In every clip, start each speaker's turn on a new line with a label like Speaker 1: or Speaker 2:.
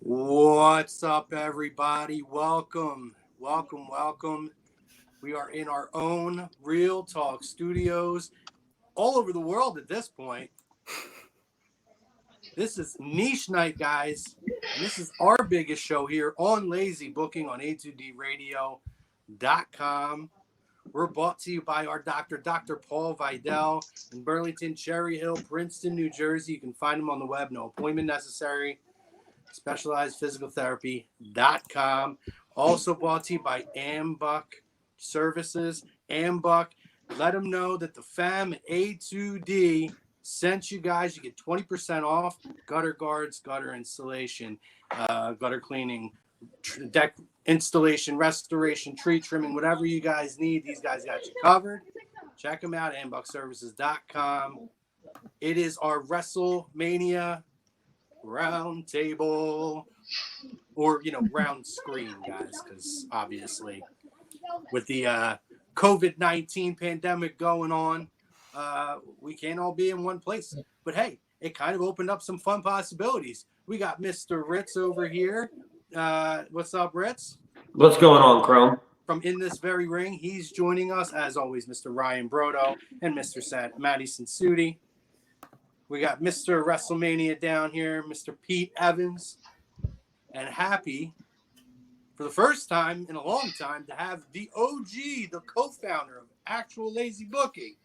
Speaker 1: What's up, everybody? Welcome. We are in our own Real Talk studios all over the world at this point. This is Niche Night, guys. And this is our biggest show here on Lazy Booking on A2D We're brought to you by our doctor, Dr. Paul Vidal in Burlington, Cherry Hill, Princeton, New Jersey. You can find him on the web, no appointment necessary. SpecializedPhysicalTherapy.com. Also brought to you by Ambuck Services. Ambuck, let them know that the fam at A2D sent you guys. You get 20% off gutter guards, gutter installation, gutter cleaning, deck installation, restoration, tree trimming, whatever you guys need. These guys got you covered. Check them out, AmbuckServices.com. It is our WrestleMania Roundtable, or round screen, guys, because obviously with the COVID-19 pandemic going on, we can't all be in one place. But hey, it kind of opened up some fun possibilities. We got Mr. Ritz over here. What's up, Ritz?
Speaker 2: What's going on, Chrome?
Speaker 1: From In This Very Ring, he's joining us, as always, Mr. Ryan Brodo and Mr. Matty Sensuti. We got Mr. WrestleMania down here, Mr. Pete Evans, and happy for the first time in a long time to have the OG, the co-founder of Actual Lazy Booking.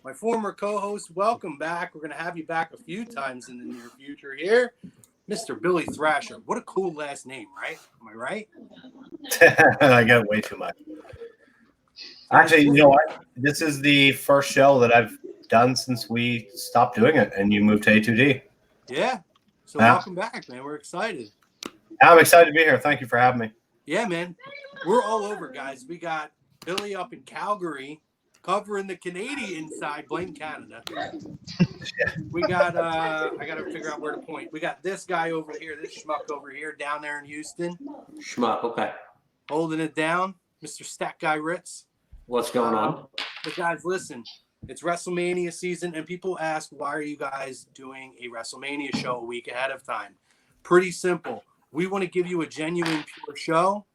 Speaker 1: My former co-host, welcome back. We're going to have you back a few times in the near future here. Mr. Billy Thrasher. What a cool last name, right? Am I right?
Speaker 3: I got way too much. Actually, you know what? This is the first show that I've done since we stopped doing it and you moved to A2D.
Speaker 1: Yeah. So welcome back, man. We're excited.
Speaker 3: I'm excited to be here. Thank you for having me.
Speaker 1: Yeah, man. We're all over, guys. We got Billy up in Calgary covering the Canadian side. Blame Canada. We got, I got to figure out where to point. We got this guy over here, this schmuck over here down there in Houston.
Speaker 2: Schmuck, okay.
Speaker 1: Holding it down. Mr. Stat Guy Ritz.
Speaker 2: What's going on?
Speaker 1: But guys, listen. It's WrestleMania season, and people ask, why are you guys doing a WrestleMania show a week ahead of time? Pretty simple. We want to give you a genuine, pure show.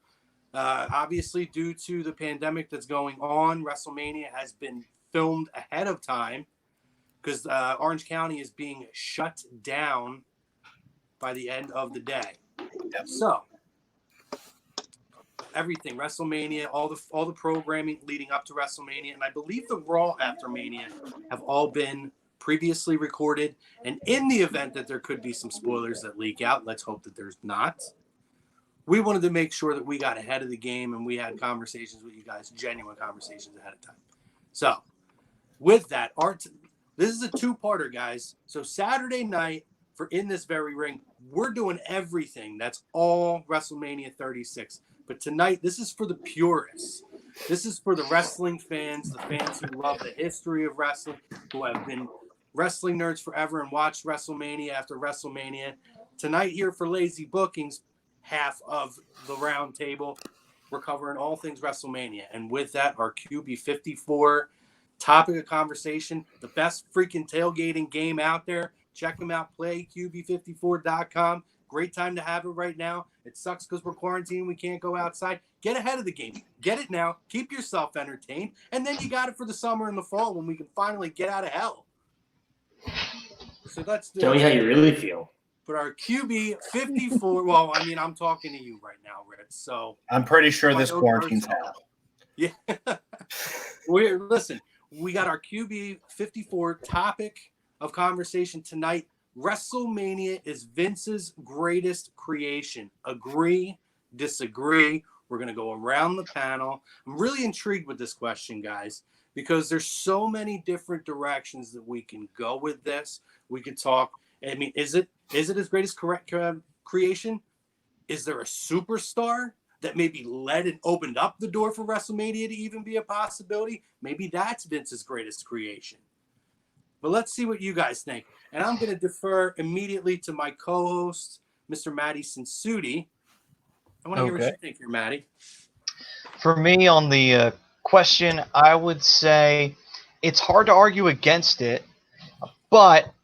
Speaker 1: Obviously, due to the pandemic that's going on, WrestleMania has been filmed ahead of time because Orange County is being shut down by the end of the day.
Speaker 3: Yep.
Speaker 1: So, everything, WrestleMania, all the programming leading up to WrestleMania, and I believe the Raw after Mania have all been previously recorded. And in the event that there could be some spoilers that leak out, let's hope that there's not. We wanted to make sure that we got ahead of the game and we had conversations with you guys, genuine conversations ahead of time. So, with that, this is a two-parter, guys. So Saturday night for In This Very Ring, we're doing everything. That's all WrestleMania 36. But tonight, this is for the purists. This is for the wrestling fans, the fans who love the history of wrestling, who have been wrestling nerds forever and watched WrestleMania after WrestleMania. Tonight here for Lazy Bookings, half of the round table, we're covering all things WrestleMania. And with that, our QB54 topic of conversation, the best freaking tailgating game out there. Check them out, playqb54.com. Great time to have it right now. It sucks because we're quarantined. We can't go outside. Get ahead of the game. Get it now. Keep yourself entertained. And then you got it for the summer and the fall when we can finally get out of hell. So let's do
Speaker 2: Tell me how you really feel.
Speaker 1: But our QB54, well, I mean, I'm talking to you right now, Ritz. So
Speaker 3: I'm pretty sure this quarantine's hell.
Speaker 1: Yeah. Listen, we got our QB54 topic of conversation tonight. WrestleMania is Vince's greatest creation. Agree, disagree. We're going to go around the panel. I'm really intrigued with this question, guys, because there's so many different directions that we can go with this. We could talk. I mean, is it his greatest creation? Is there a superstar that maybe led and opened up the door for WrestleMania to even be a possibility? Maybe that's Vince's greatest creation. But let's see what you guys think. And I'm going to defer immediately to my co-host, Mr. Matty Sensuti. I want to hear what you think here, Matty.
Speaker 4: For me, on the question, I would say it's hard to argue against it, but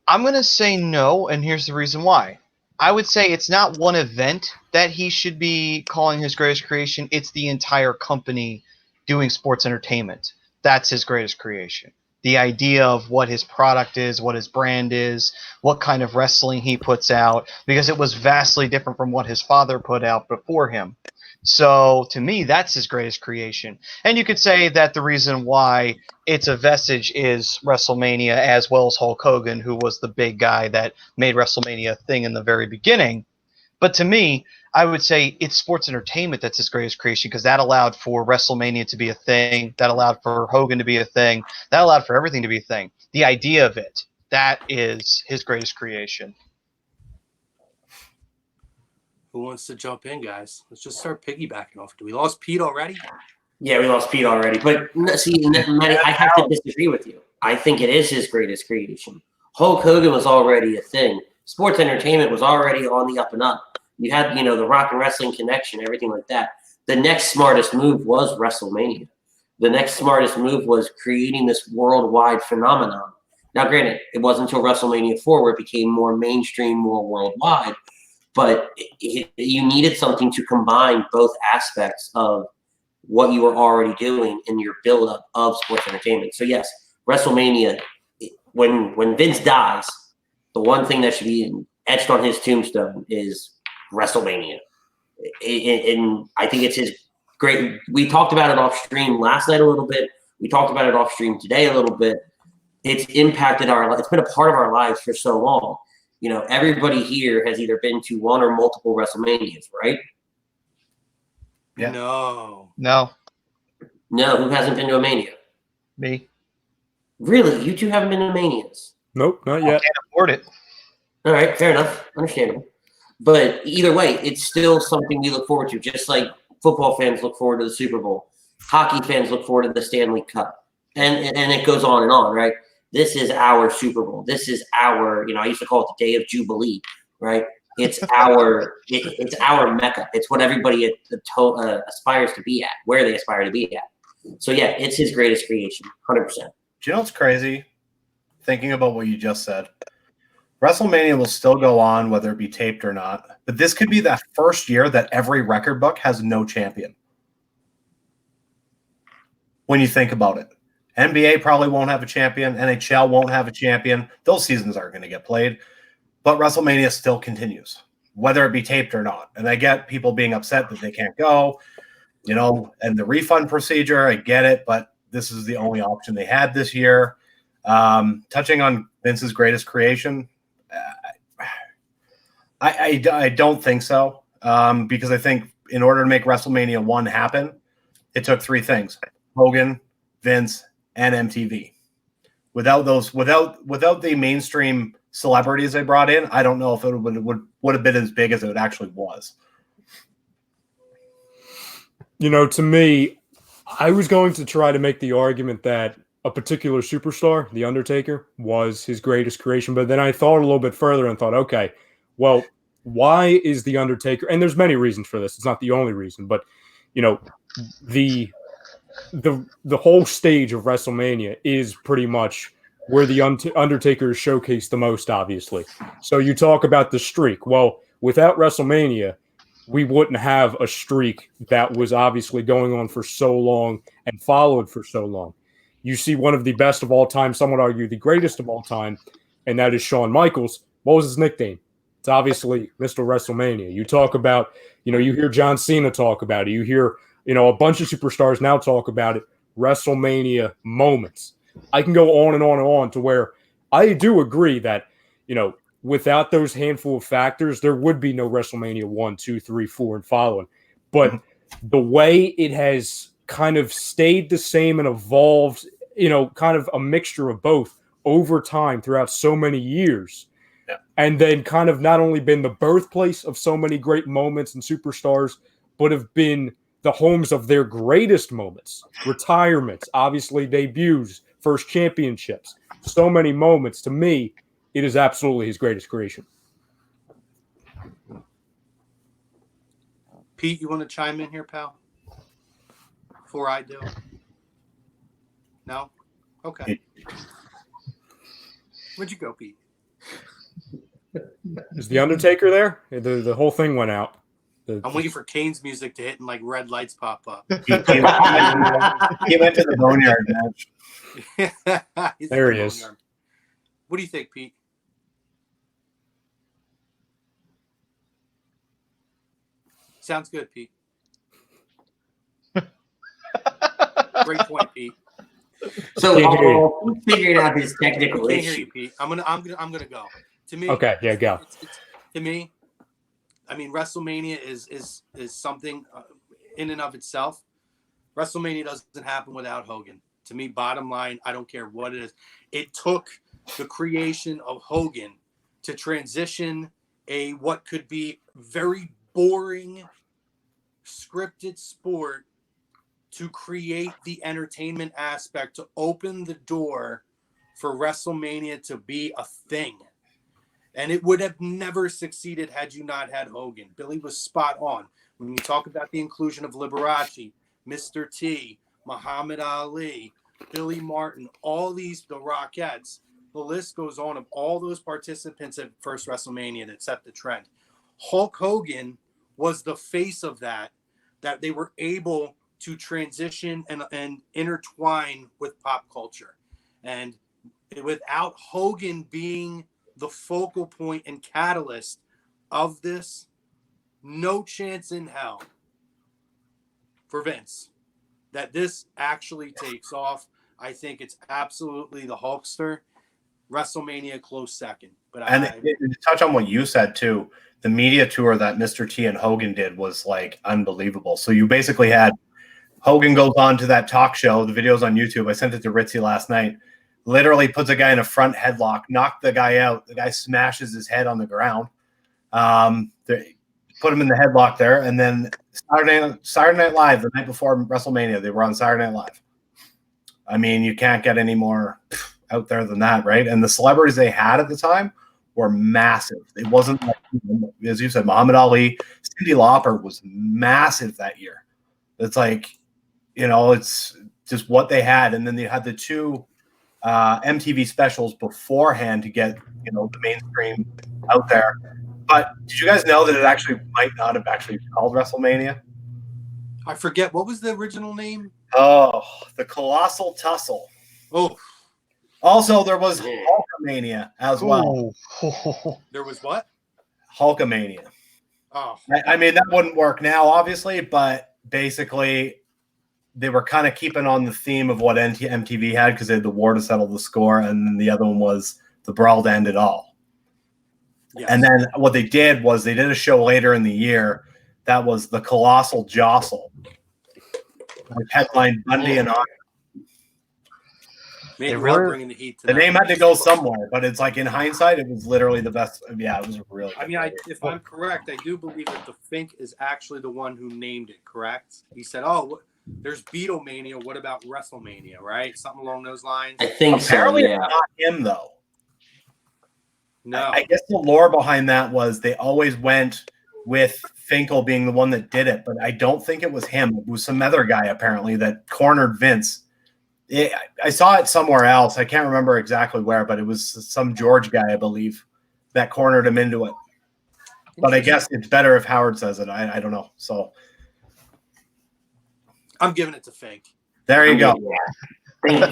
Speaker 4: I'm going to say no, and here's the reason why. I would say it's not one event that he should be calling his greatest creation. It's the entire company doing sports entertainment. That's his greatest creation. The idea of what his product is, what his brand is, what kind of wrestling he puts out, because it was vastly different from what his father put out before him. So to me, that's his greatest creation. And you could say that the reason why it's a vestige is WrestleMania, as well as Hulk Hogan, who was the big guy that made WrestleMania a thing in the very beginning. But to me, I would say it's sports entertainment that's his greatest creation, because that allowed for WrestleMania to be a thing, that allowed for Hogan to be a thing, that allowed for everything to be a thing. The idea of it, that is his greatest creation.
Speaker 1: Who wants to jump in, guys? Let's just start piggybacking off. Do we lost Pete already?
Speaker 2: Yeah, we lost Pete already. But see, Matty, I have to disagree with you. I think it is his greatest creation. Hulk Hogan was already a thing. Sports entertainment was already on the up and up. You had, the rock and wrestling connection, everything like that. The next smartest move was WrestleMania. The next smartest move was creating this worldwide phenomenon. Now, granted, it wasn't until WrestleMania 4 where it became more mainstream, more worldwide. But you needed something to combine both aspects of what you were already doing in your buildup of sports entertainment. So yes, WrestleMania, when Vince dies, the one thing that should be etched on his tombstone is WrestleMania. And I think it's his great. We talked about it off stream last night a little bit. We talked about it off stream today a little bit. It's impacted it's been a part of our lives for so long. Everybody here has either been to one or multiple WrestleManias, right?
Speaker 3: Yeah.
Speaker 1: No.
Speaker 4: No,
Speaker 2: No, who hasn't been to a Mania?
Speaker 4: me.
Speaker 2: Really? You two haven't been to Manias?
Speaker 5: Nope, not
Speaker 4: I
Speaker 5: yet.
Speaker 4: can't afford it.
Speaker 2: All right, fair enough. Understandable. But either way, it's still something we look forward to, just like football fans look forward to the Super Bowl. Hockey fans look forward to the Stanley Cup. And it goes on, right? This is our Super Bowl. This is our, I used to call it the Day of Jubilee, right? It's it's our Mecca. It's what everybody aspires to be at, where they aspire to be at. So yeah, it's his greatest creation, 100%.
Speaker 3: Do you know what's crazy? Thinking about what you just said. WrestleMania will still go on, whether it be taped or not. But this could be that first year that every record book has no champion. When you think about it. NBA probably won't have a champion. NHL won't have a champion. Those seasons aren't going to get played. But WrestleMania still continues, whether it be taped or not. And I get people being upset that they can't go, and the refund procedure, I get it, but this is the only option they had this year. Touching on Vince's greatest creation, I don't think so, because I think in order to make WrestleMania 1 happen, it took three things: Hogan, Vince, and MTV. Without the mainstream celebrities they brought in, I don't know if it would have been as big as it actually was.
Speaker 5: To me, I was going to try to make the argument that a particular superstar, The Undertaker, was his greatest creation. But then I thought a little bit further and thought, okay, well, why is The Undertaker? And there's many reasons for this. It's not the only reason, but the whole stage of WrestleMania is pretty much where the Undertaker is showcased the most, obviously. So you talk about the streak. Well, without WrestleMania, we wouldn't have a streak that was obviously going on for so long and followed for so long. You see one of the best of all time, some would argue the greatest of all time, and that is Shawn Michaels. What was his nickname? It's obviously Mr. WrestleMania. You talk about, you hear John Cena talk about it. You hear, a bunch of superstars now talk about it, WrestleMania moments. I can go on and on and on to where I do agree that, without those handful of factors, there would be no WrestleMania 1, 2, 3, 4, and following. But the way it has kind of stayed the same and evolved, kind of a mixture of both over time throughout so many years.
Speaker 3: Yeah.
Speaker 5: And then kind of not only been the birthplace of so many great moments and superstars, but have been the homes of their greatest moments, retirements, obviously debuts, first championships, so many moments. To me, it is absolutely his greatest creation.
Speaker 1: Pete, you want to chime in here, pal? Before I do? No? Okay. Where'd you go, Pete?
Speaker 5: Is the Undertaker there? The whole thing went out.
Speaker 1: I'm waiting for Kane's music to hit and like red lights pop up.
Speaker 3: He went to the boneyard match.
Speaker 5: There he is.
Speaker 1: What do you think, Pete? Sounds good, Pete. Great point, Pete.
Speaker 2: So while figuring out his
Speaker 1: I
Speaker 2: technical
Speaker 1: can't hear
Speaker 2: issue,
Speaker 1: you, Pete. I'm gonna go. To me,
Speaker 5: Okay, yeah, go.
Speaker 1: To me, I mean, WrestleMania is something in and of itself. WrestleMania doesn't happen without Hogan. To me, bottom line, I don't care what it is. It took the creation of Hogan to transition what could be very boring scripted sport to create the entertainment aspect, to open the door for WrestleMania to be a thing. And it would have never succeeded had you not had Hogan. Billy was spot on. When you talk about the inclusion of Liberace, Mr. T, Muhammad Ali, Billy Martin, all these, the Rockettes, the list goes on of all those participants at first WrestleMania that set the trend. Hulk Hogan was the face of that they were able to transition and intertwine with pop culture. And without Hogan being the focal point and catalyst of this, no chance in hell for Vince that this actually takes off. I think it's absolutely the Hulkster. WrestleMania close second. But
Speaker 3: to touch on what you said too, the media tour that Mr. T and Hogan did was like unbelievable. So you basically had Hogan goes on to that talk show. The video's on YouTube. I sent it to Ritzy last night. Literally puts a guy in a front headlock, knocked the guy out. The guy smashes his head on the ground. Put him in the headlock there. And then Saturday Night Live, the night before WrestleMania, they were on Saturday Night Live. I mean, you can't get any more out there than that, right? And the celebrities they had at the time were massive. It wasn't like, as you said, Muhammad Ali, Cyndi Lauper was massive that year. It's like, it's just what they had. And then they had the two MTV specials beforehand to get, the mainstream out there. But did you guys know that it actually might not have actually been called WrestleMania?
Speaker 1: I forget. What was the original name?
Speaker 3: Oh, the Colossal Tussle.
Speaker 1: Oh.
Speaker 3: Also, there was Hulkamania as well.
Speaker 1: There was what?
Speaker 3: Hulkamania.
Speaker 1: Oh.
Speaker 3: I mean, that wouldn't work now, obviously, but basically they were kind of keeping on the theme of what MTV had because they had the war to settle the score, and then the other one was the brawl to end it all. Yes. And then what they did was they did a show later in the year that was the Colossal Jostle. Headline Bundy and Ock.
Speaker 1: They really bringing the heat.
Speaker 3: The name had to go somewhere, but it's like in hindsight, it was literally the best. Yeah, it was really.
Speaker 1: I mean, if I'm correct, I do believe that the Fink is actually the one who named it. Correct? He said, "Oh, there's Beatlemania. What about WrestleMania? Right? Something along those lines."
Speaker 2: I think
Speaker 3: apparently
Speaker 2: so, yeah.
Speaker 3: It's not him though.
Speaker 1: No,
Speaker 3: I guess the lore behind that was they always went with Finkel being the one that did it, but I don't think it was him. It was some other guy apparently that cornered Vince. I saw it somewhere else. I can't remember exactly where, but it was some George guy, I believe, that cornered him into it. But I guess it's better if Howard says it. I don't know. So
Speaker 1: I'm giving it to Fink.
Speaker 3: There you go.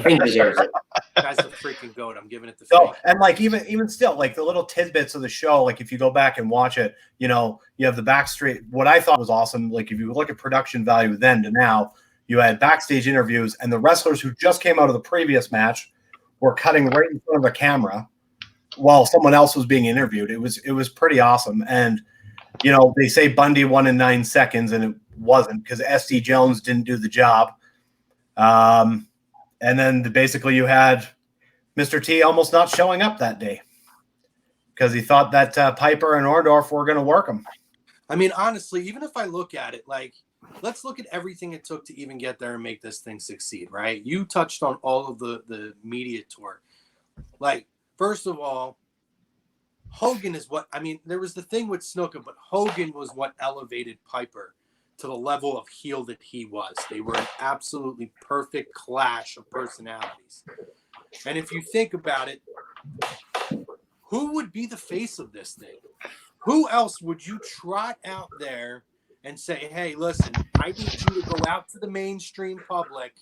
Speaker 2: Fink deserves it.
Speaker 1: Guy's a freaking goat. I'm giving it to Fink.
Speaker 3: And like even still, like the little tidbits of the show, like if you go back and watch it, you have the backstreet. What I thought was awesome, like if you look at production value then to now, you had backstage interviews, and the wrestlers who just came out of the previous match were cutting right in front of a camera while someone else was being interviewed. It was pretty awesome. And they say Bundy won in 9 seconds, and it wasn't because SD Jones didn't do the job. And then basically you had Mr. T almost not showing up that day because he thought that Piper and Orndorff were going to work him.
Speaker 1: I mean, honestly, even if I look at it, like, let's look at everything it took to even get there and make this thing succeed, right? You touched on all of the media tour. Like, first of all, Hogan is there was the thing with Snuka, but Hogan was what elevated Piper to the level of heel that he was. They were an absolutely perfect clash of personalities. And if you think about it, who would be the face of this thing? Who else would you trot out there and say, hey, listen, I need you to go out to the mainstream public,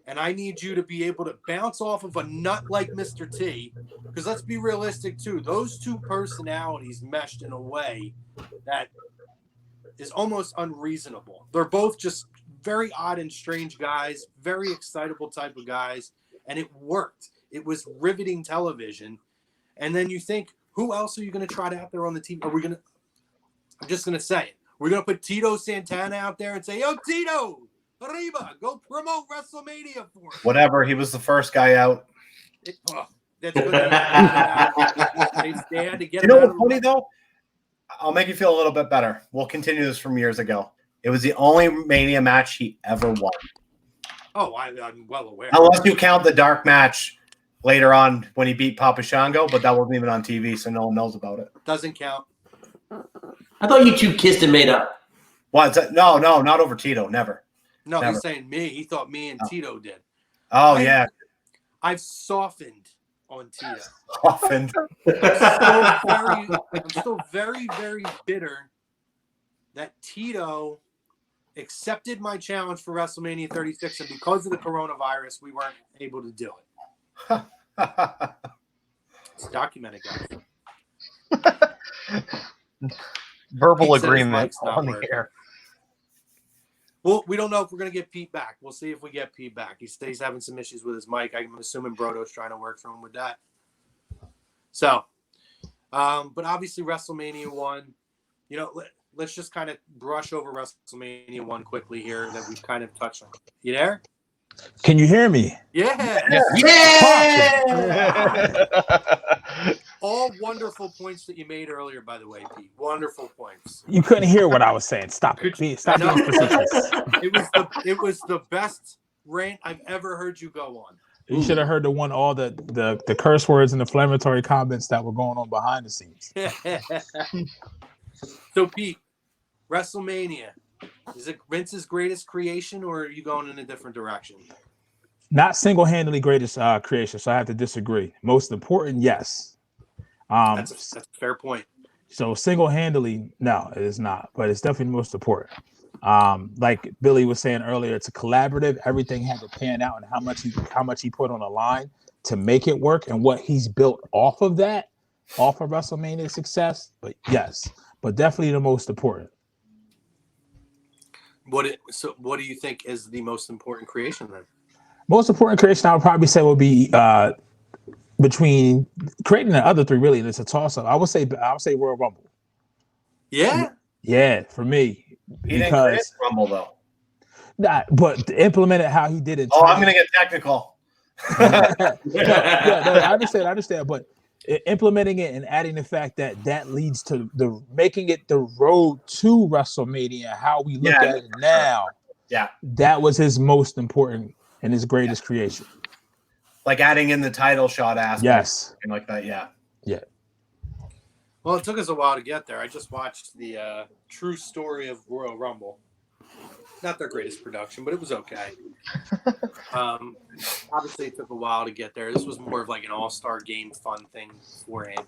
Speaker 1: and I need you to be able to bounce off of a nut like Mr. T, because let's be realistic, too. Those two personalities meshed in a way that is almost unreasonable. They're both just very odd and strange guys, very excitable type of guys, and it worked. It was riveting television. And then you think, who else are you going to trot out there on the team? Are we going to – I'm just going to say it. We're going to put Tito Santana out there and say, yo, Tito, arriba, go promote WrestleMania for us.
Speaker 3: Whatever. He was the first guy out.
Speaker 1: That's good. They had to get
Speaker 3: You know
Speaker 1: him out
Speaker 3: what's funny, though? I'll make you feel a little bit better. We'll continue this from years ago. It was the only Mania match he ever won.
Speaker 1: Oh, I'm well aware.
Speaker 3: Unless you count the dark match later on when he beat Papa Shango, but that wasn't even on TV, so no one knows about it.
Speaker 1: Doesn't count.
Speaker 2: I thought you two kissed and made up.
Speaker 3: What? No, not over Tito. Never.
Speaker 1: No,
Speaker 3: Never.
Speaker 1: he's saying me. He thought me and Tito did.
Speaker 3: Oh, yeah.
Speaker 1: I've softened on Tito.
Speaker 3: Often.
Speaker 1: I'm still very, very bitter that Tito accepted my challenge for WrestleMania 36, and because of the coronavirus, we weren't able to do it. It's documented, guys.
Speaker 4: Verbal
Speaker 1: Pete said his
Speaker 4: agreement
Speaker 1: mic's not
Speaker 4: on the
Speaker 1: working.
Speaker 4: air.
Speaker 1: Well, we don't know if we're going to get Pete back. We'll see if we get Pete back. He's having some issues with his mic. I'm assuming Brodo's trying to work for him with that. So, but obviously WrestleMania 1, you know, let's just kind of brush over WrestleMania 1 quickly here that we've kind of touched on. You there?
Speaker 6: Can you hear me?
Speaker 1: Yeah.
Speaker 2: Yeah!
Speaker 1: All wonderful points that you made earlier, by the way, Pete. Wonderful points.
Speaker 6: You couldn't hear what I was saying. Stop it. Stop
Speaker 1: No.
Speaker 6: being facetious.
Speaker 1: It was the best rant I've ever heard you go on.
Speaker 6: You should have heard all the curse words and inflammatory comments that were going on behind the scenes.
Speaker 1: So, Pete, WrestleMania, is it Vince's greatest creation, or are you going in a different direction?
Speaker 6: Not single-handedly greatest creation, so I have to disagree. Most important, yes.
Speaker 1: That's a fair point.
Speaker 6: So single-handedly, no, it is not, but it's definitely most important. Like Billy was saying earlier, it's a collaborative. Everything had to pan out, and how much he put on the line to make it work, and what he's built off of WrestleMania success. But yes, but definitely the most important.
Speaker 1: What do you think is the most important creation then?
Speaker 6: Most important creation I would probably say would be between creating the other three. Really, and it's a toss-up. I would say Royal Rumble.
Speaker 1: Yeah.
Speaker 6: Yeah, for me.
Speaker 3: He didn't create Rumble, though.
Speaker 6: But implement it how he did it.
Speaker 3: I'm going to get technical.
Speaker 6: No, I understand. But implementing it and adding the fact that leads to making it the road to WrestleMania, how we look at it now.
Speaker 3: Yeah.
Speaker 6: That was his most important and his greatest creation.
Speaker 3: Like adding in the title shot aspect.
Speaker 6: Yes.
Speaker 3: Something like that, yeah.
Speaker 6: Yeah.
Speaker 1: Well, it took us a while to get there. I just watched the true story of Royal Rumble. Not their greatest production, but it was okay. Obviously, it took a while to get there. This was more of like an all-star game fun thing beforehand.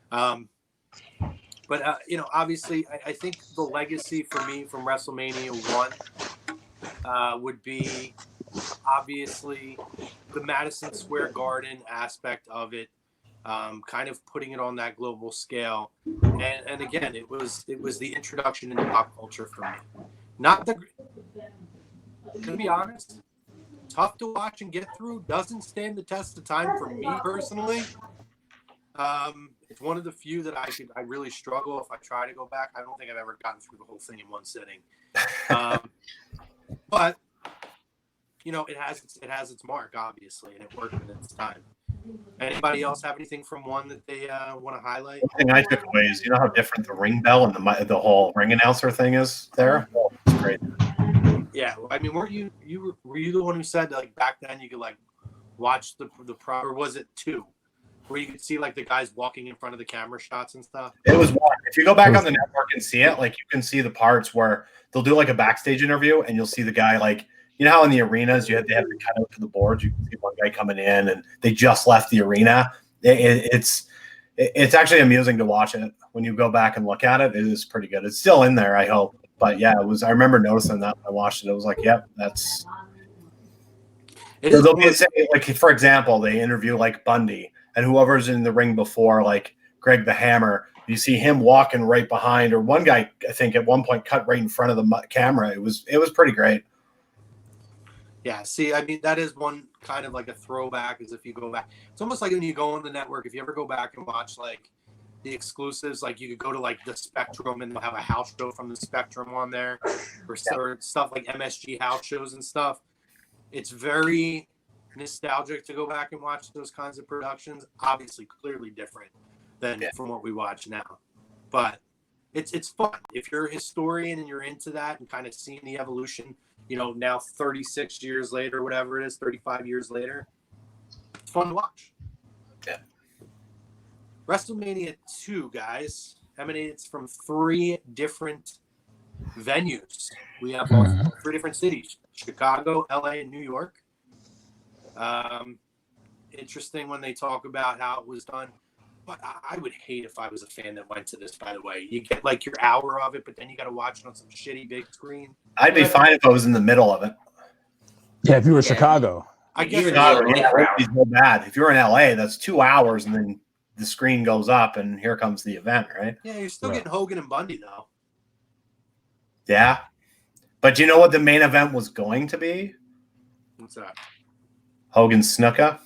Speaker 1: But obviously, I think the legacy for me from WrestleMania 1 would be obviously the Madison Square Garden aspect of it. Kind of putting it on that global scale, and again, it was the introduction into pop culture for me. To be honest, tough to watch and get through. Doesn't stand the test of time for me personally. It's one of the few that I really struggle if I try to go back. I don't think I've ever gotten through the whole thing in one sitting. But it has its mark, obviously, and it worked in its time. Anybody else have anything from one that they want to highlight?
Speaker 3: One thing I took away is, how different the ring bell and the whole ring announcer thing is there? Oh, it's great.
Speaker 1: Yeah, I mean, were you the one who said like back then you could like watch the or was it 2 where you could see like the guys walking in front of the camera shots and stuff?
Speaker 3: It was one. If you go back on the network and see it, like you can see the parts where they'll do like a backstage interview and you'll see the guy like, how in the arenas they have to cut out to the boards. You can see one guy coming in and they just left the arena. It's It's actually amusing to watch it when you go back and look at it. It is pretty good. It's still in there, I hope. But yeah, it was. I remember noticing that when I watched it. I was like, "Yep, that's."
Speaker 1: It is
Speaker 3: They'll be
Speaker 1: one-
Speaker 3: saying, like, for example, they interview like Bundy and whoever's in the ring before, like Greg the Hammer. You see him walking right behind, or one guy I think at one point cut right in front of the camera. It was pretty great.
Speaker 1: Yeah, see, I mean, that is one kind of like a throwback, as if you go back. It's almost like when you go on the network, if you ever go back and watch like the exclusives, like you could go to like the Spectrum and they'll have a house show from the Spectrum on there, or stuff like MSG house shows and stuff. It's very nostalgic to go back and watch those kinds of productions. Obviously, clearly different than from what we watch now, but it's fun if you're a historian and you're into that and kind of seeing the evolution. You know, now 36 years later, whatever it is, 35 years later, it's fun to watch.
Speaker 3: Yeah.
Speaker 1: WrestleMania 2, guys, emanates from 3 different venues. We have 3 different cities: Chicago, LA, and New York. Interesting when they talk about how it was done. But I would hate if I was a fan that went to this, by the way. You get like your hour of it, but then you got to watch it on some shitty big screen.
Speaker 3: I'd be fine if I was in the middle of it.
Speaker 6: Yeah, if you were Chicago.
Speaker 1: I guess
Speaker 2: Even
Speaker 3: Not
Speaker 2: though-
Speaker 3: be so bad. If you're in LA, that's 2 hours, and then the screen goes up, and here comes the event, right?
Speaker 1: yeah, you're still getting Hogan and Bundy, though.
Speaker 3: Yeah. But you know what the main event was going to be?
Speaker 1: What's that?
Speaker 3: Hogan Snuka.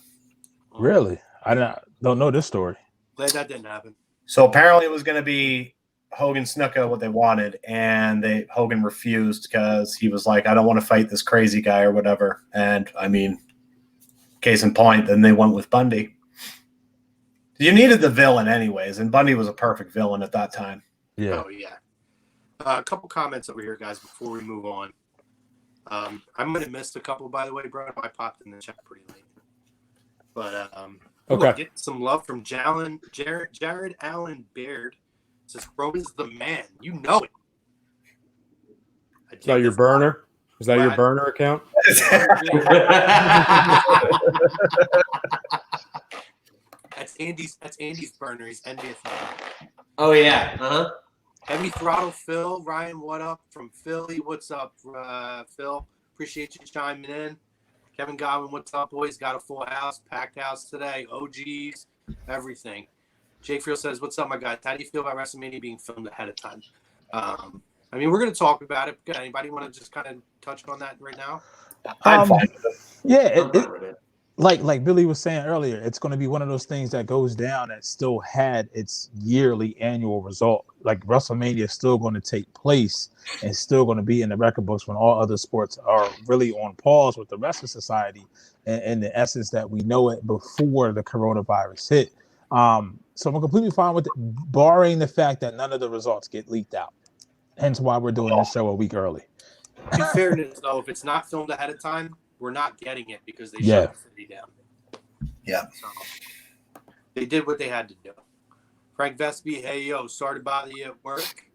Speaker 6: Really? I don't know this story.
Speaker 1: Glad that didn't happen.
Speaker 3: So apparently it was going to be Hogan Snuka, what they wanted, and Hogan refused because he was like, I don't want to fight this crazy guy or whatever. And I mean, case in point, then they went with Bundy. You needed the villain anyways, and Bundy was a perfect villain at that time.
Speaker 6: Yeah.
Speaker 1: Oh, yeah. A couple comments over here, guys, before we move on. I might have missed a couple, by the way, bro. I popped in the chat pretty late. But
Speaker 5: Okay.
Speaker 1: Get some love from Jared Allen Baird. Says Crow is the man. You know it.
Speaker 5: Is that your burner? Is that your burner account?
Speaker 1: That's Andy's burner. He's envious.
Speaker 2: Oh yeah. Uh-huh.
Speaker 1: Heavy Throttle Phil. Ryan, what up from Philly? What's up, Phil? Appreciate you chiming in. Kevin Godwin, what's up, boys? Got a full house, packed house today. OGs, everything. Jake Field says, what's up, my guys? How do you feel about WrestleMania being filmed ahead of time? I mean, we're going to talk about it. Anybody want to just kind of touch on that right now?
Speaker 3: I'm fine with it.
Speaker 6: Yeah, like Billy was saying earlier, it's going to be one of those things that goes down that still had its yearly annual result. Like WrestleMania is still going to take place and still going to be in the record books when all other sports are really on pause with the rest of society and the essence that we know it before the coronavirus hit. So I'm completely fine with it, barring the fact that none of the results get leaked out. Hence why we're doing this show a week early.
Speaker 1: In fairness, though, if it's not filmed ahead of time, we're not getting it because they shut the city down.
Speaker 3: Yeah.
Speaker 1: So they did what they had to do. Frank Vespi, hey, yo, sorry to bother you at work.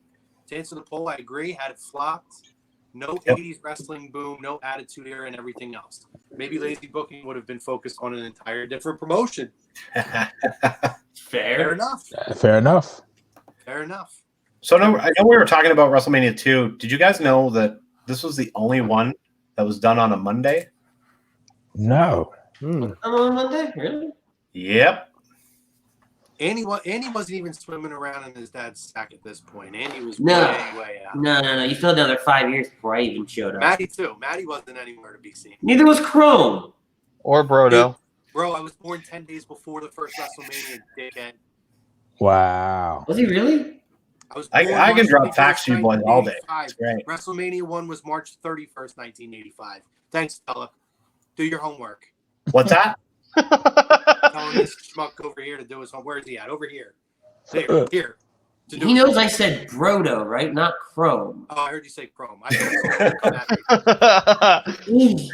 Speaker 1: To answer the poll, I agree. Had it flopped. No 80s wrestling boom, no attitude era, and everything else. Maybe lazy booking would have been focused on an entire different promotion. Fair enough.
Speaker 6: Fair enough.
Speaker 1: Fair enough.
Speaker 3: So I know we were talking about WrestleMania 2. Did you guys know that this was the only one that was done on a Monday?
Speaker 6: No.
Speaker 2: On Monday? Really?
Speaker 3: Yep.
Speaker 1: Andy wasn't even swimming around in his dad's sack at this point. Andy was
Speaker 2: No.
Speaker 1: way out.
Speaker 2: No. You still had another 5 years before I even showed up.
Speaker 1: Maddie, too. Maddie wasn't anywhere to be seen.
Speaker 2: Neither was Chrome.
Speaker 4: Or Brodo.
Speaker 1: Bro, I was born 10 days before the first WrestleMania, dickhead.
Speaker 6: Wow.
Speaker 2: Was he really?
Speaker 3: I can drop facts to you boys all day.
Speaker 1: 1985.
Speaker 3: It's great.
Speaker 1: WrestleMania 1 was March 31st, 1985. Thanks, fella. Do your homework.
Speaker 3: What's that?
Speaker 1: Telling this schmuck over here to do his homework. Where is he at? Over here. There, here.
Speaker 2: He knows I said Brodo, right? Not Chrome.
Speaker 1: Oh, I heard you say Chrome. I thought come at me.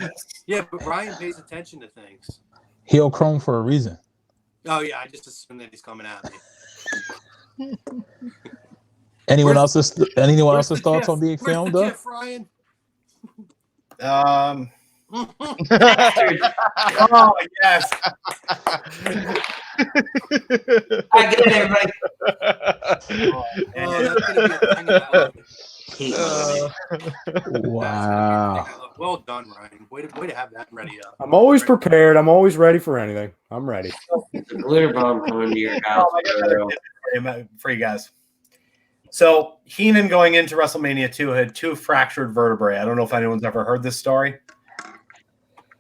Speaker 1: Yeah, but Ryan pays attention to things.
Speaker 6: He'll Chrome for a reason.
Speaker 1: Oh, yeah, I just assume that he's coming at me.
Speaker 6: Anyone
Speaker 1: Where's
Speaker 6: else's
Speaker 1: the
Speaker 6: thoughts
Speaker 1: GIF?
Speaker 6: on being
Speaker 1: Where's
Speaker 6: filmed
Speaker 1: the
Speaker 6: though?
Speaker 1: GIF, Ryan?
Speaker 3: Oh yes.
Speaker 2: I get it, everybody.
Speaker 1: Oh, that's gonna be a thing. I love it.
Speaker 2: Hate my
Speaker 1: That's gonna be a
Speaker 6: Wow.
Speaker 1: thing I love. Well done, Ryan. Way to have that ready up.
Speaker 5: I'm always prepared. I'm always ready for anything. I'm ready.
Speaker 2: the glitter bomb coming to your house.
Speaker 3: I got another tip for you guys. So Heenan going into WrestleMania 2 had 2 fractured vertebrae. I don't know if anyone's ever heard this story.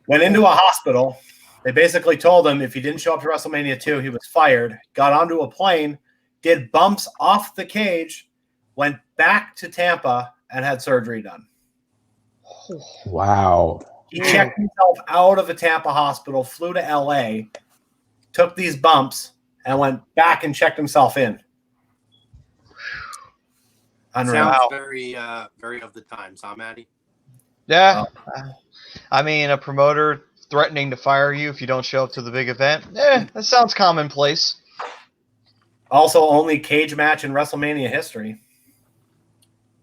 Speaker 3: Went into a hospital. They basically told him if he didn't show up to WrestleMania 2, he was fired. Got onto a plane, did bumps off the cage, went back to Tampa, and had surgery done.
Speaker 6: Wow.
Speaker 3: He checked himself out of a Tampa hospital, flew to LA, took these bumps, and went back and checked himself in. Unreal.
Speaker 1: Sounds very, very of the times, huh, Maddie?
Speaker 4: Yeah. I mean, a promoter threatening to fire you if you don't show up to the big event. That sounds commonplace.
Speaker 3: Also, only cage match in WrestleMania history.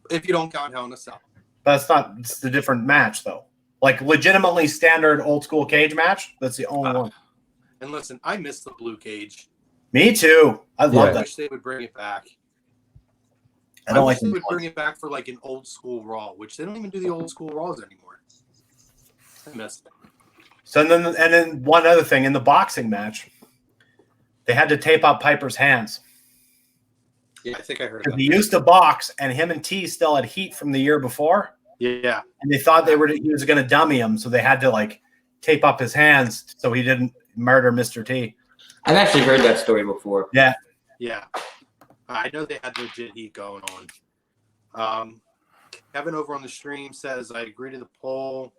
Speaker 1: If you don't count Hell in a Cell.
Speaker 3: That's not. It's a different match, though. Like legitimately standard old school cage match. That's the only one.
Speaker 1: And listen, I miss the blue cage.
Speaker 3: Me too. I love
Speaker 1: I
Speaker 3: that.
Speaker 1: wish they would bring it back.
Speaker 3: I don't like
Speaker 1: wish they would
Speaker 3: them.
Speaker 1: bring it back for like an old school Raw, which they don't even do the old school Raws anymore. I miss it.
Speaker 3: So then one other thing in the boxing match, they had to tape up Piper's hands.
Speaker 1: Yeah, I think I heard
Speaker 3: Because
Speaker 1: about
Speaker 3: he
Speaker 1: that.
Speaker 3: used to box, and him and T still had heat from the year before,
Speaker 1: Yeah.
Speaker 3: and they thought he was going to dummy him, so they had to like tape up his hands so he didn't murder Mr. T.
Speaker 2: I've actually heard that story before.
Speaker 1: Yeah. I know they had legit heat going on. Kevin over on the stream says, I agree to the poll.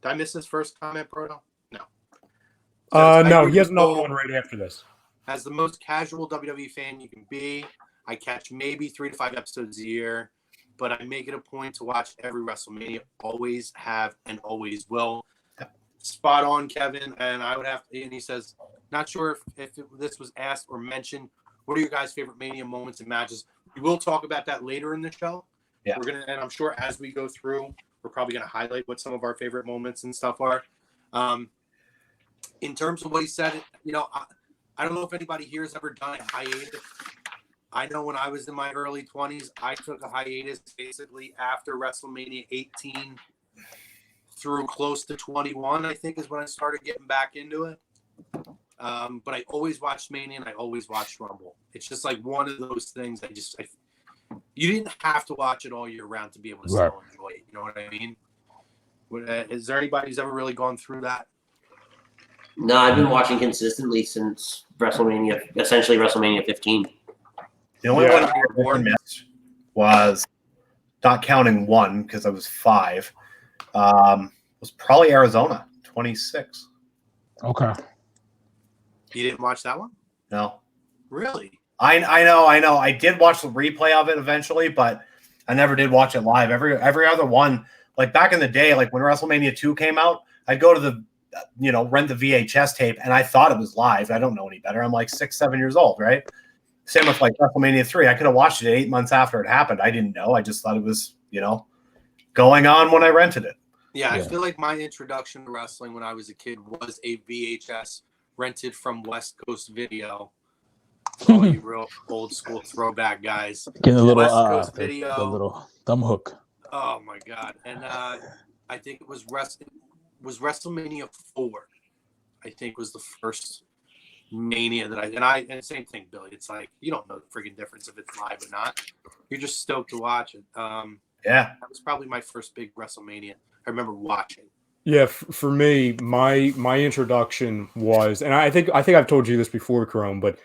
Speaker 1: Did I miss his first comment, Proto? No.
Speaker 5: No, he has another one right after this.
Speaker 1: As the most casual WWE fan you can be, I catch maybe 3 to 5 episodes a year, but I make it a point to watch every WrestleMania. Always have and always will. Spot on, Kevin. And I would have to, and he says, not sure if this was asked or mentioned. What are your guys' favorite Mania moments and matches? We will talk about that later in the show.
Speaker 3: Yeah.
Speaker 1: And I'm sure as we go through, we're probably gonna highlight what some of our favorite moments and stuff are. In terms of what he said, I don't know if anybody here has ever done a hiatus. I know when I was in my early 20s, I took a hiatus basically after WrestleMania 18 through close to 21, I think is when I started getting back into it. But I always watched Mania and I always watched Rumble. It's just like one of those things you didn't have to watch it all year round to be able to still enjoy it. You know what I mean? Is there anybody who's ever really gone through that?
Speaker 2: No, I've been watching consistently since essentially WrestleMania 15.
Speaker 3: The only one I ever missed was, not counting one because I was 5, was probably Arizona 26.
Speaker 6: Okay.
Speaker 1: You didn't watch that one?
Speaker 3: No.
Speaker 1: Really?
Speaker 3: I know. I did watch the replay of it eventually, but I never did watch it live. Every other one, like back in the day, like when WrestleMania 2 came out, I'd go to the, rent the VHS tape, and I thought it was live. I don't know any better. I'm like 6, 7 years old, right? Same with like WrestleMania 3. I could have watched it 8 months after it happened. I didn't know. I just thought it was, going on when I rented it.
Speaker 1: Yeah, I feel like my introduction to wrestling when I was a kid was a VHS rented from West Coast Video. All you real old school throwback guys.
Speaker 6: Getting a little
Speaker 1: West Coast Video.
Speaker 6: the little thumb hook.
Speaker 1: Oh my god! And I think it was WrestleMania 4. I think was the first Mania that and same thing, Billy. It's like you don't know the freaking difference if it's live or not. You're just stoked to watch it.
Speaker 3: Yeah,
Speaker 1: that was probably my first big WrestleMania. I remember watching.
Speaker 5: Yeah, for me, my introduction was, and I think I've told you this before, Chrome, but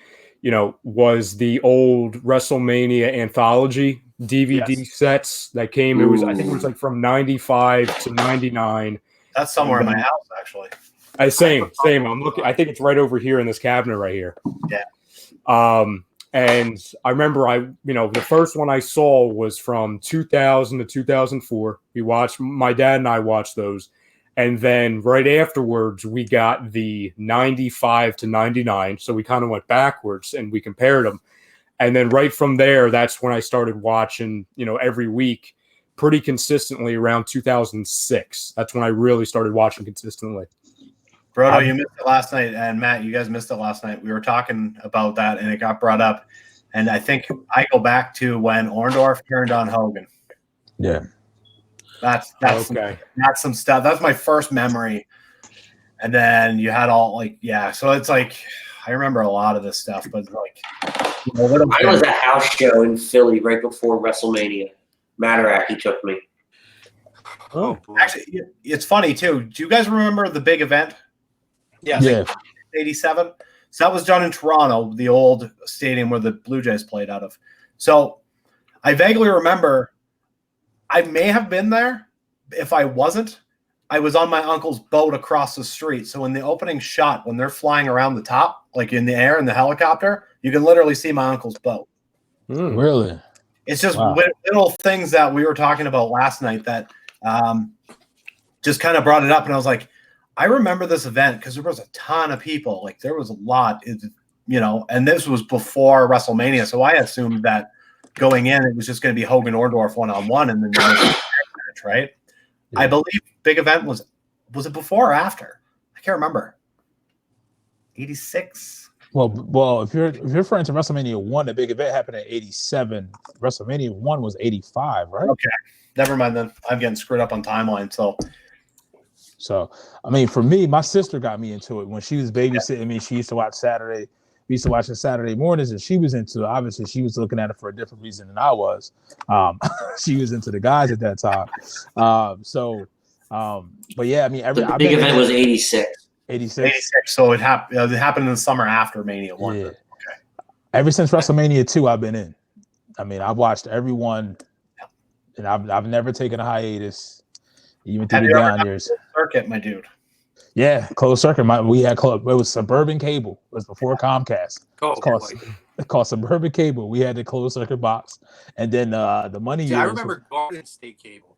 Speaker 5: was the old WrestleMania anthology DVD sets that came. Ooh. I think it was like from 95 to 99.
Speaker 3: That's somewhere in my house, actually.
Speaker 5: Same. I'm looking. I think it's right over here in this cabinet right here.
Speaker 3: Yeah.
Speaker 5: And I remember the first one I saw was from 2000 to 2004. My dad and I watched those. And then right afterwards, we got the 95 to 99. So we kind of went backwards and we compared them. And then right from there, that's when I started watching, every week pretty consistently around 2006. That's when I really started watching consistently.
Speaker 3: Brodo, you missed it last night, and Matt, you guys missed it last night. We were talking about that, and it got brought up. And I think I go back to when Orndorff turned on Hogan.
Speaker 6: Yeah.
Speaker 3: That's
Speaker 5: Okay.
Speaker 3: That's some stuff. That's my first memory. And then you had all so it's like I remember a lot of this stuff, but
Speaker 2: I was at a house show in Philly right before WrestleMania. Mataraki took me.
Speaker 1: Oh, boy.
Speaker 3: actually, it's funny too. Do you guys remember the big event?
Speaker 1: Yes.
Speaker 6: Yeah.
Speaker 3: 87. So that was done in Toronto, the old stadium where the Blue Jays played out of. So I vaguely remember I may have been there. If I wasn't, I was on my uncle's boat across the street. So in the opening shot, when they're flying around the top, like in the air in the helicopter, you can literally see my uncle's boat.
Speaker 6: Really?
Speaker 3: It's just
Speaker 6: Wow.
Speaker 3: little things that we were talking about last night that just kind of brought it up. And I was like, I remember this event because there was a ton of people. Like there was a lot, and this was before WrestleMania. So I assumed that going in, it was just going to be Hogan Orndorff one-on-one and then match, right?
Speaker 6: Yeah.
Speaker 3: I believe big event was it before or after? I can't remember. 86.
Speaker 6: Well, if you're referring to WrestleMania 1, the big event happened in 87. WrestleMania 1 was 85, right?
Speaker 3: Okay. Never mind then. I'm getting screwed up on timeline.
Speaker 6: So, I mean, for me, my sister got me into it when she was babysitting me. She used to watch Saturday. We used to watch it Saturday mornings, and she was into it. Obviously, she was looking at it for a different reason than I was. She was into the guys at that time. But yeah, I mean,
Speaker 2: The big event was 86.
Speaker 6: 86.
Speaker 3: So it happened in the summer after Mania 1.
Speaker 6: Yeah.
Speaker 3: Okay.
Speaker 6: Ever since WrestleMania 2, I've been in. I mean, I've watched everyone, and I've never taken a hiatus, even through the down years.
Speaker 3: Circuit, my dude.
Speaker 6: Yeah, closed circuit. We had it was Suburban Cable. It was before Comcast. It's called Suburban Cable. We had the closed circuit box, and then the money.
Speaker 1: See, I remember Garden State Cable.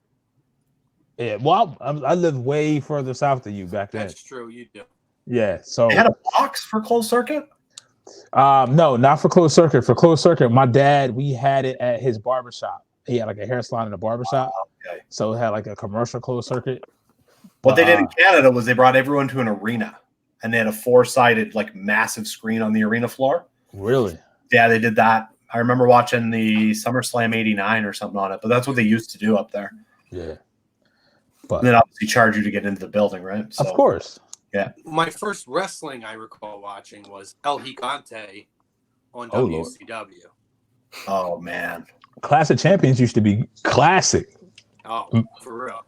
Speaker 6: Yeah, well, I lived way further south than you back then.
Speaker 1: That's true. You do.
Speaker 6: Yeah, so
Speaker 3: They had a box for closed circuit.
Speaker 6: no, not for closed circuit. For closed circuit, my dad, we had it at his barbershop. He had like a hair salon and a barbershop.
Speaker 3: Okay.
Speaker 6: So it had like a commercial closed circuit.
Speaker 3: What they did in Canada was they brought everyone to an arena, and they had a 4-sided, like, massive screen on the arena floor.
Speaker 6: Really?
Speaker 3: Yeah, they did that. I remember watching the SummerSlam '89 or something on it, but that's what they used to do up there.
Speaker 6: Yeah. But
Speaker 3: And then obviously charge you to get into the building, right? So,
Speaker 6: of course.
Speaker 3: Yeah.
Speaker 1: My first wrestling I recall watching was El Gigante on
Speaker 6: Oh, Lord.
Speaker 1: WCW.
Speaker 3: Oh man.
Speaker 6: Clash of Champions used to be classic.
Speaker 1: Oh, for real.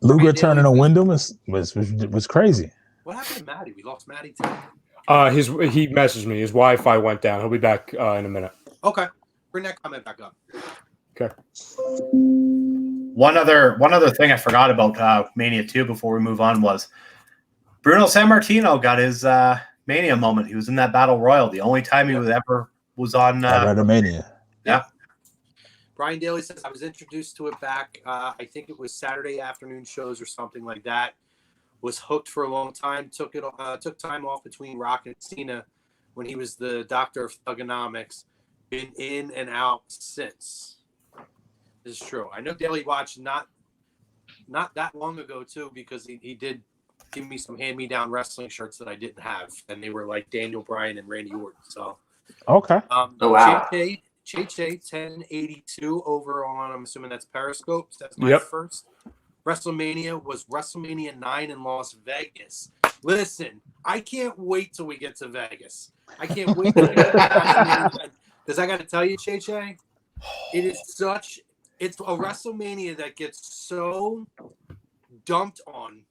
Speaker 6: Luger turning on Wyndham was crazy.
Speaker 1: What happened to Matty? We lost Matty too.
Speaker 5: He messaged me. His Wi-Fi went down. He'll be back in a minute.
Speaker 1: Okay. Bring that comment back up.
Speaker 5: Okay.
Speaker 3: One other thing I forgot about Mania 2 before we move on was Bruno Sammartino got his Mania moment. He was in that Battle Royal. The only time he was on
Speaker 6: WrestleMania.
Speaker 3: Yeah.
Speaker 1: Brian Daly says, I was introduced to it back, I think it was Saturday afternoon shows or something like that. Was hooked for a long time. Took time off between Rock and Cena when he was the doctor of thugonomics. Been in and out since. This is true. I know Daly watched not that long ago, too, because he did give me some hand-me-down wrestling shirts that I didn't have. And they were like Daniel Bryan and Randy Orton. So,
Speaker 6: Okay.
Speaker 2: Oh, wow.
Speaker 1: Che 1082 over on, I'm assuming that's Periscope. That's my first WrestleMania was WrestleMania 9 in Las Vegas. Listen, I can't wait till we get to Vegas. I can't wait till we get to WrestleMania. Because I got to tell you, Che, it's a WrestleMania that gets so dumped on,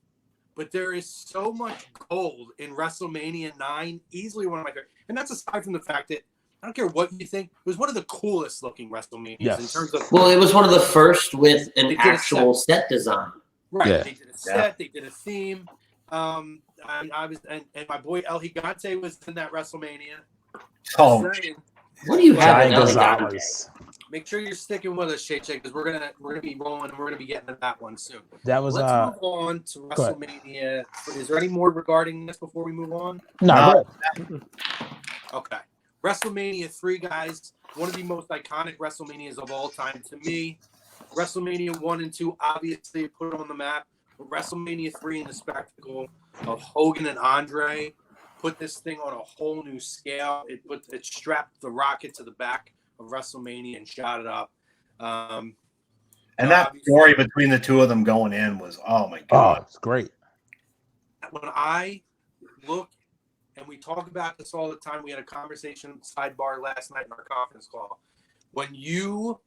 Speaker 1: but there is so much gold in WrestleMania 9. Easily one of my favorite. And that's aside from the fact that I don't care what you think. It was one of the coolest looking WrestleManias in terms of.
Speaker 2: Well, it was one of the first with an actual set design.
Speaker 1: Right.
Speaker 6: Yeah.
Speaker 1: They did a set. They did a theme. I was and my boy El Gigante was in that WrestleMania.
Speaker 3: Oh,
Speaker 2: What do you have in
Speaker 6: Giant
Speaker 2: El Gigante?
Speaker 6: Gonzalez.
Speaker 1: Make sure you're sticking with us, Shay, because we're gonna be rolling and we're gonna be getting to that one soon.
Speaker 6: That was
Speaker 1: Let's move on to WrestleMania. Is there any more regarding this before we move on?
Speaker 6: No.
Speaker 1: Okay. WrestleMania 3, guys. One of the most iconic WrestleManias of all time to me. WrestleMania 1 and 2 obviously put it on the map. But WrestleMania 3 and the spectacle of Hogan and Andre put this thing on a whole new scale. It strapped the rocket to the back of WrestleMania and shot it up.
Speaker 3: And that story between the two of them going in was, oh my God.
Speaker 6: Oh, it's great.
Speaker 1: When I look, and we talk about this all the time, we had a conversation sidebar last night in our conference call. When you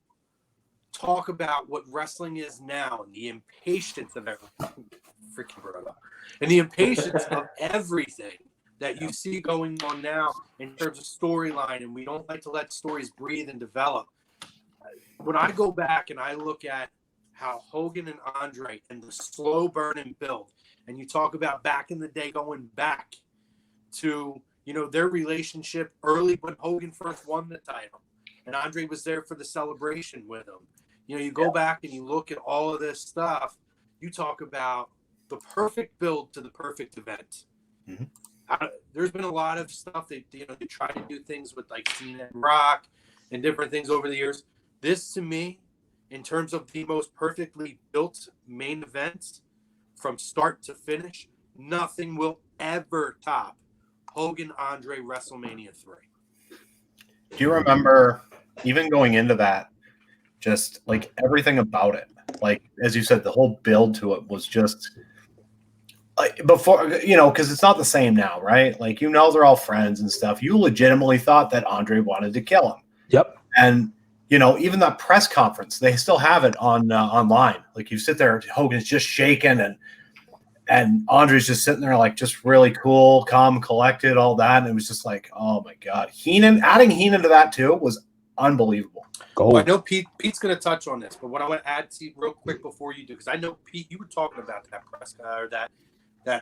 Speaker 1: talk about what wrestling is now and the impatience of freaking brother, and the impatience of everything that you see going on now in terms of storyline, and we don't like to let stories breathe and develop. When I go back and I look at how Hogan and Andre and the slow burn and build, and you talk about back in the day going back to, you know, their relationship early when Hogan first won the title and Andre was there for the celebration with him. You know, you go back and you look at all of this stuff, you talk about the perfect build to the perfect event.
Speaker 3: Mm-hmm.
Speaker 1: There's been a lot of stuff that, you know, they try to do things with like Cena and Rock and different things over the years. This, to me, in terms of the most perfectly built main events from start to finish, nothing will ever top Hogan Andre WrestleMania 3.
Speaker 3: Do you remember even going into that, just like everything about it? Like, as you said, the whole build to it was just like before, you know, because it's not the same now, right? Like, you know, they're all friends and stuff. You legitimately thought that Andre wanted to kill him.
Speaker 6: Yep.
Speaker 3: And, you know, even that press conference, they still have it on online. Like, you sit there, Hogan's just shaking and Andre's just sitting there like just really cool, calm, collected, all that. And it was just like, oh my God. Adding Heenan to that too was unbelievable.
Speaker 1: Well, I know Pete's going to touch on this, but what I want to add to you real quick before you do, because I know, Pete, you were talking about that press or that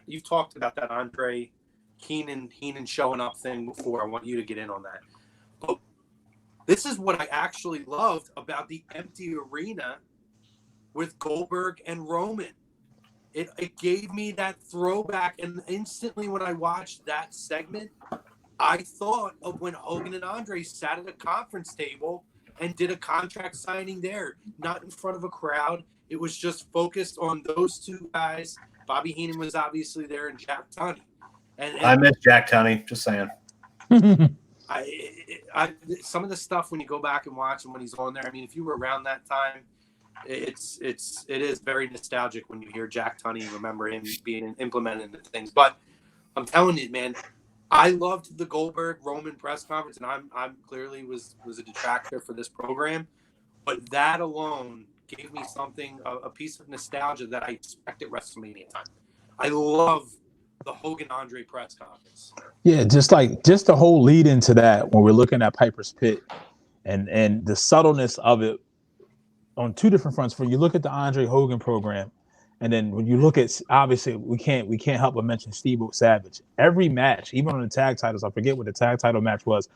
Speaker 1: you've talked about that Andre Heenan showing up thing before. I want you to get in on that. But this is what I actually loved about the empty arena with Goldberg and Roman. It gave me that throwback, and instantly when I watched that segment, I thought of when Hogan and Andre sat at a conference table and did a contract signing there, not in front of a crowd. It was just focused on those two guys. Bobby Heenan was obviously there, and Jack Tunney. And
Speaker 3: I miss Jack Tunney, just saying.
Speaker 1: Some of the stuff when you go back and watch him when he's on there, I mean, if you were around that time, it is very nostalgic when you hear Jack Tunney, remember him being implemented into things. But I'm telling you, man, I loved the Goldberg Roman press conference, and I'm clearly was a detractor for this program, but that alone gave me something, a piece of nostalgia that I expect at WrestleMania time. I love the Hogan Andre press conference.
Speaker 6: Yeah, just the whole lead into that when we're looking at Piper's Pit and the subtleness of it on two different fronts. When you look at the Andre Hogan program, and then when you look at, obviously we can't help but mention Steve Savage. Every match, even on the tag titles, I forget what the tag title match was.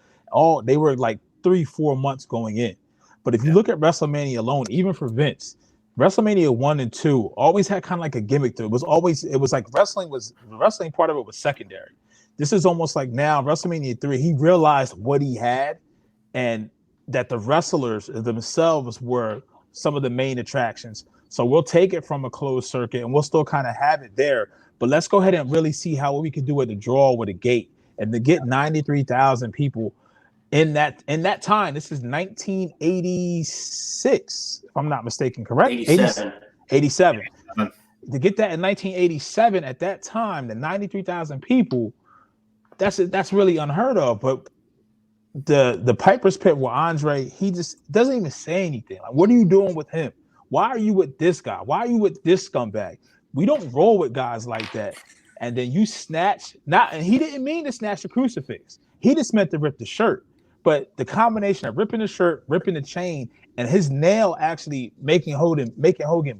Speaker 6: They were like 3-4 months going in. But if you look at WrestleMania alone, even for Vince, WrestleMania 1 and 2 always had kind of like a gimmick to it. It was like wrestling part of it was secondary. This is almost like now WrestleMania 3, he realized what he had and that the wrestlers themselves were some of the main attractions. So we'll take it from a closed circuit and we'll still kind of have it there. But let's go ahead and really see how we can do at the draw with a gate and to get 93,000 people in that time. This is 1986, if I'm not mistaken, correct?
Speaker 2: 87.
Speaker 6: 87. To get that in 1987 at that time, the 93,000 people, that's really unheard of. But the Piper's Pit with Andre, he just doesn't even say anything. Like, what are you doing with him? Why are you with this guy? Why are you with this scumbag? We don't roll with guys like that. And then you snatch, and he didn't mean to snatch the crucifix. He just meant to rip the shirt. But the combination of ripping the shirt, ripping the chain, and his nail actually making Hogan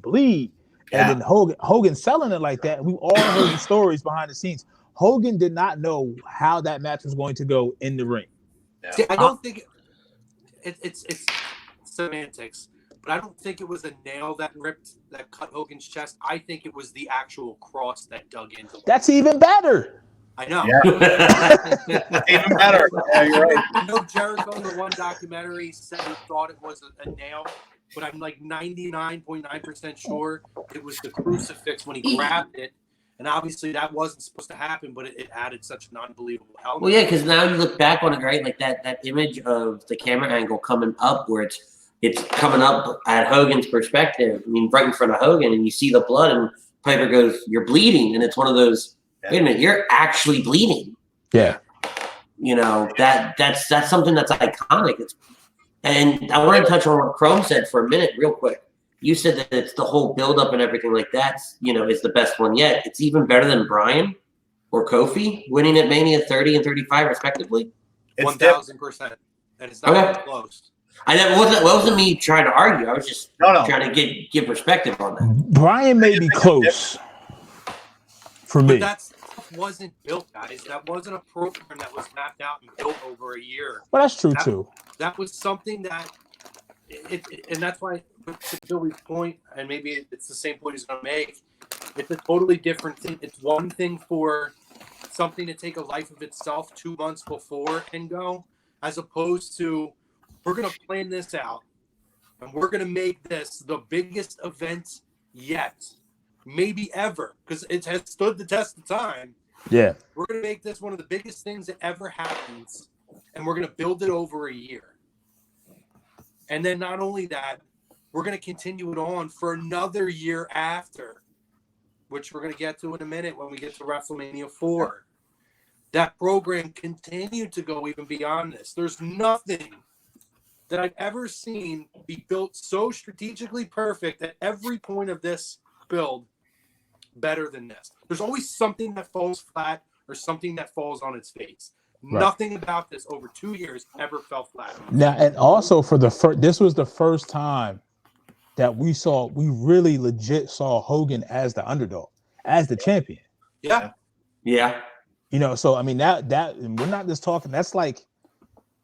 Speaker 6: bleed, and then Hogan selling it like that. We all heard the stories behind the scenes. Hogan did not know how that match was going to go in the ring.
Speaker 3: Yeah.
Speaker 1: See, I don't think it's semantics, but I don't think it was a nail that cut Hogan's chest. I think it was the actual cross that dug into it.
Speaker 6: That's even better.
Speaker 1: I know.
Speaker 3: Yeah. Even better. Yeah, you're right.
Speaker 1: I know Jericho in the one documentary said he thought it was a nail, but I'm like 99.9% sure it was the crucifix when he grabbed it And obviously that wasn't supposed to happen, but it added such an unbelievable element.
Speaker 2: Well, yeah, because now you look back on it, right? Like that image of the camera angle coming up, where it's coming up at Hogan's perspective. I mean, right in front of Hogan, and you see the blood, and Piper goes, "You're bleeding," and it's one of those. Wait a minute, you're actually bleeding.
Speaker 6: Yeah.
Speaker 2: You know, that's something that's iconic. And I want to touch on what Chrome said for a minute, real quick. You said that it's the whole build-up and everything like that, is the best one yet. It's even better than Bryan or Kofi winning at Mania 30 and 35, respectively.
Speaker 1: 1,000%. And it's not even close.
Speaker 2: It wasn't me trying to argue. I was just trying to give perspective on that.
Speaker 6: Bryan may be close for me.
Speaker 1: But that stuff wasn't built, guys. That wasn't a program that was mapped out and built over a year.
Speaker 6: Well, that's true, too.
Speaker 1: That was something that, and that's why, to Billy's point, and maybe it's the same point he's going to make, it's a totally different thing. It's one thing for something to take a life of itself 2 months before and go, as opposed to, we're going to plan this out, and we're going to make this the biggest event yet, maybe ever, because it has stood the test of time.
Speaker 6: Yeah.
Speaker 1: We're going to make this one of the biggest things that ever happens, and we're going to build it over a year. And then not only that, we're going to continue it on for another year after, which we're going to get to in a minute when we get to WrestleMania 4. That program continued to go even beyond this. There's nothing that I've ever seen be built so strategically perfect at every point of this build better than this. There's always something that falls flat or something that falls on its face. Right. Nothing about this over 2 years ever fell flat.
Speaker 6: Now, and also for this was the first time that we really legit saw Hogan as the underdog, as the champion.
Speaker 1: Yeah.
Speaker 2: Yeah.
Speaker 6: So I mean that and we're not just talking, that's like,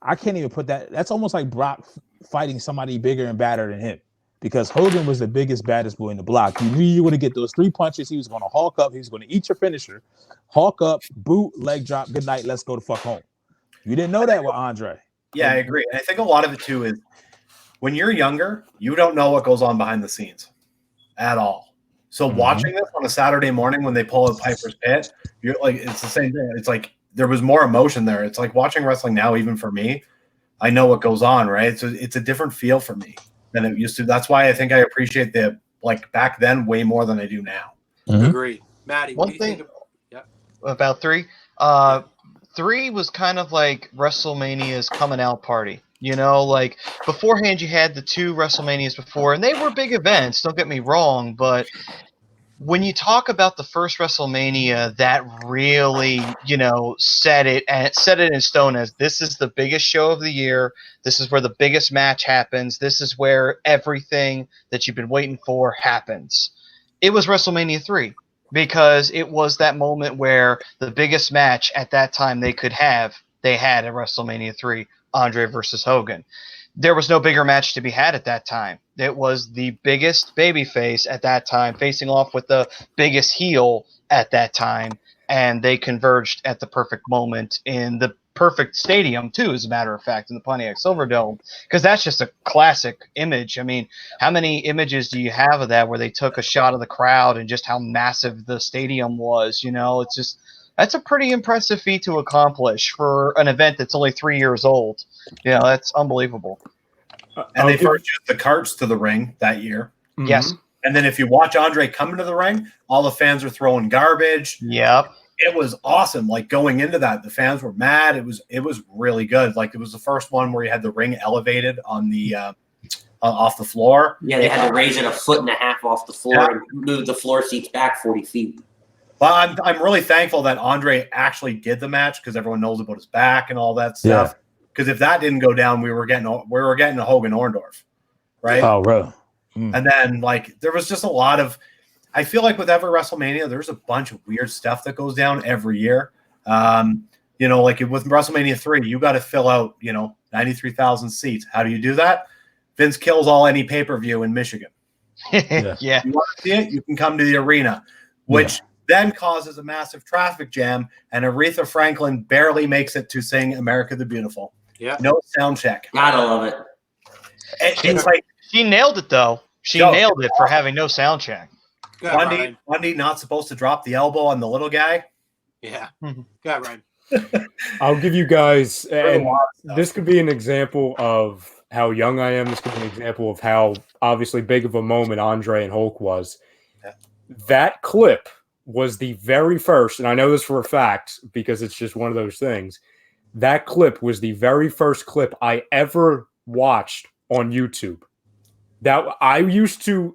Speaker 6: I can't even put that, that's almost like Brock fighting somebody bigger and badder than him, because Hogan was the biggest, baddest boy in the block. You knew you were going to get those 3 punches. He was going to hulk up. He was going to eat your finisher, hulk up, boot, leg drop, good night, let's go the fuck home. You didn't know that with Andre.
Speaker 3: Yeah, I agree. And I think a lot of it too is when you're younger, you don't know what goes on behind the scenes at all. So watching this on a Saturday morning when they pull a Piper's Pit, you're like, it's the same thing. It's like there was more emotion there. It's like watching wrestling now, even for me, I know what goes on, right? So it's a different feel for me than it used to. That's why I think I appreciate back then way more than I do now.
Speaker 1: Agreed. Maddie,
Speaker 4: one thing about 3. 3 was kind of like WrestleMania's coming out party. Like beforehand, you had the 2 WrestleManias before, and they were big events. Don't get me wrong, but when you talk about the first WrestleMania, that really, set it in stone as this is the biggest show of the year. This is where the biggest match happens. This is where everything that you've been waiting for happens. It was WrestleMania 3 because it was that moment where the biggest match at that time they had at WrestleMania 3, Andre versus Hogan. There was no bigger match to be had at that time. It was the biggest babyface at that time facing off with the biggest heel at that time, and they converged at the perfect moment in the perfect stadium too, as a matter of fact, in the Pontiac Silverdome, because that's just a classic image. I mean, how many images do you have of that where they took a shot of the crowd and just how massive the stadium was? It's just, that's a pretty impressive feat to accomplish for an event that's only 3 years old. That's unbelievable.
Speaker 3: And they first used the carts to the ring that year.
Speaker 4: Yes.
Speaker 3: And then if you watch Andre come into the ring, all the fans are throwing garbage.
Speaker 4: Yep.
Speaker 3: It was awesome. Like going into that, the fans were mad. It was really good. Like it was the first one where you had the ring elevated on the off the floor.
Speaker 2: Yeah, they had to raise it 1.5 feet off the floor and move the floor seats back 40 feet.
Speaker 3: Well, I'm really thankful that Andre actually did the match because everyone knows about his back and all that stuff. Because if that didn't go down, we were getting a Hogan Orndorff, right?
Speaker 6: Oh, really?
Speaker 3: And then there was just a lot of. I feel like with every WrestleMania, there's a bunch of weird stuff that goes down every year. Like with WrestleMania 3, you got to fill out 93,000 seats. How do you do that? Vince kills any pay-per-view in Michigan.
Speaker 4: Yeah.
Speaker 3: You want to see it? You can come to the arena, which then causes a massive traffic jam, and Aretha Franklin barely makes it to sing America the Beautiful.
Speaker 1: Yeah.
Speaker 3: No sound check.
Speaker 2: Gotta love it.
Speaker 3: It's like
Speaker 4: she nailed it, though. She nailed it for having no sound check.
Speaker 1: Go ahead, Ryan.
Speaker 3: Bundy not supposed to drop the elbow on the little guy.
Speaker 1: Yeah. Go ahead, Ryan.
Speaker 5: I'll give you guys, and
Speaker 3: lot of stuff.
Speaker 5: this could be an example of how young I am. This could be an example of how obviously big of a moment Andre and Hulk was.
Speaker 3: Yeah.
Speaker 5: That clip was the very first, and I know this for a fact because it's just one of those things. That clip was the very first clip I ever watched on YouTube. That I used to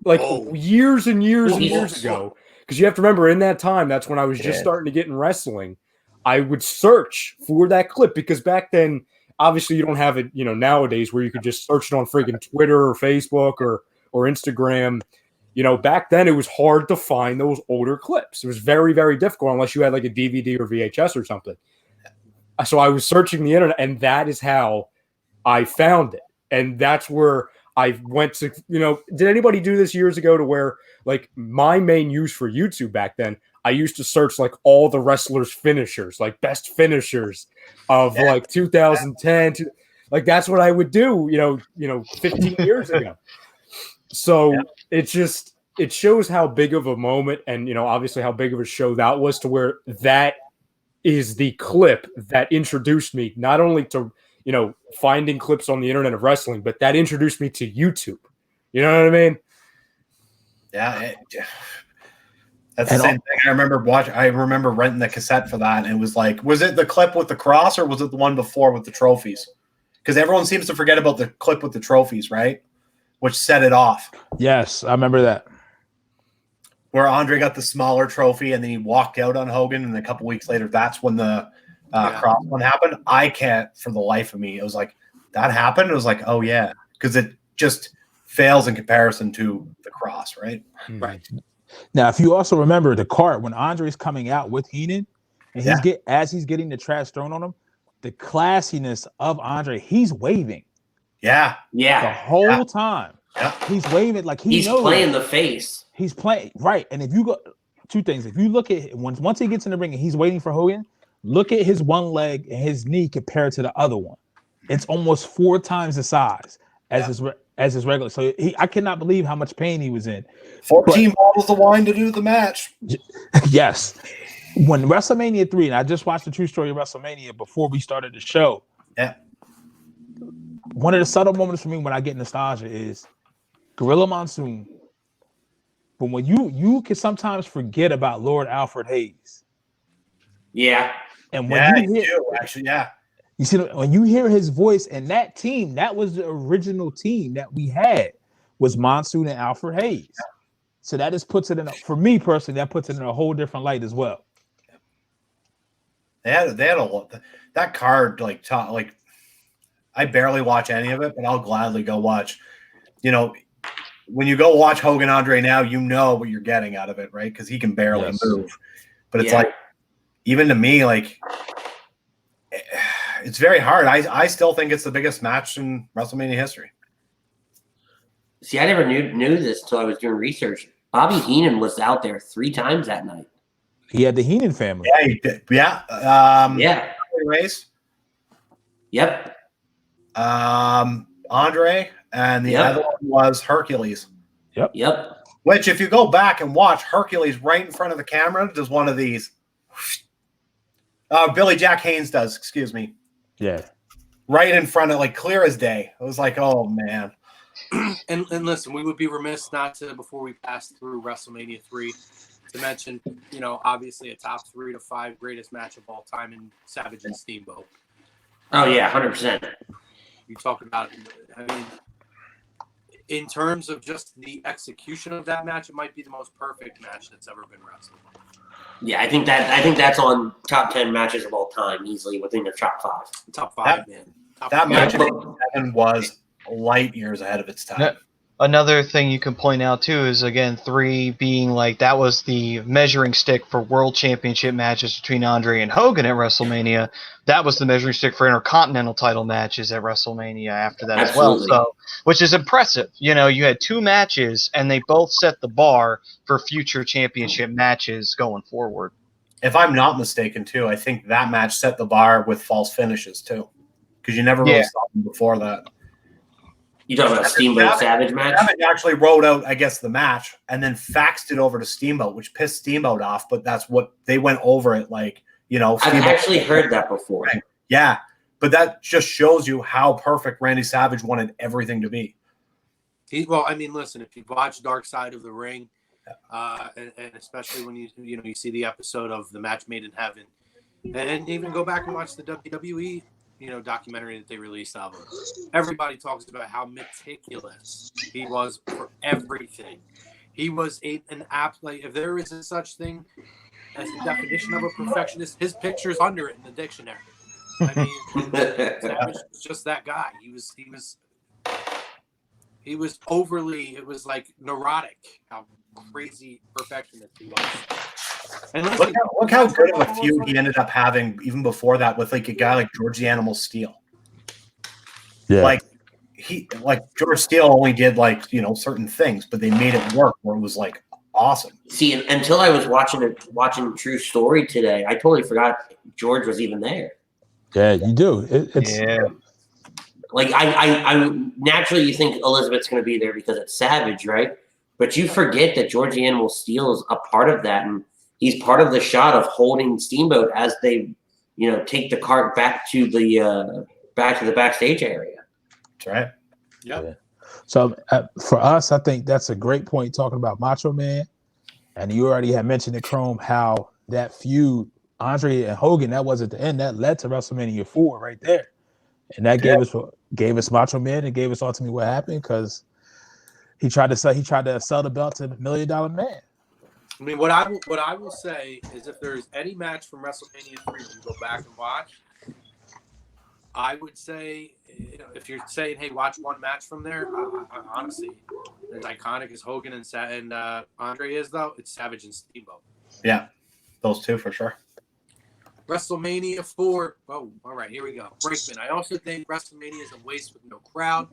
Speaker 5: years and years and years ago, because you have to remember in that time, that's when I was just starting to get in wrestling. I would search for that clip because back then, obviously, you don't have it, nowadays where you could just search it on freaking Twitter or Facebook or Instagram. Back then it was hard to find those older clips. It was very, very difficult unless you had like a DVD or VHS or something. So I was searching the internet, and that is how I found it. And that's where I went to, did anybody do this years ago to where like my main use for YouTube back then, I used to search like all the wrestlers' finishers, like best finishers of like 2010. Like that's what I would do, 15 years ago. So it shows how big of a moment and, obviously how big of a show that was to where that is the clip that introduced me not only to, finding clips on the internet of wrestling, but that introduced me to YouTube. You know what I mean?
Speaker 3: Yeah. That's the same thing. I remember renting the cassette for that. And it was like, was it the clip with the cross or was it the one before with the trophies? Because everyone seems to forget about the clip with the trophies, right? Which set it off.
Speaker 6: Yes, I remember that.
Speaker 3: Where Andre got the smaller trophy and then he walked out on Hogan. And a couple weeks later, that's when the cross one happened. I can't for the life of me. It was like, that happened? It was like, oh, yeah. Because it just fails in comparison to the cross, right?
Speaker 1: Right.
Speaker 6: Now, if you also remember the cart when Andre's coming out with Heenan, and he's getting the trash thrown on him, the classiness of Andre, he's waving.
Speaker 3: Yeah.
Speaker 6: The whole time.
Speaker 3: Yeah.
Speaker 6: He's waving like he's
Speaker 2: playing the face.
Speaker 6: He's playing right. And if you go two things, if you look at once he gets in the ring and he's waiting for Hogan, look at his one leg and his knee compared to the other one. It's almost 4 times the size as his regular. So I cannot believe how much pain he was in.
Speaker 3: 14 bottles of wine to do the match.
Speaker 6: Yes. When WrestleMania 3, and I just watched the True Story of WrestleMania before we started the show.
Speaker 3: Yeah.
Speaker 6: One of the subtle moments for me when I get nostalgia is Gorilla Monsoon. But when you can sometimes forget about Lord Alfred Hayes.
Speaker 2: Yeah.
Speaker 6: And when you hear you see when you hear his voice and that team, that was the original team that we had was Monsoon and Alfred Hayes. Yeah. So that just puts it in for me personally, that puts it in a whole different light as well.
Speaker 3: They had a lot that card like I barely watch any of it, but I'll gladly go watch. When you go watch Hogan Andre now, you know what you're getting out of it, right? Because he can barely move. But it's like, even to me, like it's very hard. I still think it's the biggest match in WrestleMania history.
Speaker 2: See, I never knew this until I was doing research. Bobby Heenan was out there 3 times that night.
Speaker 6: He had the Heenan family.
Speaker 3: Yeah, he did. Yeah. Race.
Speaker 2: Yep.
Speaker 3: Andre, and the other one was Hercules.
Speaker 2: Yep.
Speaker 3: Which, if you go back and watch, Hercules right in front of the camera does one of these. Billy Jack Haynes does, excuse me.
Speaker 6: Yeah.
Speaker 3: Right in front of, like, clear as day. It was like, oh, man.
Speaker 1: And listen, we would be remiss not to, before we pass through WrestleMania 3, to mention, obviously a top 3 to 5 greatest match of all time in Savage and Steamboat.
Speaker 2: Oh, yeah, 100%.
Speaker 1: You talk about, in terms of just the execution of that match, it might be the most perfect match that's ever been wrestled.
Speaker 2: Yeah, I think that's on top 10 matches of all time, easily within the top 5.
Speaker 1: Top 5, man.
Speaker 3: That match was light years ahead of its time.
Speaker 4: Another thing you can point out too is, again, 3 being like that was the measuring stick for world championship matches between Andre and Hogan at WrestleMania. That was the measuring stick for intercontinental title matches at WrestleMania after that as well. So, which is impressive. You had 2 matches and they both set the bar for future championship matches going forward.
Speaker 3: If I'm not mistaken too, I think that match set the bar with false finishes too, because you never really saw them before that.
Speaker 2: You talking about Steamboat Savage match?
Speaker 3: Savage actually wrote out, I guess, the match and then faxed it over to Steamboat, which pissed Steamboat off. But that's what they went over it like,
Speaker 2: I've actually heard that before.
Speaker 3: Yeah, but that just shows you how perfect Randy Savage wanted everything to be.
Speaker 1: Well, I mean, listen, if you watch Dark Side of the Ring, and especially when you see the episode of The Match Made in Heaven, and even go back and watch the WWE documentary that they released of him. Everybody talks about how meticulous he was for everything. He was an apt, like, if there is a such thing as the definition of a perfectionist, his picture's under it in the dictionary. I mean, Savage was just that guy. He was overly, it was like neurotic how crazy perfectionist he was. And listen,
Speaker 3: look how good of a feud he ended up having even before that with like a guy like George the Animal Steele.
Speaker 6: Yeah.
Speaker 3: Like George Steele only did like, certain things, but they made it work where it was like awesome.
Speaker 2: See, until I was watching True Story today, I totally forgot George was even there.
Speaker 6: Yeah, you do. It's
Speaker 2: like I naturally you think Elizabeth's going to be there because it's Savage, right? But you forget that George the Animal Steele is a part of that, and he's part of the shot of holding Steamboat as they, take the cart back to the backstage area.
Speaker 3: That's right.
Speaker 1: Yep.
Speaker 6: Yeah. So for us, I think that's a great point talking about Macho Man, and you already had mentioned it, Chrome, how that feud, Andre and Hogan, that was at the end that led to WrestleMania 4 right there, and that gave us Macho Man and gave us ultimately what happened because he tried to sell the belt to the $1 Million Man.
Speaker 1: I mean, what I will say is if there's any match from WrestleMania 3 you go back and watch, I would say, if you're saying, hey, watch one match from there, honestly, as iconic as Hogan and Andre is, though, it's Savage and Steamboat.
Speaker 3: Yeah, those two for sure.
Speaker 1: WrestleMania 4. Oh, all right, here we go. Brinkman. I also think WrestleMania is a waste with no crowd.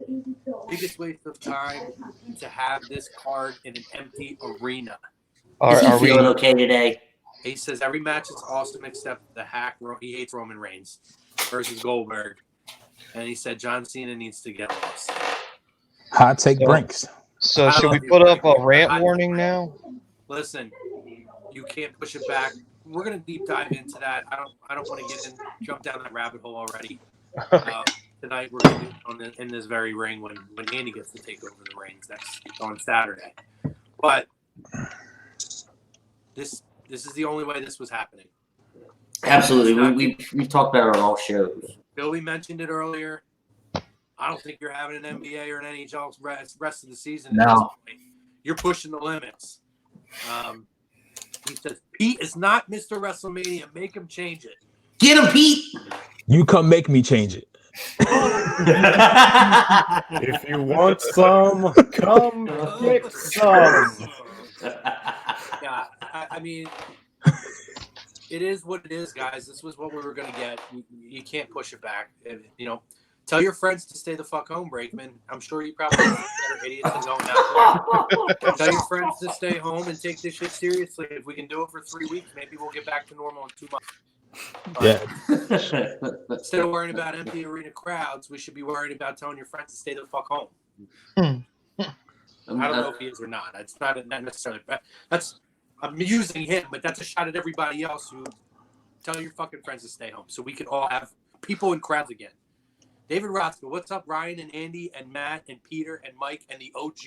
Speaker 1: Biggest waste of time to have this card in an empty arena.
Speaker 2: Is he feeling okay today?
Speaker 1: He says every match is awesome except the hack. He hates Roman Reigns versus Goldberg. And he said John Cena needs to get lost.
Speaker 6: Hot take Brinks.
Speaker 4: So should we put up a rant warning now?
Speaker 1: Listen, you can't push it back. We're gonna deep dive into that. I don't want to jump down that rabbit hole already. Tonight we're gonna be in this very ring when Andy gets to take over the reins. That's on Saturday. But this is the only way this was happening.
Speaker 2: Absolutely. We've talked about it on all shows.
Speaker 1: Billy mentioned it earlier. I don't think you're having an NBA or an NHL rest of the season.
Speaker 3: No.
Speaker 1: At this point. You're pushing the limits. He says, Pete is not Mr. WrestleMania. Make him change it.
Speaker 2: Get him, Pete!
Speaker 6: You come make me change it.
Speaker 5: If you want some, come get some.
Speaker 1: Yeah, I mean, it is what it is, guys. This was what we were going to get. You can't push it back. Tell your friends to stay the fuck home, Brakeman. I'm sure you probably have better idiots than going out there. Tell your friends to stay home and take this shit seriously. If we can do it for 3 weeks, maybe we'll get back to normal in 2 months.
Speaker 6: Yeah.
Speaker 1: Instead of worrying about empty arena crowds, we should be worried about telling your friends to stay the fuck home. I don't know if he is or not. It's not necessarily bad. I'm using him, but that's a shot at everybody else who tell your fucking friends to stay home so we can all have people in crowds again. David Rotzko, what's up, Ryan and Andy and Matt and Peter and Mike and the OG?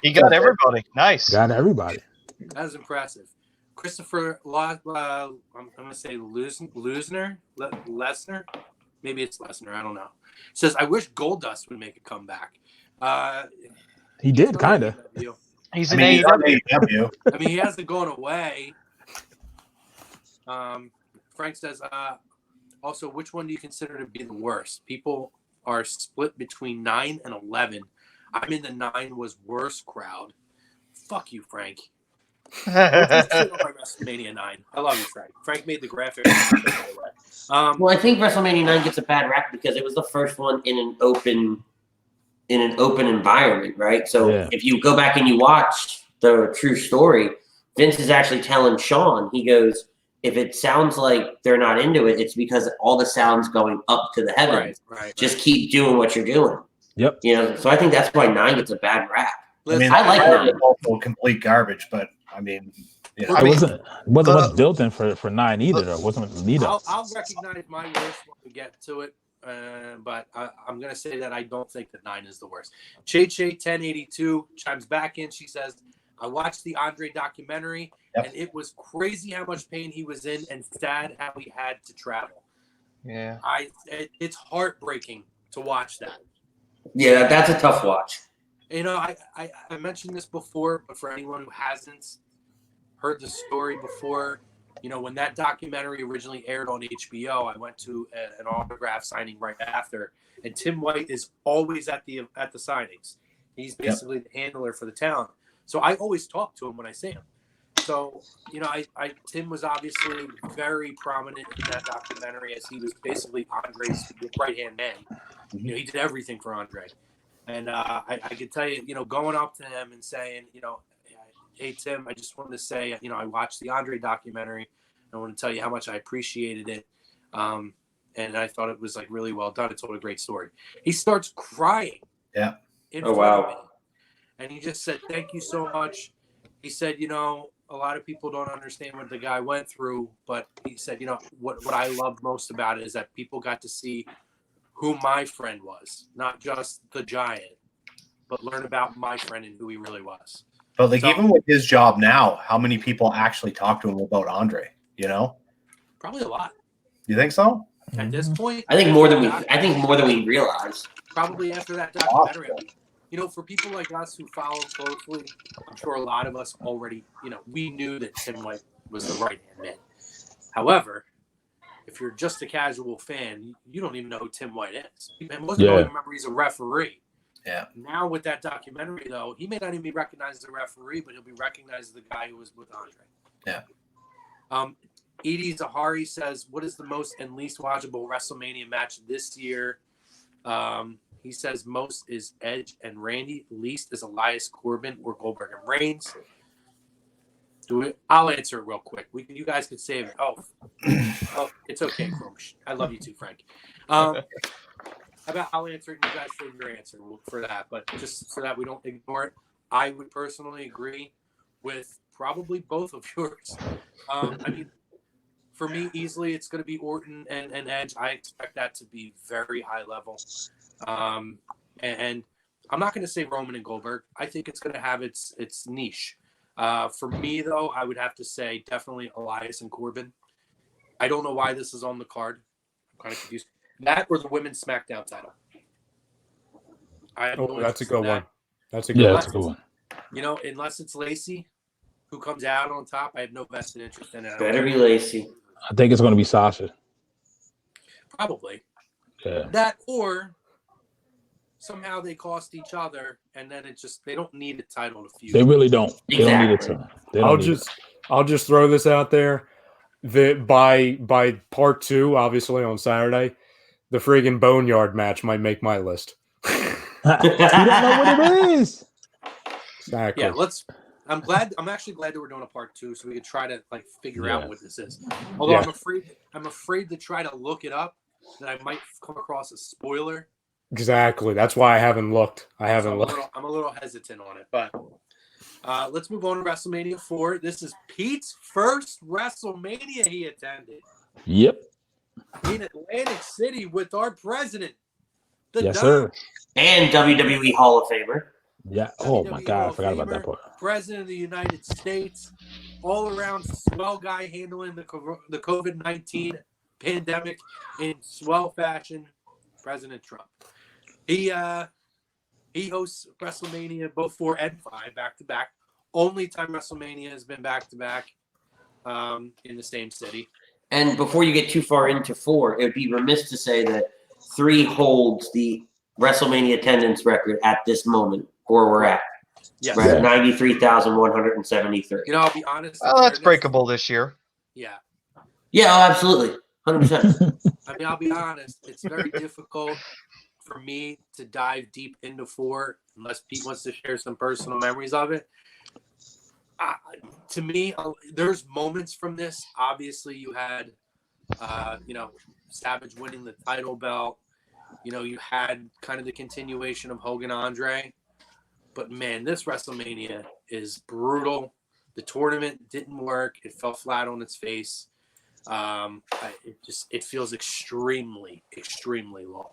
Speaker 4: He got everybody. Nice.
Speaker 6: Got everybody.
Speaker 1: That is impressive. Christopher, I'm going to say Lesnar? Maybe it's Lesnar. I don't know. Says, I wish Goldust would make a comeback.
Speaker 6: He did, kind of.
Speaker 4: He's an AEW.
Speaker 1: I mean, he hasn't gone away. Frank says, also, which one do you consider to be the worst? People are split between 9 and 11. I'm in the 9 was worse crowd. Fuck you, Frank. WrestleMania 9. I love you, Frank. Frank made the graphic.
Speaker 2: Well, I think WrestleMania 9 gets a bad rap because it was the first one in an open environment, right? So if you go back and you watch the True Story, Vince is actually telling Shawn, he goes, if it sounds like they're not into it, it's because all the sound's going up to the heavens.
Speaker 1: Right.
Speaker 2: Just keep doing what you're doing.
Speaker 6: Yep.
Speaker 2: You know, so I think that's why 9 gets a bad rap.
Speaker 3: I mean,
Speaker 2: I like
Speaker 3: that was
Speaker 2: 9.
Speaker 3: also complete garbage, but I mean, you know,
Speaker 6: It wasn't much built in for 9 either. Though. It wasn't a lead up.
Speaker 1: I'll recognize my worst when we get to it, but I'm going to say that I don't think that 9 is the worst. Che 1082 chimes back in. She says, I watched the Andre documentary, and it was crazy how much pain he was in and sad how he had to travel.
Speaker 4: Yeah.
Speaker 1: It's heartbreaking to watch that.
Speaker 2: Yeah, that's a tough watch.
Speaker 1: You know, I mentioned this before, but for anyone who hasn't heard the story before, you know, when that documentary originally aired on HBO, I went to an autograph signing right after, and Tim White is always at the signings. He's basically the handler for the talent. So I always talk to him when I see him. So, you know, Tim was obviously very prominent in that documentary as he was basically Andre's right-hand man. You know, he did everything for Andre. And I could tell you, you know, going up to him and saying, you know, hey, Tim, I just wanted to say, you know, I watched the Andre documentary. I want to tell you how much I appreciated it. And I thought it was, like, really well done. It told a great story. He starts crying.
Speaker 3: Yeah.
Speaker 1: In front of me. And he just said, thank you so much. He said, you know, a lot of people don't understand what the guy went through. But he said, you know, what I loved most about it is that people got to see who my friend was. Not just the Giant, but learn about my friend and who he really was.
Speaker 3: But like, even with his job now, how many people actually talk to him about Andre? You know,
Speaker 1: probably a lot.
Speaker 3: You think so?
Speaker 1: At this point,
Speaker 2: I think more than we realize.
Speaker 1: Probably after that documentary. You know, for people like us who follow closely, I'm sure a lot of us already, you know, we knew that Tim White was the right-hand man. However, if you're just a casual fan, you don't even know who Tim White is. And most people remember he's a referee.
Speaker 3: Yeah.
Speaker 1: Now with that documentary, though, he may not even be recognized as a referee, but he'll be recognized as the guy who was with Andre.
Speaker 3: Yeah.
Speaker 1: Edie Zahari says, what is the most and least watchable WrestleMania match this year? He says most is Edge and Randy. Least is Elias Corbin or Goldberg and Reigns. I'll answer it real quick. You guys could save it. Oh, it's okay, Croach. I love you too, Frank. I'll answer it and you guys save your answer for that. But just so that we don't ignore it, I would personally agree with probably both of yours. I mean, for me, easily, it's going to be Orton and Edge. I expect that to be very high level. And I'm not going to say Roman and Goldberg. I think it's going to have its niche. For me, though, I would have to say definitely Elias and Corbin. I don't know why this is on the card. I'm kind of confused. That or the women's SmackDown title.
Speaker 5: That's a good one. That's a good one.
Speaker 1: You know, unless it's Lacey who comes out on top, I have no vested interest in it.
Speaker 2: Better be Lacey.
Speaker 6: I think it's going to be Sasha.
Speaker 1: Probably.
Speaker 6: Yeah.
Speaker 1: That or somehow they cost each other, and then they don't need a title to feud.
Speaker 6: They really don't. They don't need a title.
Speaker 5: I'll just throw this out there. That by part 2, obviously on Saturday, the friggin' Boneyard match might make my list.
Speaker 6: You don't know what it is.
Speaker 5: Exactly.
Speaker 1: Yeah, I'm actually glad that we're doing a part 2 so we can try to figure out what this is. Although I'm afraid to try to look it up, that I might come across a spoiler.
Speaker 5: Exactly. That's why I haven't looked. I'm
Speaker 1: a little hesitant on it, but let's move on to WrestleMania 4. This is Pete's first WrestleMania he attended.
Speaker 6: Yep.
Speaker 1: In Atlantic City with our president.
Speaker 6: Yes, sir.
Speaker 2: And WWE Hall of Famer.
Speaker 6: Yeah. Oh, my God. I forgot about that part.
Speaker 1: President of the United States. All-around swell guy handling the COVID-19 pandemic in swell fashion. President Trump. He hosts WrestleMania both 4 and 5 back-to-back. Only time WrestleMania has been back-to-back in the same city.
Speaker 2: And before you get too far into 4, it would be remiss to say that 3 holds the WrestleMania attendance record at this moment, where we're at.
Speaker 1: Yes.
Speaker 2: We're at 93,173.
Speaker 1: You know, I'll be honest.
Speaker 4: Oh, that's breakable this year.
Speaker 1: Yeah.
Speaker 2: Yeah, oh, absolutely. 100%.
Speaker 1: I mean, I'll be honest. It's very difficult for me to dive deep into 4 unless Pete wants to share some personal memories of it. To me, there's moments from this. Obviously, you had, Savage winning the title belt. You know, you had kind of the continuation of Hogan Andre, but man, this WrestleMania is brutal. The tournament didn't work. It fell flat on its face. It feels extremely, extremely long.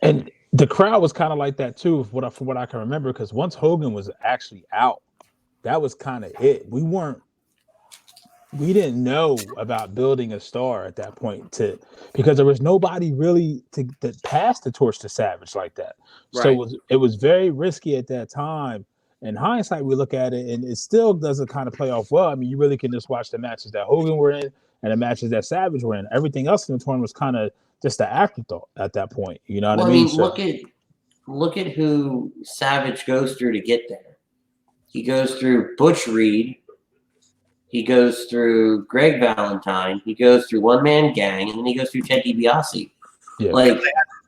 Speaker 6: And the crowd was kind of like that too, from what I can remember, because once Hogan was actually out, that was kind of it. We didn't know about building a star at that point because there was nobody really to pass the torch to Savage like that.
Speaker 1: Right.
Speaker 6: So it was very risky at that time. In hindsight, we look at it and it still doesn't kind of play off well. I mean, you really can just watch the matches that Hogan were in and the matches that Savage were in. Everything else in the tournament was kind of just the afterthought at that point. You know what I mean?
Speaker 2: Look at who Savage goes through to get there. He goes through Butch Reed. He goes through Greg Valentine. He goes through One Man Gang, and then he goes through Ted DiBiase.
Speaker 6: Yeah.
Speaker 2: Like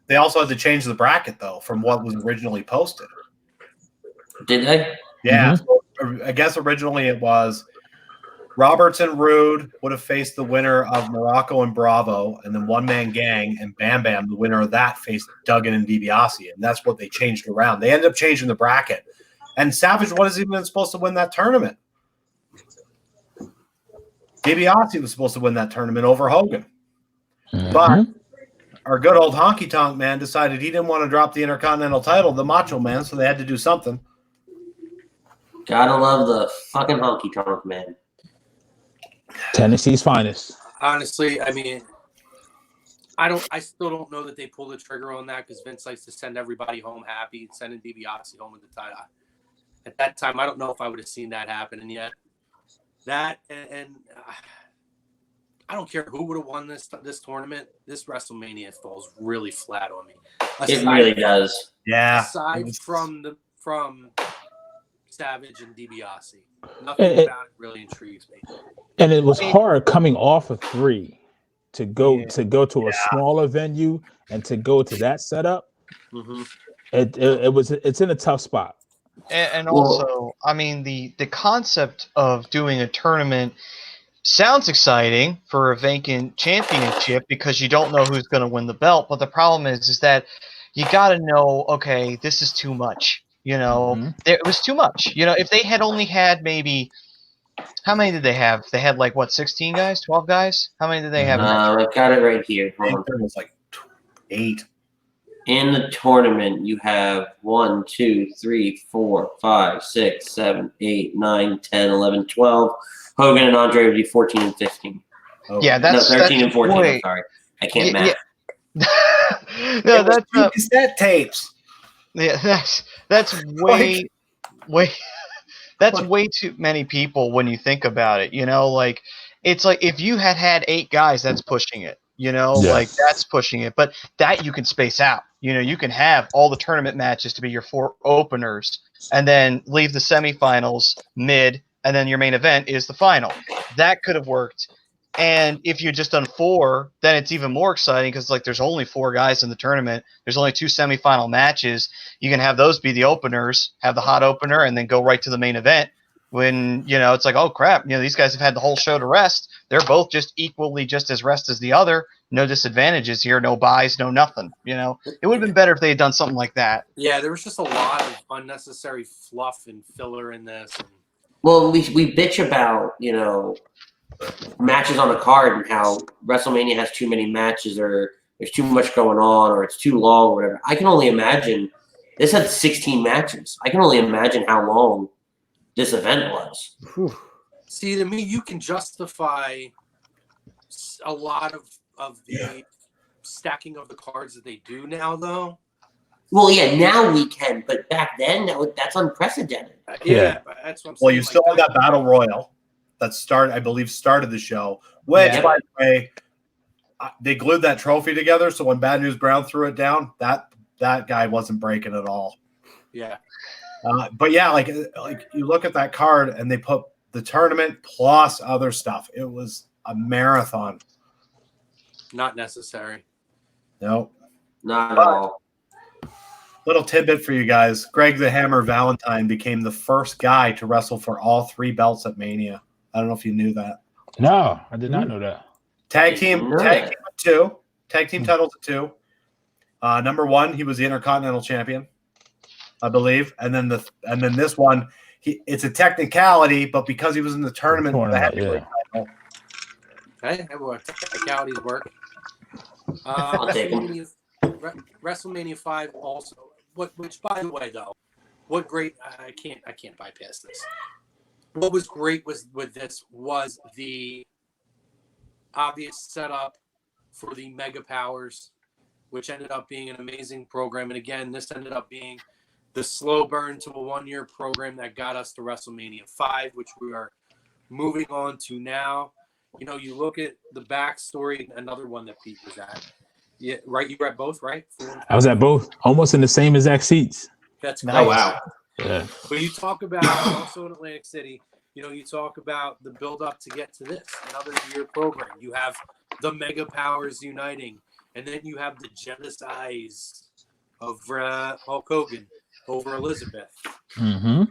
Speaker 3: They also had to change the bracket though from what was originally posted.
Speaker 2: did they?
Speaker 3: Yeah,
Speaker 6: Mm-hmm.
Speaker 3: so I guess originally it was Roberts and Rude would have faced the winner of Morocco and Bravo, and then One Man Gang and Bam Bam, the winner of that, faced Duggan and DiBiase, and that's what they changed around. They ended up changing the bracket, and Savage wasn't even supposed to win that tournament. DiBiase was supposed to win that tournament over Hogan, but our good old Honky Tonk Man decided he didn't want to drop the Intercontinental title, the Macho Man, so they had to do something.
Speaker 2: Gotta love the fucking Honky Tonk Man.
Speaker 6: Tennessee's finest.
Speaker 1: Honestly, I mean, I still don't know that they pulled the trigger on that because Vince likes to send everybody home happy and sending DiBiase home with the title. At that time, I don't know if I would have seen that happening yet. That and I don't care who would have won this tournament. This WrestleMania falls really flat on me.
Speaker 2: It really does.
Speaker 3: Yeah.
Speaker 1: Aside from Savage and DiBiase, nothing about it really intrigues me.
Speaker 6: And it was hard coming off of 3 to go to a smaller venue and to go to that setup.
Speaker 1: Mm-hmm.
Speaker 6: It's in a tough spot.
Speaker 4: And also, I mean, the concept of doing a tournament sounds exciting for a vacant championship because you don't know who's going to win the belt. But the problem is that you got to know, okay, this is too much. You know, it was too much. You know, if they had only had maybe, how many did they have? They had like what, 16 guys, 12 guys? How many did they have?
Speaker 2: I've got it right here.
Speaker 3: I think there was like 8.
Speaker 2: In the tournament, you have 1, 2, 3, 4, 5, 6, 7, 8, 9, 10, 11, 12. Hogan and Andre would be 14 and 15.
Speaker 3: Oh.
Speaker 4: Yeah, that's
Speaker 2: 13 and 14.
Speaker 4: Wait.
Speaker 2: I'm sorry, I can't math.
Speaker 4: No, that's
Speaker 3: cassette tapes.
Speaker 4: Yeah, that's way that's way too many people when you think about it. You know, like it's like if you had 8 guys, that's pushing it. You know, like that's pushing it. But that you can space out. You know, you can have all the tournament matches to be your 4 openers, and then leave the semifinals mid, and then your main event is the final. That could have worked. And if you just done 4, then it's even more exciting because like there's only 4 guys in the tournament. There's only 2 semifinal matches. You can have those be the openers, have the hot opener, and then go right to the main event. When you know it's like, oh crap, you know these guys have had the whole show to rest. They're both just equally just as rest as the other. No disadvantages here, no buys, no nothing. You know, it would have been better if they had done something like that.
Speaker 1: Yeah, there was just a lot of unnecessary fluff and filler in this.
Speaker 2: Well, we bitch about, you know, matches on the card and how WrestleMania has too many matches or there's too much going on or it's too long or whatever. I can only imagine this had 16 matches. I can only imagine how long this event was.
Speaker 1: See, to me, you can justify a lot of the stacking of the cards that they do now, though.
Speaker 2: Well, yeah, now we can, but back then that's unprecedented.
Speaker 1: Yeah, that's what I'm saying.
Speaker 3: Well, you still have that battle royal that started the show. Which, by the way, they glued that trophy together. So when Bad News Brown threw it down, that guy wasn't breaking at all.
Speaker 1: Yeah.
Speaker 3: But yeah, like you look at that card and they put the tournament plus other stuff. It was a marathon.
Speaker 1: Not necessary.
Speaker 3: Nope.
Speaker 2: Not at all.
Speaker 3: Little tidbit for you guys. Greg the Hammer Valentine became the first guy to wrestle for all 3 belts at Mania. I don't know if you knew that.
Speaker 6: No, I did not know that.
Speaker 3: Tag team at 2. Tag team titles at 2. Number one, he was the Intercontinental Champion, I believe, and then this one, it's a technicality, but because he was in the tournament, for the heavyweight title.
Speaker 1: Okay, everyone, technicalities work.
Speaker 2: I'll take him.
Speaker 1: WrestleMania 5 also. Which, by the way, though, what great! I can't bypass this. What was great with this was the obvious setup for the Mega Powers, which ended up being an amazing program. And again, this ended up being the slow burn to a 1-year program that got us to WrestleMania 5, which we are moving on to now. You know, you look at the backstory, another one that Pete was at. Yeah, right. You were at both, right?
Speaker 6: I was at both, almost in the same exact seats.
Speaker 1: That's
Speaker 3: Nice.
Speaker 2: Oh, wow.
Speaker 6: Yeah.
Speaker 1: But you talk about also in Atlantic City, you know, you talk about the build up to get to this, another year program. You have the Mega Powers uniting, and then you have the genocides of Hulk Hogan over Elizabeth.
Speaker 6: Mm-hmm.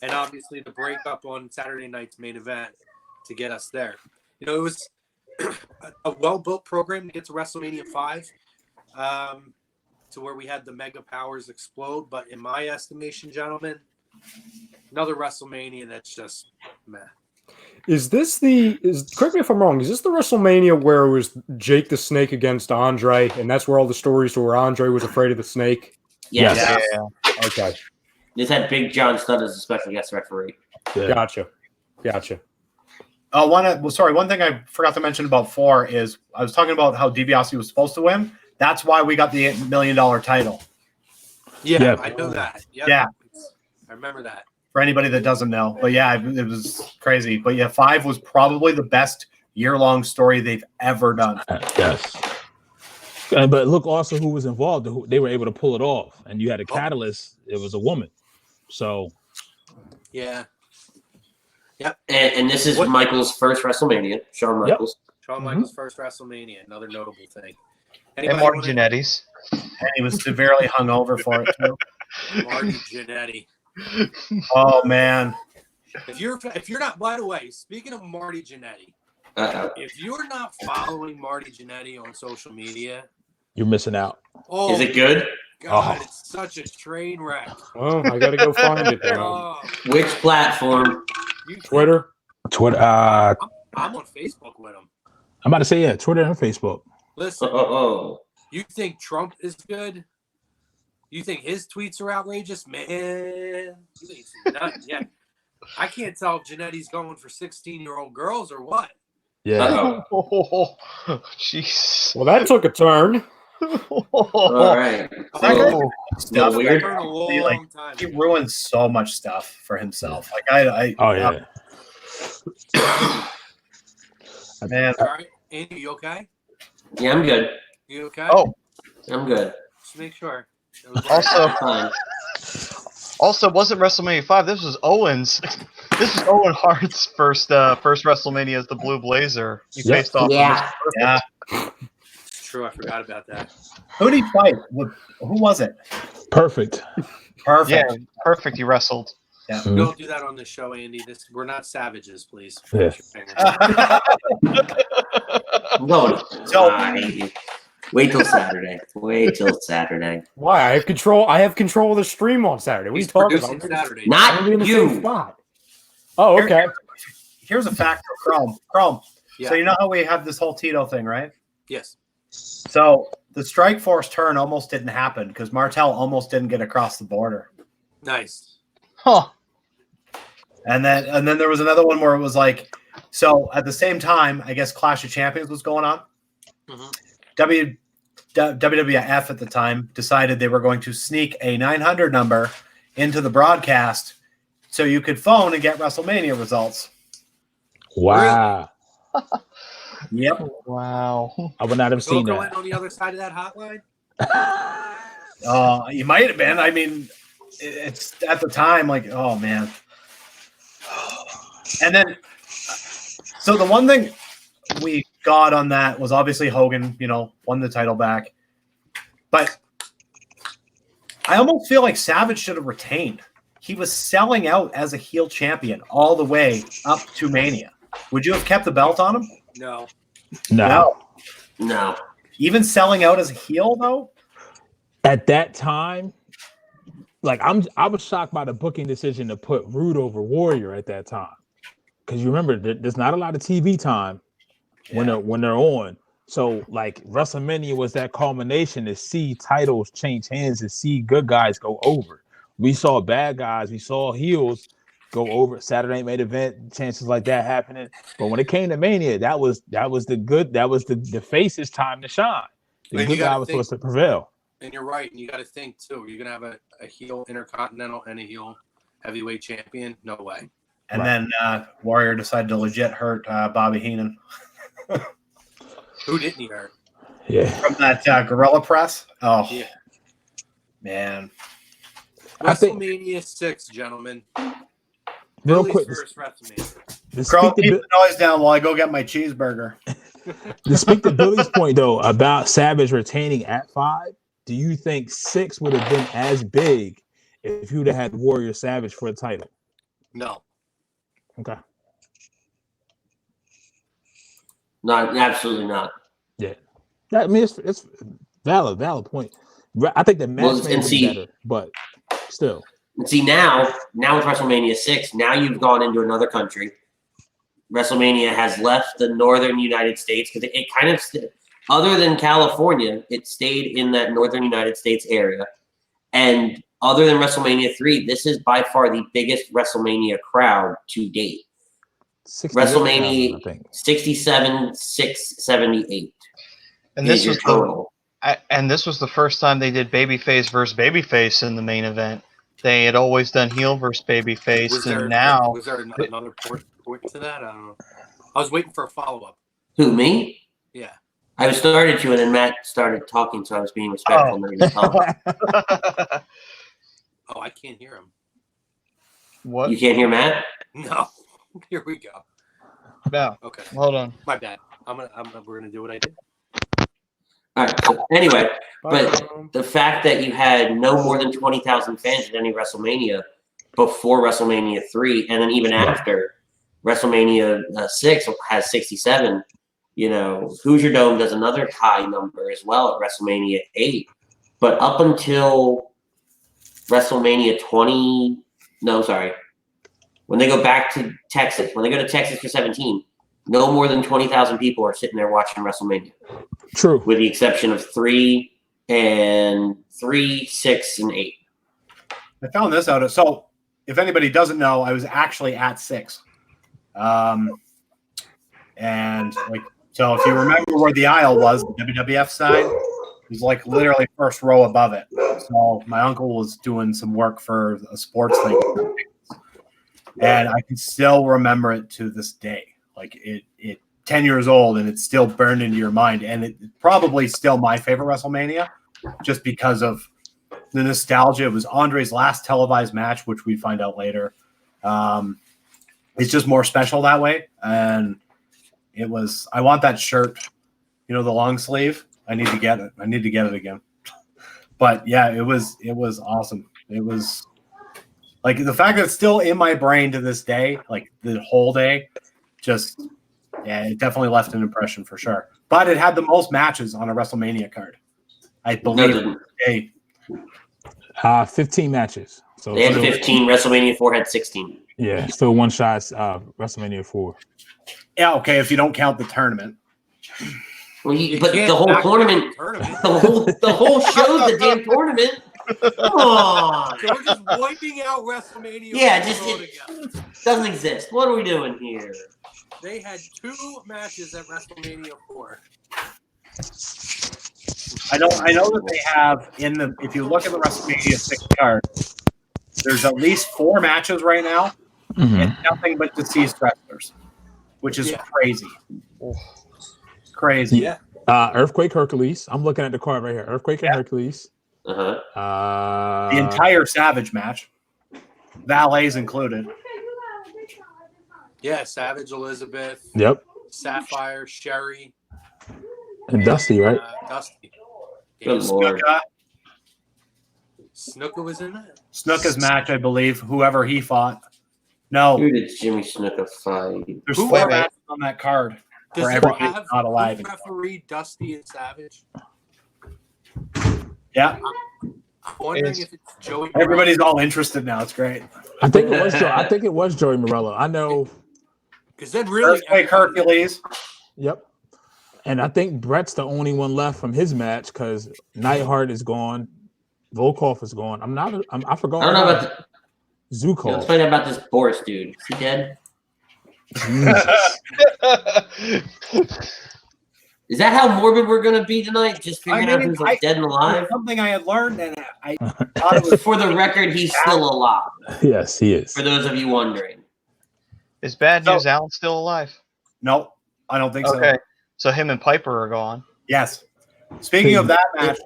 Speaker 1: And obviously the breakup on Saturday night's main event to get us there. You know, it was a well-built program to get to WrestleMania 5, to where we had the Mega Powers explode. But in my estimation, gentlemen, another WrestleMania that's just meh.
Speaker 5: Correct me if I'm wrong, is this the WrestleMania where it was Jake the Snake against Andre, and that's where all the stories were where Andre was afraid of the snake?
Speaker 2: Yes.
Speaker 3: Yeah.
Speaker 5: Okay.
Speaker 2: This had Big John Studd as a special guest referee.
Speaker 6: Yeah.
Speaker 5: Gotcha.
Speaker 3: One thing I forgot to mention about 4 is I was talking about how DiBiase was supposed to win. That's why we got the $8 million title.
Speaker 1: Yeah, I know that. Yep.
Speaker 3: Yeah.
Speaker 1: I remember that.
Speaker 3: For anybody that doesn't know. But yeah, it was crazy. But yeah, 5 was probably the best year-long story they've ever done.
Speaker 6: Yes. But look also who was involved. They were able to pull it off. And you had a catalyst. It was a woman. So.
Speaker 1: Yeah. Yep.
Speaker 2: And this is Michael's first WrestleMania, Shawn Michaels.
Speaker 1: Shawn Michaels' first WrestleMania, another notable thing.
Speaker 4: And Marty Jannetty's.
Speaker 3: And he was severely hungover for it too.
Speaker 1: Marty Jannetty.
Speaker 3: Oh man.
Speaker 1: If you're not, by the way, speaking of Marty Jannetty, if you're not following Marty Jannetty on social media,
Speaker 6: you're missing out.
Speaker 1: Oh,
Speaker 2: is it good?
Speaker 1: God, it's such a train wreck.
Speaker 5: Oh, I gotta go find it now.
Speaker 2: Which platform?
Speaker 5: Twitter.
Speaker 6: I'm
Speaker 1: I'm on Facebook with him.
Speaker 6: about to say Twitter and Facebook.
Speaker 1: Listen,
Speaker 2: Oh.
Speaker 1: you think Trump is good? You think his tweets are outrageous? Man, you ain't seen nothing yet. I can't tell if Jannetty's going for 16-year-old girls or what.
Speaker 6: Yeah.
Speaker 4: Oh, jeez.
Speaker 5: Well, that took a turn.
Speaker 2: All right.
Speaker 3: Stuff.
Speaker 2: Weird.
Speaker 1: Been a long time.
Speaker 3: He ruins so much stuff for himself. Like
Speaker 6: Oh yeah.
Speaker 3: Man.
Speaker 1: All right, Andy, you okay?
Speaker 2: Yeah, I'm good.
Speaker 1: You okay?
Speaker 4: Oh.
Speaker 2: I'm good.
Speaker 1: Just make sure.
Speaker 2: Fine.
Speaker 4: Also, wasn't WrestleMania 5? This was Owen's. This was Owen Hart's first WrestleMania as the Blue Blazer. He faced off.
Speaker 2: Yeah.
Speaker 3: Yeah.
Speaker 1: It's true. I forgot about that.
Speaker 3: Who did he fight? Who was it?
Speaker 6: Perfect.
Speaker 3: Perfect.
Speaker 4: Yeah, perfect. He wrestled.
Speaker 3: Yeah.
Speaker 1: Don't do that on the show, Andy. We're not savages, please.
Speaker 6: Yeah.
Speaker 2: No.
Speaker 3: So-
Speaker 2: Wait till Saturday. Wait till Saturday.
Speaker 5: Why? I have control of the stream on Saturday. What are you
Speaker 1: He's
Speaker 5: talking
Speaker 1: producing
Speaker 5: about?
Speaker 1: Saturday.
Speaker 5: I'm
Speaker 2: Not
Speaker 5: gonna be in the same
Speaker 2: you.
Speaker 5: spot. Oh, okay.
Speaker 3: Here's a fact for Chrome.
Speaker 1: Yeah.
Speaker 3: So you know how we have this whole Tito thing, right?
Speaker 1: Yes.
Speaker 3: So the Strike Force turn almost didn't happen because Martel almost didn't get across the border.
Speaker 1: Nice.
Speaker 4: Huh.
Speaker 3: And then there was another one where it was like, so at the same time, I guess Clash of Champions was going on.
Speaker 1: Mm-hmm.
Speaker 3: WWF at the time decided they were going to sneak a 900 number into the broadcast so you could phone and get WrestleMania results.
Speaker 6: Wow.
Speaker 3: Yep.
Speaker 4: Wow.
Speaker 6: I would not have seen
Speaker 1: Go
Speaker 6: that.
Speaker 1: in on the other side of that hotline.
Speaker 3: You might have been. I mean, it's at the time like, oh man. And then, so the one thing we got on that was obviously Hogan, won the title back. But I almost feel like Savage should have retained. He was selling out as a heel champion all the way up to Mania. Would you have kept the belt on him?
Speaker 1: No.
Speaker 6: No.
Speaker 2: No.
Speaker 3: Even selling out as a heel, though?
Speaker 6: At that time, like I was shocked by the booking decision to put Rude over Warrior at that time, because you remember there's not a lot of TV time when they're on. So like WrestleMania was that culmination to see titles change hands and see good guys go over. We saw bad guys, we saw heels go over. Saturday Night Main Event, chances like that happening. But when it came to Mania, that was the face's time to shine. The
Speaker 1: And
Speaker 6: good guy was supposed to prevail.
Speaker 1: And you're right. And you got to think, too. You're going to have a heel Intercontinental and a heel heavyweight champion? No way.
Speaker 3: And then Warrior decided to legit hurt Bobby Heenan.
Speaker 1: Who didn't he hurt?
Speaker 6: Yeah.
Speaker 3: From that gorilla press. Oh,
Speaker 1: Yeah.
Speaker 3: man.
Speaker 1: WrestleMania 6, gentlemen.
Speaker 6: Real
Speaker 1: Billy's
Speaker 6: quick,
Speaker 1: first WrestleMania.
Speaker 3: Carl, keep the noise down while I go get my cheeseburger.
Speaker 6: to speak to Billy's point, though, about Savage retaining at 5, do you think 6 would have been as big if you would have had Warrior Savage for the title?
Speaker 1: No.
Speaker 6: Okay.
Speaker 2: Not absolutely not.
Speaker 6: Yeah. I mean, it's valid point. I think the match may be better, but still.
Speaker 2: See, now with WrestleMania 6, now you've gone into another country. WrestleMania has left the northern United States because it kind of, other than California, it stayed in that northern United States area. And other than WrestleMania 3, this is by far the biggest WrestleMania crowd to date. WrestleMania 67, 678.
Speaker 4: And this was total. And this was the first time they did babyface versus babyface in the main event. They had always done heel versus babyface, was there
Speaker 1: another point to that? I don't know. I was waiting for a follow-up.
Speaker 2: Who, me?
Speaker 1: Yeah.
Speaker 2: I started to, and then Matt started talking, so I was being respectful.
Speaker 1: Oh, I can't hear him.
Speaker 4: What?
Speaker 2: You can't hear Matt?
Speaker 1: No. Here we go.
Speaker 4: No.
Speaker 1: Okay.
Speaker 4: Hold on.
Speaker 1: My bad. We're gonna do what I did.
Speaker 2: All right. So anyway, but the fact that you had no more than 20,000 fans at any WrestleMania before WrestleMania 3, and then even after WrestleMania 6 has 67. You know, Hoosier Dome does another high number as well at WrestleMania 8. But up until WrestleMania 20, no, sorry. When they go back to Texas, when they go to Texas for 17, no more than 20,000 people are sitting there watching WrestleMania.
Speaker 6: True.
Speaker 2: With the exception of 3, 6, and 8.
Speaker 3: I found this out. So, if anybody doesn't know, I was actually at 6. And like, so if you remember where the aisle was, the WWF sign was like literally first row above it. So my uncle was doing some work for a sports thing, and I can still remember it to this day. Like it 10 years old, and it's still burned into your mind. And it's probably still my favorite WrestleMania, just because of the nostalgia. It was Andre's last televised match, which we find out later. It's just more special that way. And it was, I want that shirt, the long sleeve. I need to get it. I need to get it again. But yeah, it was awesome. It was like the fact that it's still in my brain to this day, like the whole day, just, yeah, it definitely left an impression for sure. But it had the most matches on a WrestleMania card, I believe.
Speaker 6: 15 matches. So
Speaker 2: they had 15. WrestleMania 4 had 16.
Speaker 6: Yeah, still one shot. WrestleMania 4.
Speaker 3: Yeah, okay, if you don't count the tournament.
Speaker 2: Well, but the whole tournament, the whole show's the damn tournament. Come on.
Speaker 1: So we're just wiping out WrestleMania.
Speaker 2: Yeah, it doesn't exist. What are we doing here?
Speaker 1: They had 2 matches at WrestleMania 4.
Speaker 3: I know that they have if you look at the WrestleMania 6 card, there's at least 4 matches right now, and nothing but deceased wrestlers, which is crazy. Crazy.
Speaker 6: Yeah. Earthquake Hercules. I'm looking at the card right here. Earthquake and Hercules.
Speaker 3: The entire Savage match. Valets included.
Speaker 1: Yeah, Savage, Elizabeth.
Speaker 6: Yep.
Speaker 1: Sapphire, Sherry.
Speaker 6: And Dusty, right?
Speaker 1: Dusty.
Speaker 2: Good Lord.
Speaker 1: Snuka was in that?
Speaker 3: Snuka's match, I believe. Whoever he fought. No.
Speaker 2: Who did Jimmy Snuka fight?
Speaker 3: There's 4 matches on that card.
Speaker 1: Does it have
Speaker 3: not alive.
Speaker 1: referee Dusty and Savage?
Speaker 3: Yeah.
Speaker 1: I'm wondering if it's Joey Morello.
Speaker 3: Everybody's all interested now. It's great.
Speaker 6: I think it was I think it was Joey Morello. I know.
Speaker 1: Because then really,
Speaker 3: Earthquake Hercules.
Speaker 6: Yep. And I think Brett's the only one left from his match because Neidhart is gone, Volkov is gone. I forgot.
Speaker 2: I don't know about
Speaker 6: Zukov.
Speaker 2: let's find out about this Boris dude. Is he dead? Is that how morbid we're gonna be tonight? Just figuring out who's like dead and alive.
Speaker 3: Something I had learned, and I thought it was
Speaker 2: For the record, he's still alive.
Speaker 6: Yes, he is.
Speaker 2: For those of you wondering.
Speaker 4: Is bad news Alan's still alive?
Speaker 3: No, I don't think so.
Speaker 4: Okay. So him and Piper are gone.
Speaker 3: Yes. Speaking of that match,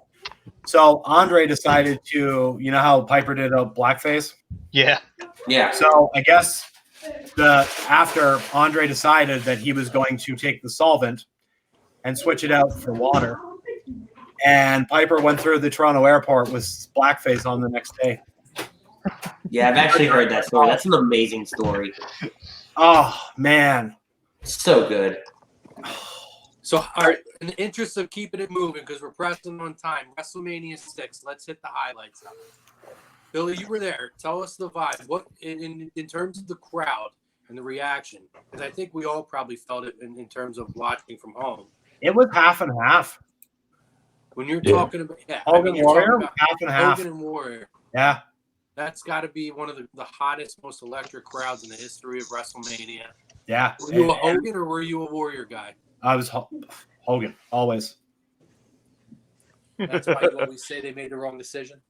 Speaker 3: so Andre decided to, you know how Piper did a blackface?
Speaker 4: Yeah.
Speaker 2: Yeah.
Speaker 3: So I guess after Andre decided that he was going to take the solvent and switch it out for water, and Piper went through the Toronto airport with blackface on the next day.
Speaker 2: Yeah, I've actually heard that story. That's an amazing story.
Speaker 3: Oh, man.
Speaker 2: So good.
Speaker 1: So, all right, in the interest of keeping it moving, because we're pressing on time, WrestleMania 6, let's hit the highlights of it. Billy, you were there. Tell us the vibe. What in terms of the crowd and the reaction? Because I think we all probably felt it in terms of watching from home.
Speaker 3: It was half and half.
Speaker 1: When you're talking about
Speaker 3: Hogan Warrior, half and half.
Speaker 1: Hogan and Warrior.
Speaker 3: Yeah.
Speaker 1: That's got to be one of the hottest, most electric crowds in the history of WrestleMania.
Speaker 3: Yeah.
Speaker 1: Were you a Hogan or were you a Warrior guy?
Speaker 3: I was Hogan, always.
Speaker 1: That's why you always say they made the wrong decision.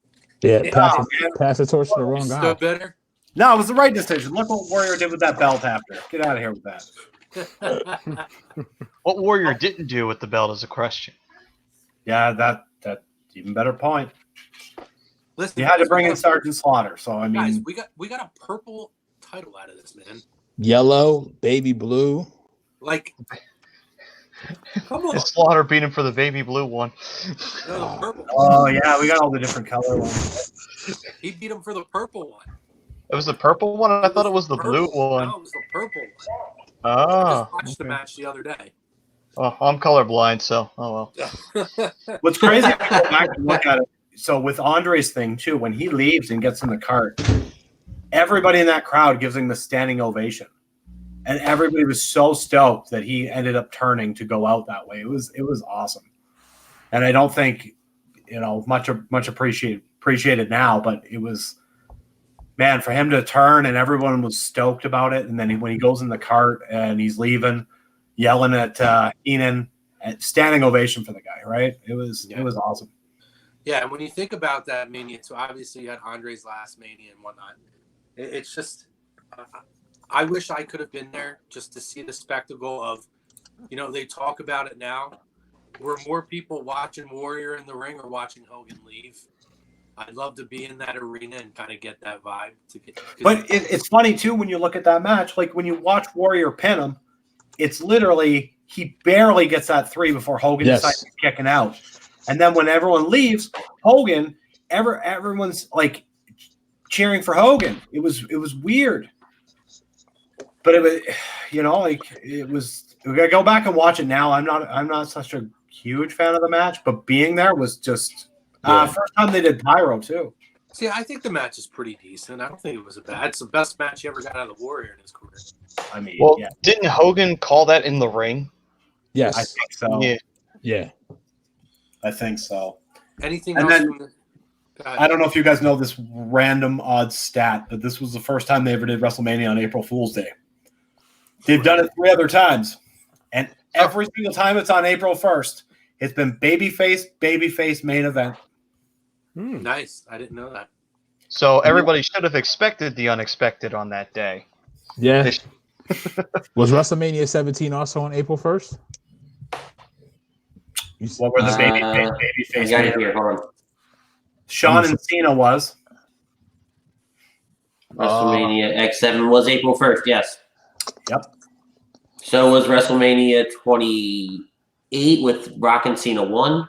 Speaker 6: Yeah, pass the torch to the wrong guy.
Speaker 1: Still better?
Speaker 3: No, it was the right decision. Look what Warrior did with that belt after. Get out of here with that.
Speaker 4: What Warrior didn't do with the belt is a question.
Speaker 3: Yeah, that even better point.
Speaker 1: Listen,
Speaker 3: You had to bring in Sergeant Slaughter, so I mean,
Speaker 1: guys, we got a purple title out of this, man.
Speaker 6: Yellow, baby blue.
Speaker 1: Like, come on.
Speaker 4: Slaughter beat him for the baby blue one.
Speaker 1: No, the purple.
Speaker 3: oh yeah, we got all the different color ones.
Speaker 1: He beat him for the purple one.
Speaker 4: It was the purple one? I thought it was the blue one.
Speaker 1: No, it was the purple one. I
Speaker 4: Oh.
Speaker 1: just watched the match the other day.
Speaker 4: Oh, I'm colorblind, so oh well.
Speaker 3: What's crazy if you go back and look at it. So with Andre's thing too, when he leaves and gets in the cart, everybody in that crowd gives him the standing ovation. And everybody was so stoked that he ended up turning to go out that way. It was awesome. And I don't think, much appreciated now, but it was, man, for him to turn and everyone was stoked about it. And then when he goes in the cart and he's leaving, yelling at Heenan, standing ovation for the guy, right? It was awesome.
Speaker 1: Yeah, and when you think about that Mania, so obviously you had Andre's last Mania and whatnot. It's just, I wish I could have been there just to see the spectacle of, they talk about it now. Were more people watching Warrior in the ring or watching Hogan leave? I'd love to be in that arena and kind of get that vibe.
Speaker 3: But it's funny, too, when you look at that match. Like, when you watch Warrior pin him, it's literally, he barely gets that 3 before Hogan decides he's kicking out. And then when everyone leaves, Hogan, everyone's like cheering for Hogan. It was weird. But it was, we gotta go back and watch it now. I'm not such a huge fan of the match, but being there was just first time they did pyro too.
Speaker 1: See, I think the match is pretty decent. I don't think it was it's the best match he ever got out of the Warrior in his career.
Speaker 3: I mean,
Speaker 4: didn't Hogan call that in the ring?
Speaker 6: Yes.
Speaker 3: I think so.
Speaker 6: Yeah.
Speaker 3: I think so.
Speaker 1: Anything
Speaker 3: and
Speaker 1: else?
Speaker 3: Then, I don't know if you guys know this random odd stat, but this was the first time they ever did WrestleMania on April Fool's Day. They've done it 3 other times. And every single time it's on April 1st, it's been babyface main event.
Speaker 1: Nice. I didn't know that.
Speaker 4: So everybody should have expected the unexpected on that day.
Speaker 6: Yeah. Was WrestleMania 17 also on April 1st?
Speaker 3: What were the babyface?
Speaker 2: I got it here. Hold on.
Speaker 3: Shawn and Cena was.
Speaker 2: WrestleMania X7 was April 1st, yes.
Speaker 3: Yep.
Speaker 2: So was WrestleMania 28 with Rock and Cena 1.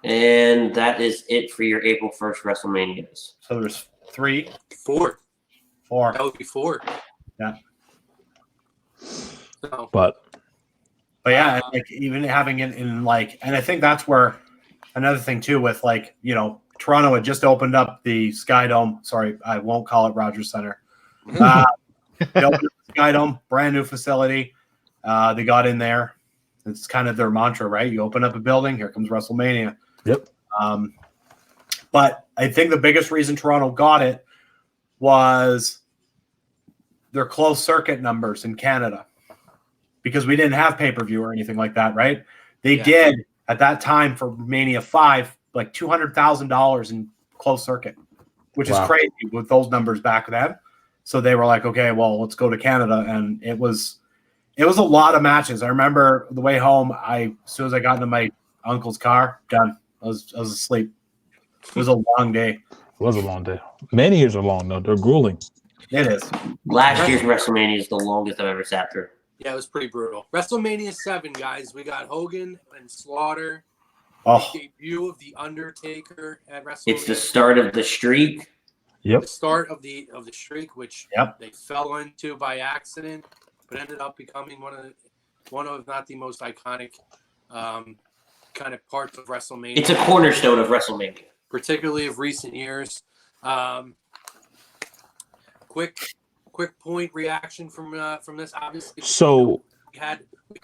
Speaker 2: And that is it for your April 1st WrestleManias.
Speaker 3: So there's 3.
Speaker 1: 4.
Speaker 3: 4.
Speaker 1: That would be 4.
Speaker 3: Yeah.
Speaker 1: So,
Speaker 6: But
Speaker 3: yeah, like even having it in and I think that's where another thing too with Toronto had just opened up the Sky Dome. Sorry, I won't call it Rogers Center. They opened up the Sky Dome, brand new facility. They got in there. It's kind of their mantra, right? You open up a building, here comes WrestleMania.
Speaker 6: Yep.
Speaker 3: But I think the biggest reason Toronto got it was their closed circuit numbers in Canada, because we didn't have pay-per-view or anything like that, right? They did at that time for Mania 5, like $200,000 in closed circuit, which is crazy with those numbers back then. So they were like, okay, well, let's go to Canada. And it was a lot of matches. I remember the way home, as soon as I got into my uncle's car, done. I was asleep. It was a long day.
Speaker 6: It was a long day. Many years are long, though. They're grueling.
Speaker 3: It is.
Speaker 2: Last year's WrestleMania is the longest I've ever sat through.
Speaker 1: Yeah, it was pretty brutal. WrestleMania 7, guys. We got Hogan and Slaughter.
Speaker 3: Oh,
Speaker 1: Debut of The Undertaker at WrestleMania.
Speaker 2: It's the start of the streak.
Speaker 6: Yep.
Speaker 1: The start of the streak, which they fell into by accident, but ended up becoming one of if not the most iconic kind of parts of WrestleMania.
Speaker 2: It's a cornerstone of WrestleMania,
Speaker 1: particularly of recent years. Quick point reaction from this. Obviously,
Speaker 6: So
Speaker 1: we had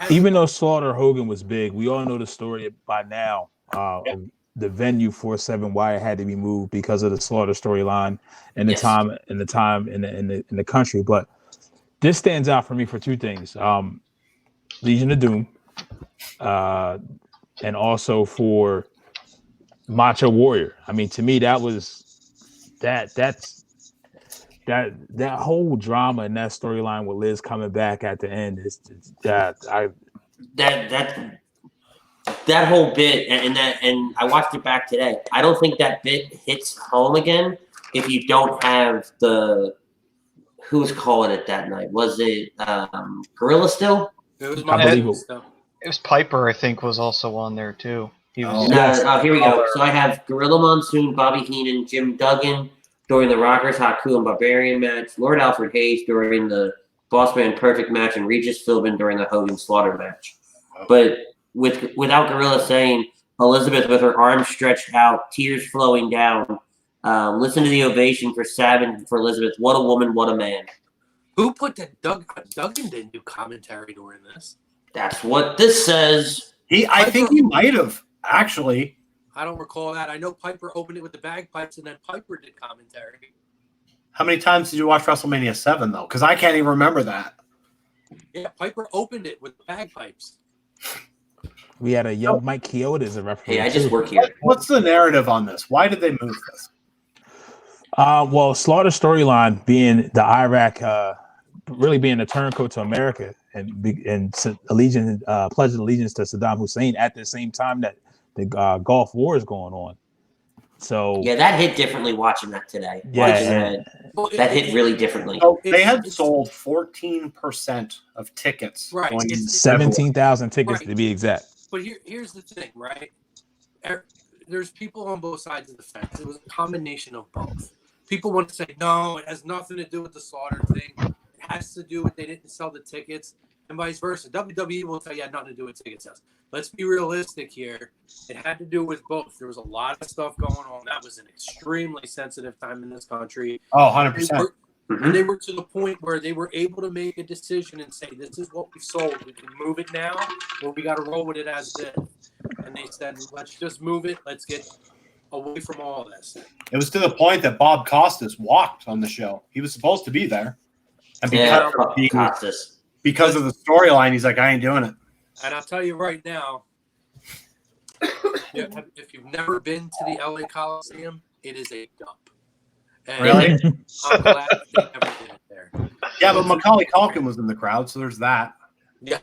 Speaker 6: even though Slaughter Hogan was big, we all know the story by now. The venue 4-7, why it had to be moved because of the Slaughter storyline and the time in the country. But this stands out for me for two things: Legion of Doom, and also for Macho Warrior. I mean, to me, that was that whole drama and that storyline with Liz coming back at the end is that
Speaker 2: whole bit and I watched it back today. I don't think that bit hits home again if you don't have who was calling it that night. Was it Gorilla still?
Speaker 1: It was
Speaker 6: I believe
Speaker 4: It was Piper, I think, was also on there too. He was.
Speaker 2: Here we go. So I have Gorilla Monsoon, Bobby Heenan, Jim Duggan during the Rockers, Haku, and Barbarian match, Lord Alfred Hayes during the Bossman Perfect match, and Regis Philbin during the Hogan Slaughter match. But without Gorilla saying, Elizabeth with her arms stretched out, tears flowing down, listen to the ovation for Savage and for Elizabeth. What a woman, what a man.
Speaker 1: Who put that? Duggan didn't do commentary during this.
Speaker 2: That's what this says.
Speaker 3: I think he might have, actually.
Speaker 1: I don't recall that. I know Piper opened it with the bagpipes, and then Piper did commentary.
Speaker 3: How many times did you watch WrestleMania 7, though? Because I can't even remember that.
Speaker 1: Yeah, Piper opened it with bagpipes.
Speaker 6: we had a young Mike Chioda as a referee.
Speaker 2: Hey, I just work here.
Speaker 3: What's the narrative on this? Why did they move this?
Speaker 6: Well, Slaughter storyline being the Iraq, really being a turncoat to America and allegiance, pledge allegiance to Saddam Hussein at the same time that the Gulf War is going on. So
Speaker 2: yeah, that hit differently watching that today.
Speaker 6: Yeah,
Speaker 2: that hit really differently.
Speaker 3: So they had sold 14% of tickets.
Speaker 1: Right.
Speaker 3: going into
Speaker 6: 17,000 tickets
Speaker 1: Right.
Speaker 6: to be exact.
Speaker 1: But here's the thing, right? There's people on both sides of the fence. It was a combination of both. People want to say, no, it has nothing to do with the Slaughter thing. It has to do with they didn't sell the tickets, and vice versa. WWE will tell you it had nothing to do with ticket sales. Let's be realistic here. It had to do with both. There was a lot of stuff going on. That was an extremely sensitive time in this country.
Speaker 3: Oh, 100%.
Speaker 1: And they were to the point where they were able to make a decision and say, this is what we've sold. We can move it now, or we got to roll with it as is. And they said, let's just move it. Let's get away from all this.
Speaker 3: It was to the point that Bob Costas walked on the show. He was supposed to be there. And because of the storyline, he's like, I ain't doing it.
Speaker 1: And I'll tell you right now, if you've never been to the LA Coliseum, it is a dump. And
Speaker 3: Really?
Speaker 1: I'm glad they never did it there.
Speaker 3: Yeah, but Macaulay Culkin was in the crowd, so there's that.
Speaker 1: Yeah.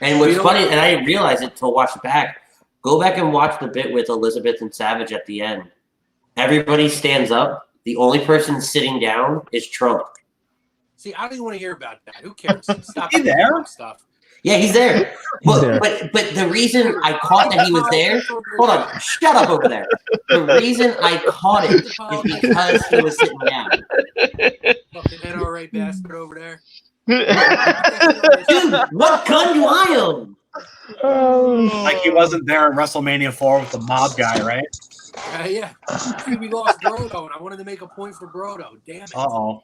Speaker 2: And what's funny, and I didn't realize it until watch it back. Go back and watch the bit with Elizabeth and Savage at the end. Everybody stands up. The only person sitting down is Trump.
Speaker 1: See, I don't even want to hear about that. Who cares? Stop
Speaker 3: He there?
Speaker 1: stuff.
Speaker 2: Yeah, he's there.
Speaker 6: He's there.
Speaker 2: But the reason I caught that he was there, hold on, shut up over there. The reason I caught it is because he was sitting down.
Speaker 1: Fucking NRA bastard over there.
Speaker 2: Dude, what gun do I own?
Speaker 3: Like he wasn't there at WrestleMania 4 with the mob guy, right?
Speaker 1: Yeah. See, we lost Brodo, and I wanted to make a point for Brodo. Damn it.
Speaker 3: Uh-oh.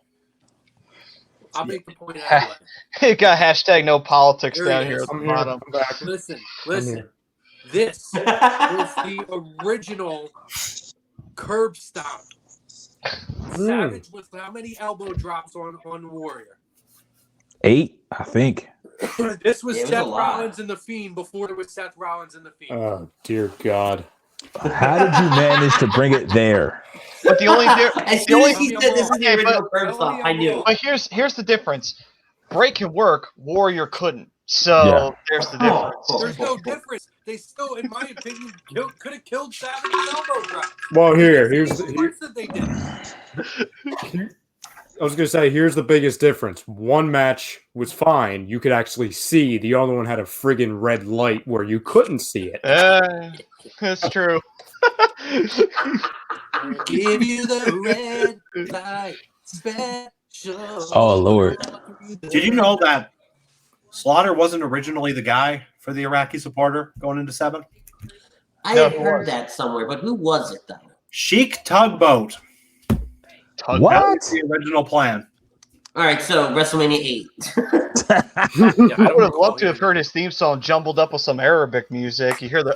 Speaker 1: I'll make the point anyway.
Speaker 4: It got hashtag no politics
Speaker 1: There he
Speaker 4: down
Speaker 1: is.
Speaker 4: here at the
Speaker 5: I'm here.
Speaker 4: bottom.
Speaker 5: I'm back.
Speaker 1: Listen.
Speaker 5: here.
Speaker 1: This was the original curb stomp. Savage with how many elbow drops on Warrior?
Speaker 6: 8, I think.
Speaker 1: This was
Speaker 2: It was a
Speaker 1: Seth
Speaker 2: lot.
Speaker 1: Rollins and The Fiend before there was Seth Rollins and The Fiend.
Speaker 5: Oh dear God.
Speaker 6: How did you manage to bring it there?
Speaker 4: But the only
Speaker 2: As soon as he said this is the
Speaker 4: Okay,
Speaker 2: original
Speaker 4: but-
Speaker 2: curb stop, I knew.
Speaker 4: But here's the difference. Break can work, Warrior couldn't. So there's the difference.
Speaker 1: There's no difference. They still, in my opinion, could have killed Savage's elbow drop.
Speaker 5: Well, here's
Speaker 1: the worst that they did.
Speaker 5: I was gonna say, here's the biggest difference. One match was fine; you could actually see. The other one had a friggin' red light where you couldn't see it.
Speaker 4: That's true.
Speaker 1: Give you the red light special.
Speaker 6: Oh Lord.
Speaker 3: Did you know that Slaughter wasn't originally the guy for the Iraqi supporter going into 7?
Speaker 2: I
Speaker 4: No,
Speaker 2: had
Speaker 4: who
Speaker 2: heard
Speaker 4: was?
Speaker 2: that somewhere, but who was it though?
Speaker 3: Sheik Tugboat. That
Speaker 6: What?
Speaker 3: was the original plan.
Speaker 2: All right, so WrestleMania 8.
Speaker 4: I would have loved to have heard his theme song jumbled up with some Arabic music. You hear the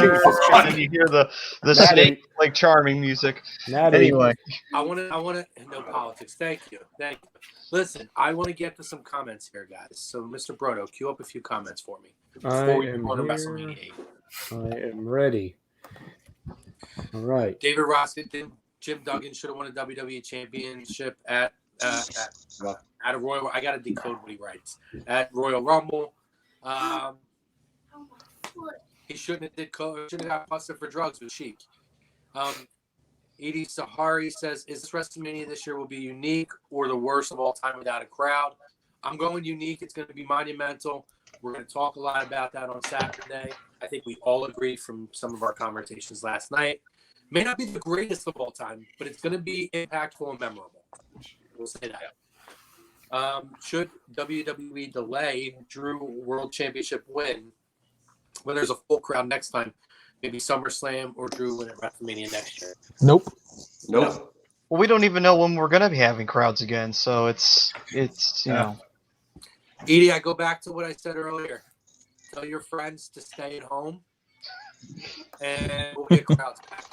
Speaker 5: Jesus
Speaker 4: and then you hear the snake like charming music. Anyway,
Speaker 1: I want to no politics. Thank you. Listen, I want to get to some comments here, guys. So, Mr. Brodo, cue up a few comments for me before we go on to WrestleMania 8.
Speaker 5: I am ready. All right.
Speaker 1: David Ross, Jim Duggan should have won a WWE championship at a Royal. I got to decode what he writes at Royal Rumble. He shouldn't have got busted for drugs with Sheik. Edie Sahari says, "Is this WrestleMania this year will be unique or the worst of all time without a crowd?" I'm going unique. It's going to be monumental. We're going to talk a lot about that on Saturday. I think we all agree from some of our conversations last night. May not be the greatest of all time, but it's going to be impactful and memorable. We'll say that. Should WWE delay Drew World Championship win when there's a full crowd next time? Maybe SummerSlam or Drew win at WrestleMania next year.
Speaker 6: Nope.
Speaker 2: Nope.
Speaker 4: well, we don't even know when we're gonna be having crowds again. So it's you know.
Speaker 1: Edie, I go back to what I said earlier. Tell your friends to stay at home, and we'll get crowds back.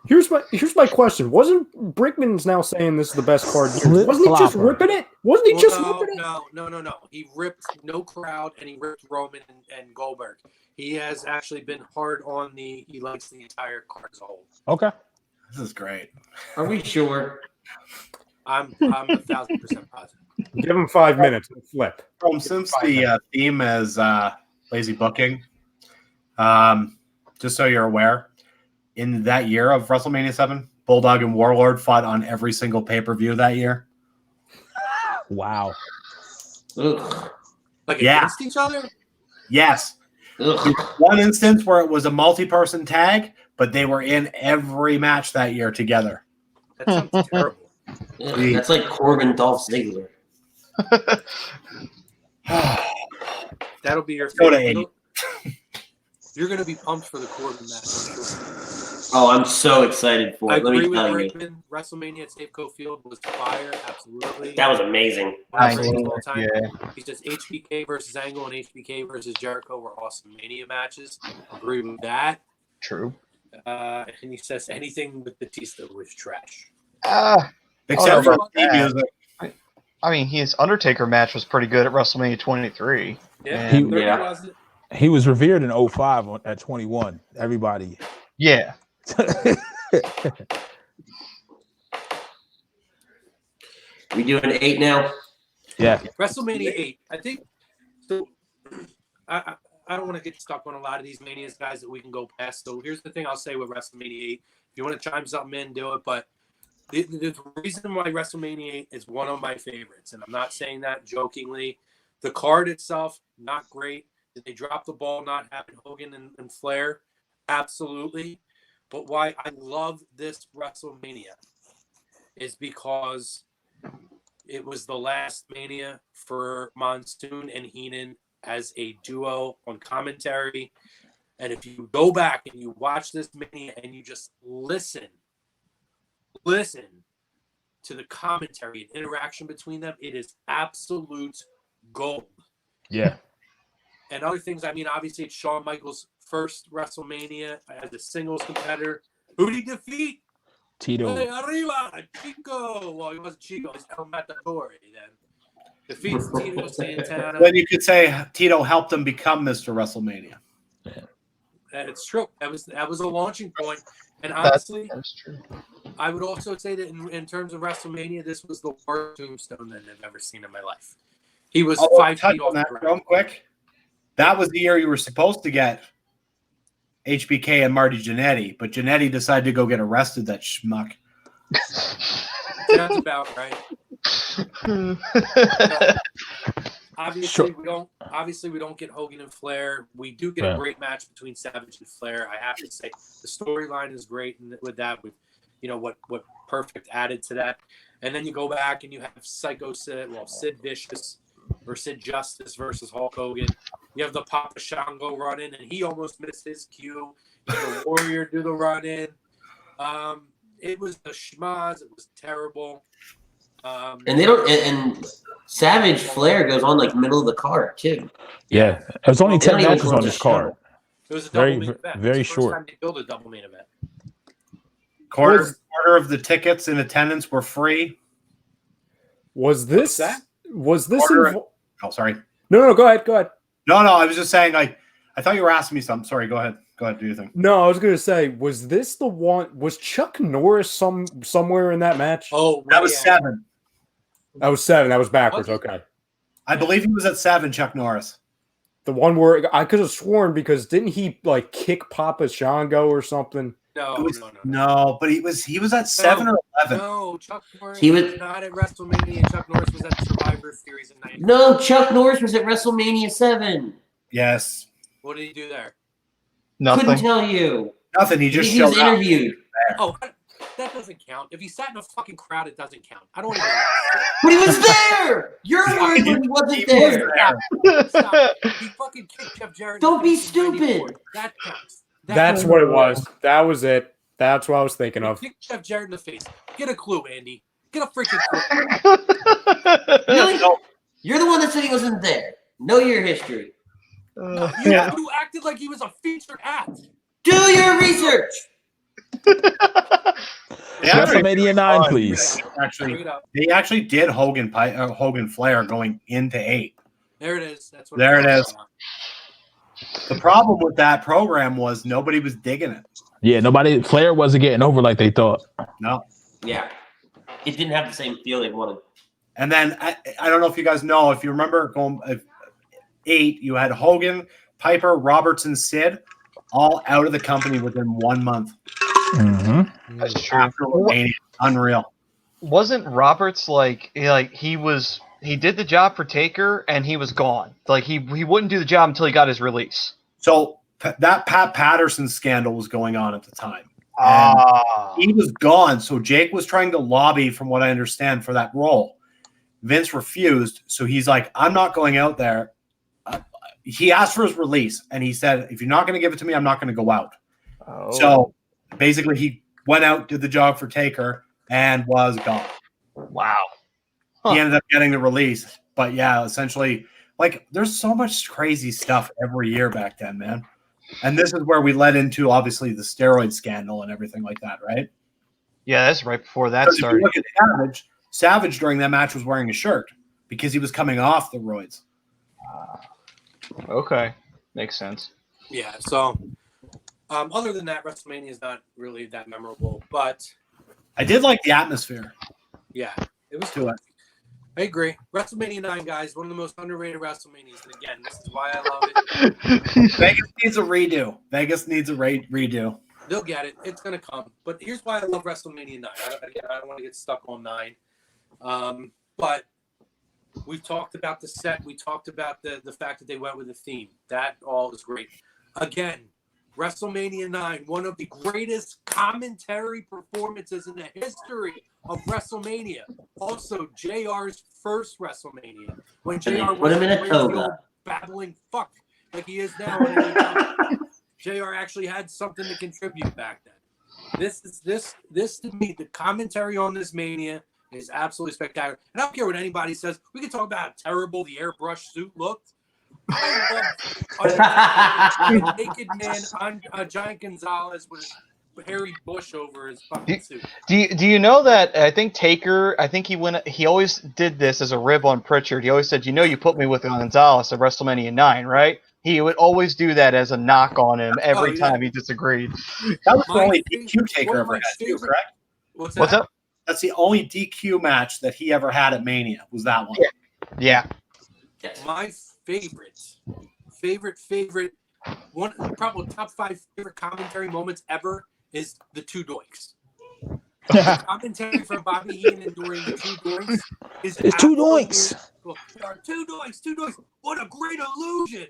Speaker 5: Here's my question. Wasn't Brickman's now saying this is the best card?
Speaker 6: Flip
Speaker 5: Wasn't he just
Speaker 6: flopper.
Speaker 5: ripping it? Wasn't he just ripping it?
Speaker 1: No. He ripped no crowd, and he ripped Roman and Goldberg. He has actually been hard on he likes the entire card as a whole.
Speaker 6: Okay.
Speaker 3: This is great.
Speaker 2: Are we sure?
Speaker 1: I'm 1,000% positive.
Speaker 5: Give him 5 minutes and flip.
Speaker 3: Since the theme is lazy booking, just so you're aware, in that year of WrestleMania 7, Bulldog and Warlord fought on every single pay-per-view that year.
Speaker 6: Wow.
Speaker 2: Ugh.
Speaker 1: Like
Speaker 3: Yeah.
Speaker 1: against each other?
Speaker 3: Yes.
Speaker 2: Ugh.
Speaker 3: One instance where it was a multi-person tag, but they were in every match that year together.
Speaker 1: That sounds terrible.
Speaker 2: Ugh. That's like Corbin Dolph Ziggler.
Speaker 1: That'll be your
Speaker 3: Go to
Speaker 1: favorite.
Speaker 3: 8.
Speaker 1: You're going to be pumped for the Corbin match. I'm sure.
Speaker 2: Oh, I'm so excited for
Speaker 1: I
Speaker 2: it. Let
Speaker 1: agree
Speaker 2: me
Speaker 1: with
Speaker 2: tell you.
Speaker 1: Rickman. WrestleMania at Safeco Field was fire. Absolutely.
Speaker 2: That was amazing.
Speaker 1: One of the greatest of all time.
Speaker 4: Yeah.
Speaker 1: He says HBK versus Angle and HBK versus Jericho were awesome Mania matches. Agree with that.
Speaker 4: True.
Speaker 1: And he says anything with Batista was trash.
Speaker 3: Except for
Speaker 4: Oh,
Speaker 3: theme
Speaker 4: that.
Speaker 3: music.
Speaker 4: I mean, his Undertaker match was pretty good at WrestleMania 23.
Speaker 1: Yeah,
Speaker 4: And-
Speaker 1: 30
Speaker 2: Yeah.
Speaker 1: wasn't.
Speaker 6: He was revered in 05 at 21. Everybody.
Speaker 4: Yeah.
Speaker 2: We doing 8 now?
Speaker 6: Yeah.
Speaker 1: WrestleMania 8. I think so. I don't want to get stuck on a lot of these manias, guys, that we can go past. So here's the thing I'll say with WrestleMania 8. If you want to chime something in, do it. But the reason why WrestleMania 8 is one of my favorites, and I'm not saying that jokingly, the card itself, not great. Did they drop the ball not having Hogan and Flair? Absolutely. But why I love this WrestleMania is because it was the last Mania for Monsoon and Heenan as a duo on commentary. And if you go back and you watch this Mania and you just listen to the commentary and interaction between them, it is absolute gold.
Speaker 6: Yeah.
Speaker 1: And other things, I mean, obviously it's Shawn Michaels' first WrestleMania as a singles competitor. Who did he defeat?
Speaker 6: Tito.
Speaker 1: Hey, arriba, Chico. Well, he wasn't Chico. He's El Matador then. Defeats Tito Santana.
Speaker 3: Then you could say Tito helped him become Mr. WrestleMania.
Speaker 1: It's true. That was a launching point. And honestly,
Speaker 4: That's true.
Speaker 1: I would also say that in terms of WrestleMania, this was the worst tombstone that I've ever seen in my life. He was 5
Speaker 3: touch
Speaker 1: feet
Speaker 3: on
Speaker 1: off the
Speaker 3: that
Speaker 1: ground.
Speaker 3: real quick. That was the year you were supposed to get HBK and Marty Jannetty, but Jannetty decided to go get arrested, that schmuck.
Speaker 1: Sounds about right. Obviously, we don't get Hogan and Flair. We do get a great match between Savage and Flair. I have to say the storyline is great, and with that, with what Perfect added to that. And then you go back and you have Sid Vicious or Sid Justice versus Hulk Hogan. You have the Papa Shango run in, and he almost missed his cue. The Warrior do the run in. It was the schmaz. It was terrible.
Speaker 2: And they don't. And Savage Flair goes on like middle of the card too.
Speaker 6: Yeah. It was only
Speaker 2: They
Speaker 6: 10
Speaker 2: don't even
Speaker 6: matches
Speaker 2: close
Speaker 6: on
Speaker 2: the
Speaker 6: this card.
Speaker 1: It was a double
Speaker 6: Very,
Speaker 1: main event.
Speaker 6: very
Speaker 1: It's the
Speaker 6: short.
Speaker 1: First time they built a double main event.
Speaker 3: Quarter of the tickets in attendance were free.
Speaker 5: Was this?
Speaker 1: What's that?
Speaker 5: Was this?
Speaker 3: Oh, sorry.
Speaker 5: No, go ahead.
Speaker 3: No, I was just saying, like, I thought you were asking me something. Sorry, go ahead. Go ahead, do your thing.
Speaker 5: No, I was gonna say, was this the one? Was Chuck Norris somewhere in that match?
Speaker 1: Oh,
Speaker 3: That was 7.
Speaker 5: That was 7. That was backwards.
Speaker 1: What?
Speaker 5: Okay.
Speaker 3: I believe he was at 7, Chuck Norris.
Speaker 5: The one where I could have sworn because didn't he like kick Papa Shango or something?
Speaker 1: No,
Speaker 3: No, but he was at 7 or 11.
Speaker 1: No, Chuck Norris
Speaker 2: He
Speaker 1: was
Speaker 2: was-
Speaker 1: not at WrestleMania. Chuck Norris was at Survivor Series in '90.
Speaker 2: No, Chuck Norris was at WrestleMania 7.
Speaker 3: Yes.
Speaker 1: What did he do there?
Speaker 2: Couldn't
Speaker 4: Nothing.
Speaker 2: tell you.
Speaker 3: Nothing. He just
Speaker 2: He was
Speaker 3: showed up.
Speaker 2: interviewed.
Speaker 1: Oh, that doesn't count. If he sat in a fucking crowd, it doesn't count. I don't even
Speaker 2: But he was there. Your word, but he wasn't there.
Speaker 1: Stop. He fucking kicked Jeff Jarrett.
Speaker 2: Don't be
Speaker 1: in 1994.
Speaker 2: stupid.
Speaker 1: That counts.
Speaker 5: That's what it was. That was it. That's what I was thinking of.
Speaker 1: Kick Jeff Jarrett in the face. Get a clue, Andy. Get a freaking clue.
Speaker 2: Really? You're the one that said he wasn't there. Know your history.
Speaker 1: You acted like he was a featured act.
Speaker 2: Do your research.
Speaker 6: WrestleMania 9, please.
Speaker 3: Actually, they actually did Hogan Flair going into 8.
Speaker 1: There it is. That's what.
Speaker 3: There it is. The problem with that program was nobody was digging it.
Speaker 6: Yeah, Flair wasn't getting over like they thought.
Speaker 3: No.
Speaker 2: Yeah. It didn't have the same feel they wanted.
Speaker 3: And then I don't know if you guys know, if you remember going 8, you had Hogan, Piper, Roberts, and Sid all out of the company within 1 month.
Speaker 6: Mm-hmm.
Speaker 4: That's true.
Speaker 3: After WrestleMania. Unreal.
Speaker 4: Wasn't Roberts like he did the job for Taker and he was gone. Like he wouldn't do the job until he got his release.
Speaker 3: So that Pat Patterson scandal was going on at the time. And he was gone. So Jake was trying to lobby, from what I understand, for that role. Vince refused. So he's like, I'm not going out there. He asked for his release, and he said, if you're not going to give it to me, I'm not going to go out.
Speaker 4: Oh.
Speaker 3: So basically, he went out, did the job for Taker, and was gone.
Speaker 4: Wow.
Speaker 3: He ended up getting the release. But yeah, essentially, like, there's so much crazy stuff every year back then, man. And this is where we led into, obviously, the steroid scandal and everything like that, right?
Speaker 4: Yeah, that's right before that
Speaker 3: Because if you
Speaker 4: started.
Speaker 3: look at Savage during that match was wearing a shirt because he was coming off the roids.
Speaker 4: Okay, makes sense.
Speaker 1: Yeah. So, other than that, WrestleMania is not really that memorable, but
Speaker 3: I did like the atmosphere
Speaker 1: yeah, it was
Speaker 3: to it.
Speaker 1: I agree. WrestleMania 9, guys, one of the most underrated WrestleManias. And again, this is why I love it.
Speaker 3: Vegas needs a redo. Vegas needs a redo.
Speaker 1: They'll get it. It's going to come. But here's why I love WrestleMania 9. I don't want to get stuck on 9. But we've talked about the set. We talked about the fact that they went with a theme. That all is great. Again, WrestleMania 9, one of the greatest commentary performances in the history of WrestleMania. Also, JR's first WrestleMania. When JR
Speaker 2: Put him in a
Speaker 1: crazy old
Speaker 2: toga.
Speaker 1: babbling fuck like he is now. And JR actually had something to contribute back then. This to me, the commentary on this Mania is absolutely spectacular. And I don't care what anybody says. We can talk about how terrible the airbrush suit looked. I love a naked man on Giant Gonzalez with Harry Bush over his fucking suit.
Speaker 4: Do you know that I think Taker, he always did this as a rib on Pritchard. He always said, you put me with Gonzalez at WrestleMania 9, right? He would always do that as a knock on him every time he disagreed.
Speaker 3: That was the only DQ Taker ever had, too, correct?
Speaker 1: What's
Speaker 4: up?
Speaker 3: That's the only DQ match that he ever had at Mania, was that one.
Speaker 4: Yeah.
Speaker 1: My favorite one, probably top 5 favorite commentary moments ever is the Two Doinks. The commentary from Bobby Heenan during the Two Doinks is
Speaker 6: It's Two Doinks.
Speaker 1: Two Doinks. What a great illusion.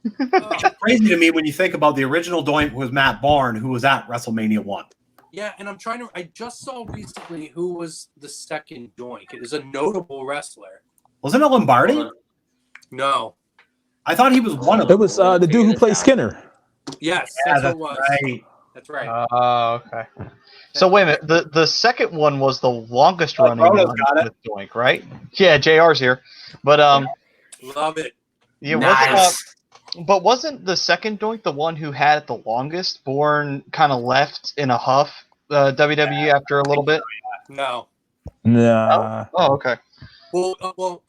Speaker 3: It's crazy to me when you think about the original Doink was Matt Barn, who was at WrestleMania 1.
Speaker 1: Yeah, and I just saw recently who was the second Doink. It was a notable wrestler.
Speaker 3: Wasn't it Lombardi?
Speaker 1: No.
Speaker 3: I thought he was one of them.
Speaker 6: It was the dude who played Skinner.
Speaker 1: Yes,
Speaker 3: Yeah,
Speaker 1: that's what it was.
Speaker 3: right.
Speaker 1: That's right.
Speaker 4: Oh, okay. So wait a minute. The second one was the longest running
Speaker 3: Brodo's
Speaker 4: one
Speaker 3: got
Speaker 4: with Doink, right? Yeah, JR's here. But
Speaker 1: Love it.
Speaker 4: yeah,
Speaker 2: Nice.
Speaker 4: wasn't the second Doink the one who had it the longest? Bourne kind of left in a huff WWE after a little bit.
Speaker 1: No.
Speaker 6: Nah.
Speaker 4: Oh, okay.
Speaker 1: Well,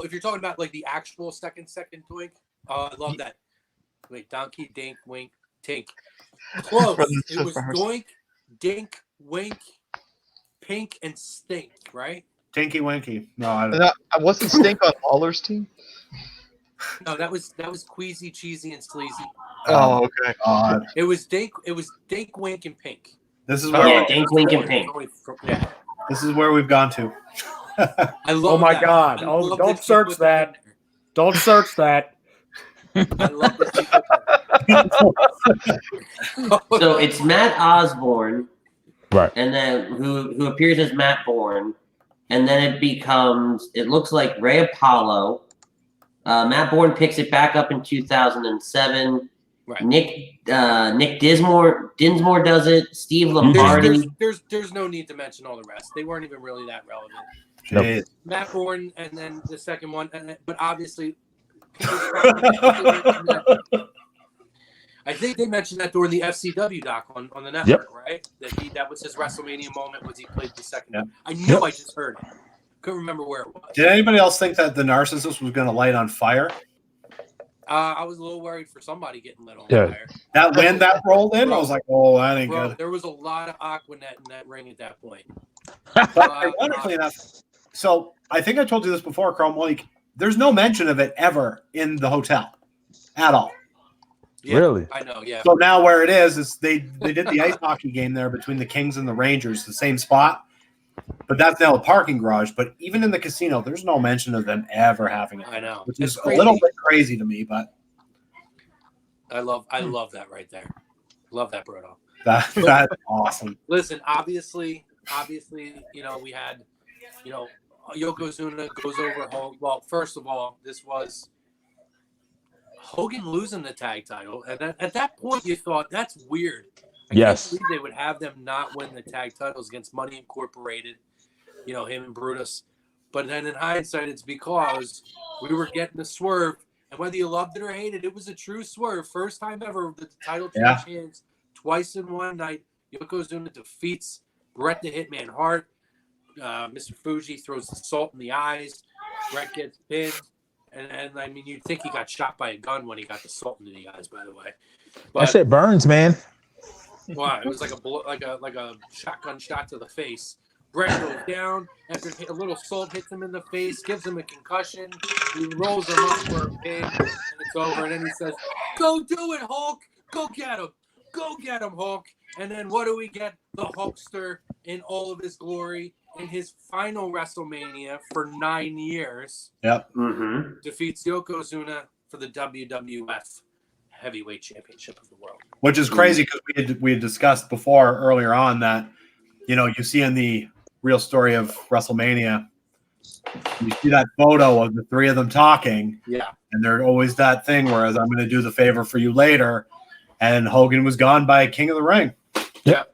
Speaker 1: if you're talking about like the actual second Doink, I love that. Wait, Donkey, Dink, Wink, Tink. Close. It was Doink, Dink, Wink, Pink, and Stink, right?
Speaker 3: Tinky Winky. No, I don't.
Speaker 4: Wasn't Stink on Lawler's team?
Speaker 1: No, that was Queasy, Cheesy, and Sleazy.
Speaker 4: Oh, okay.
Speaker 1: It was Dink, Wink, and Pink.
Speaker 3: This is where
Speaker 2: Yeah, Dink, Wink, and Pink.
Speaker 1: Yeah.
Speaker 3: this is where we've gone to.
Speaker 1: I love
Speaker 5: Oh my
Speaker 1: that.
Speaker 5: God.
Speaker 1: I
Speaker 5: Oh,
Speaker 1: love
Speaker 5: don't
Speaker 1: that
Speaker 5: search
Speaker 1: he put
Speaker 5: that.
Speaker 1: in there.
Speaker 5: Don't search that.
Speaker 1: I love that he put that.
Speaker 2: So it's Matt Osborne,
Speaker 6: Right.
Speaker 2: and then who appears as Matt Bourne, and then it looks like Ray Apollo. Matt Bourne picks it back up in 2007.
Speaker 1: Right.
Speaker 2: Nick Dinsmore does it. Steve Lombardi.
Speaker 1: There's no need to mention all the rest. They weren't even really that relevant.
Speaker 6: Nope.
Speaker 3: Jeez.
Speaker 1: Matt Bourne, and then the second one, but obviously, I think they mentioned that during the FCW doc on the network, right? That was his WrestleMania moment. Was he played the second?
Speaker 3: Yep.
Speaker 1: I know. I just heard it. Couldn't remember where it was.
Speaker 3: Did anybody else think that the Narcissus was going to light on fire?
Speaker 1: I was a little worried for somebody getting lit on
Speaker 6: Yeah.
Speaker 1: fire.
Speaker 3: That when that rolled in, I was like, "Oh, that ain't
Speaker 1: Bro,
Speaker 3: good."
Speaker 1: there was a lot of Aquanet in that ring at that point.
Speaker 3: But ironically enough, so I think I told you this before, Chrome. Like, there's no mention of it ever in the hotel at all.
Speaker 1: Yeah,
Speaker 6: Really?
Speaker 1: I know. Yeah.
Speaker 3: So now where it is they did the ice hockey game there between the Kings and the Rangers, the same spot. But that's now a parking garage. But even in the casino, there's no mention of them ever having it.
Speaker 1: I know.
Speaker 3: Which is
Speaker 1: It's
Speaker 3: a little
Speaker 1: crazy.
Speaker 3: bit crazy to me, but
Speaker 1: I love that right there. Love that, Bruno.
Speaker 3: that's awesome.
Speaker 1: Listen, obviously, we had, Yokozuna goes over Hogan. Well, first of all, this was Hogan losing the tag title. And at that point, you thought, that's weird. I
Speaker 6: Yes.
Speaker 1: can't believe they would have them not win the tag titles against Money Incorporated, him and Brutus. But then in hindsight, it's because we were getting the swerve. And whether you loved it or hated it, it was a true swerve. First time ever that the title changed hands twice in one night. Yokozuna defeats Bret the Hitman Hart. Mr. Fuji throws the salt in the eyes. Bret gets pinned. And I mean, you'd think he got shot by a gun when he got the salt into the eyes, by the way. But
Speaker 6: That shit burns, man.
Speaker 1: wow, it was like a shotgun shot to the face. Bret goes down after a little salt hits him in the face, gives him a concussion. He rolls him up for a pin, and it's over. And then he says, "Go do it, Hulk! Go get him! Go get him, Hulk!" And then what do we get? The Hulkster in all of his glory in his final WrestleMania for 9 years.
Speaker 3: Yep.
Speaker 2: Mm-hmm.
Speaker 1: Defeats Yokozuna for the WWF Heavyweight Championship of the world.
Speaker 3: Which is crazy because we had discussed before earlier on that, you see in the real story of WrestleMania, You see that photo of the three of them talking,
Speaker 1: Yeah.
Speaker 3: and there's always that thing where I'm going to do the favor for you later, and Hogan was gone by King of the Ring.
Speaker 1: Yeah.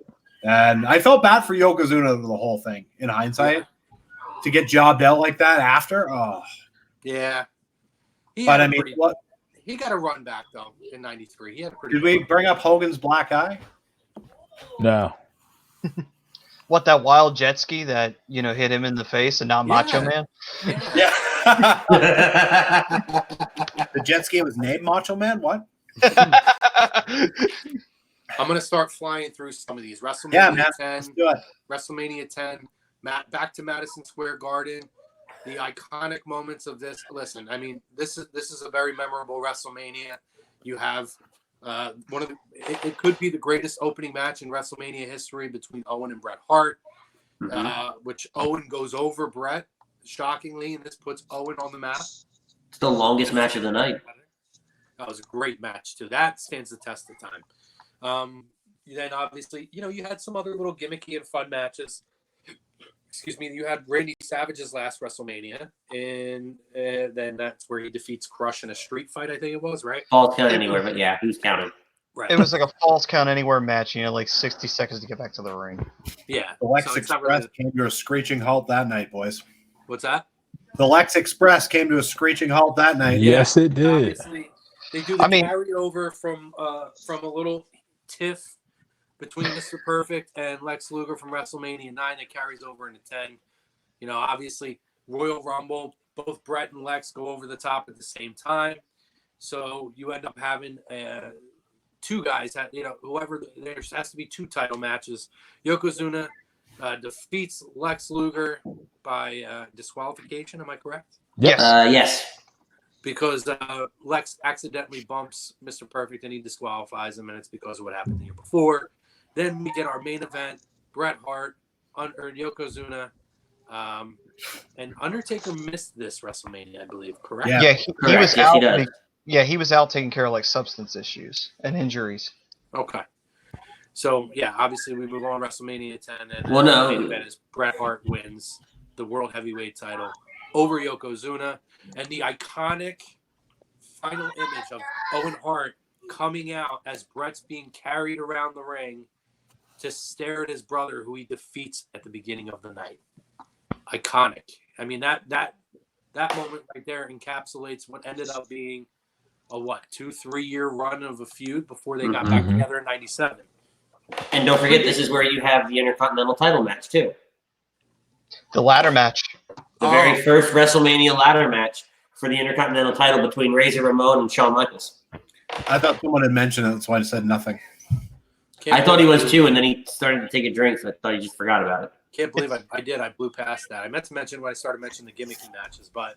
Speaker 3: And I felt bad for Yokozuna the whole thing in hindsight to get jobbed out like that after. Oh,
Speaker 1: yeah.
Speaker 3: but I mean, what
Speaker 1: He got a run back though in '93. He had a pretty.
Speaker 3: did we bring up Hogan's black eye?
Speaker 6: No.
Speaker 4: What, that wild jet ski that hit him in the face and not Macho Man?
Speaker 1: Yeah.
Speaker 3: The jet ski was named Macho Man. What?
Speaker 1: I'm gonna start flying through some of these. WrestleMania
Speaker 3: Yeah, man.
Speaker 1: 10,
Speaker 3: Let's do it.
Speaker 1: WrestleMania 10, back to Madison Square Garden. The iconic moments of this. Listen, I mean, this is a very memorable WrestleMania. You have one of the. It could be the greatest opening match in WrestleMania history between Owen and Bret Hart, which Owen goes over Bret shockingly, and this puts Owen on the map.
Speaker 2: It's the longest match of the night.
Speaker 1: That was a great match too. That stands the test of time. Then obviously, you had some other little gimmicky and fun matches. Excuse me. You had Randy Savage's last WrestleMania, and then that's where he defeats Crush in a street fight. I think it was, right?
Speaker 2: Falls count anywhere, but yeah, who's counting?
Speaker 1: Right.
Speaker 4: It was like a false count anywhere match. Like 60 seconds to get back to the ring.
Speaker 1: Yeah.
Speaker 3: The Lex
Speaker 1: So it's not
Speaker 3: Express
Speaker 1: really-
Speaker 3: came to a screeching halt that night, boys.
Speaker 1: What's that?
Speaker 3: The Lex Express came to a screeching halt that night.
Speaker 6: Yes, it did.
Speaker 1: Obviously, they do the
Speaker 4: I mean-
Speaker 1: carryover from a little tiff between Mr. Perfect and Lex Luger from WrestleMania 9 that carries over into 10. Obviously, Royal Rumble, both Bret and Lex go over the top at the same time. So you end up having two guys, whoever, there has to be two title matches. Yokozuna defeats Lex Luger by disqualification. Am I correct?
Speaker 4: Yes.
Speaker 2: Yes.
Speaker 1: Because Lex accidentally bumps Mr. Perfect and he disqualifies him, and it's because of what happened the year before. Then we get our main event: Bret Hart, Yokozuna, and Undertaker missed this WrestleMania, I believe. Correct?
Speaker 3: Yeah.
Speaker 4: Yeah, he
Speaker 2: Correct.
Speaker 4: was
Speaker 2: Yes,
Speaker 4: out.
Speaker 2: he does.
Speaker 4: He was out taking care of like substance issues and injuries.
Speaker 1: Okay. So yeah, obviously we move on WrestleMania 10, and
Speaker 2: Well, no.
Speaker 1: the main event is Bret Hart wins the World Heavyweight title over Yokozuna, and the iconic final image of Owen Hart coming out as Bret's being carried around the ring to stare at his brother, who he defeats at the beginning of the night. Iconic. I mean, that moment right there encapsulates what ended up being a 2-3 year run of a feud before they got back
Speaker 6: Mhm.
Speaker 1: together in '97.
Speaker 2: And don't forget, this is where you have the Intercontinental title match, too.
Speaker 4: The ladder match.
Speaker 2: The very first WrestleMania ladder match for the Intercontinental title between Razor Ramon and Shawn Michaels.
Speaker 3: I thought someone had mentioned it, that's why I said nothing.
Speaker 2: I thought he was, too, and then he started to take a drink, so I thought he just forgot about it.
Speaker 1: Can't believe I did. I blew past that. I meant to mention when I started mentioning the gimmicky matches, but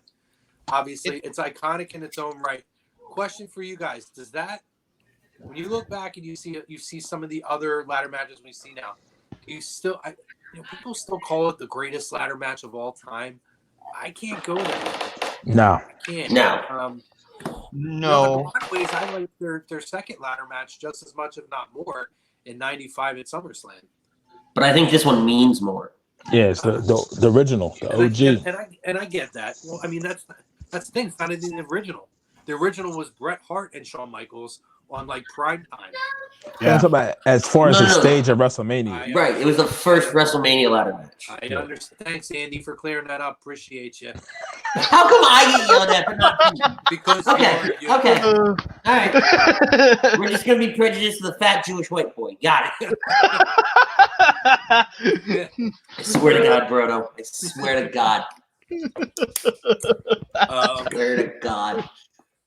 Speaker 1: obviously it's iconic in its own right. Question for you guys: does that, when you look back and you see some of the other ladder matches we see now, do you still, people still call it the greatest ladder match of all time? I can't go there.
Speaker 6: No.
Speaker 1: I can't.
Speaker 2: No.
Speaker 1: In
Speaker 4: No.
Speaker 1: a lot of ways, I like their second ladder match just as much, if not more, in '95 at SummerSlam.
Speaker 2: But I think this one means more.
Speaker 6: Yeah, it's the original, the OG.
Speaker 1: And I get that. Well, I mean, that's the thing. It's not even the original. The original was Bret Hart and Shawn Michaels on like prime time.
Speaker 6: Yeah. I'm talking about as far as
Speaker 2: No,
Speaker 6: the
Speaker 2: no.
Speaker 6: stage of WrestleMania.
Speaker 2: Right. It was the first WrestleMania ladder match.
Speaker 1: I understand. Thanks, Andy, for clearing that up. Appreciate you.
Speaker 2: How come I get yelled at for not being?
Speaker 1: Because
Speaker 2: Okay.
Speaker 1: you
Speaker 2: Okay. All right. We're just going to be prejudiced to the fat Jewish white boy. Got it. I swear to God, Brodo. I swear to God. Swear to God.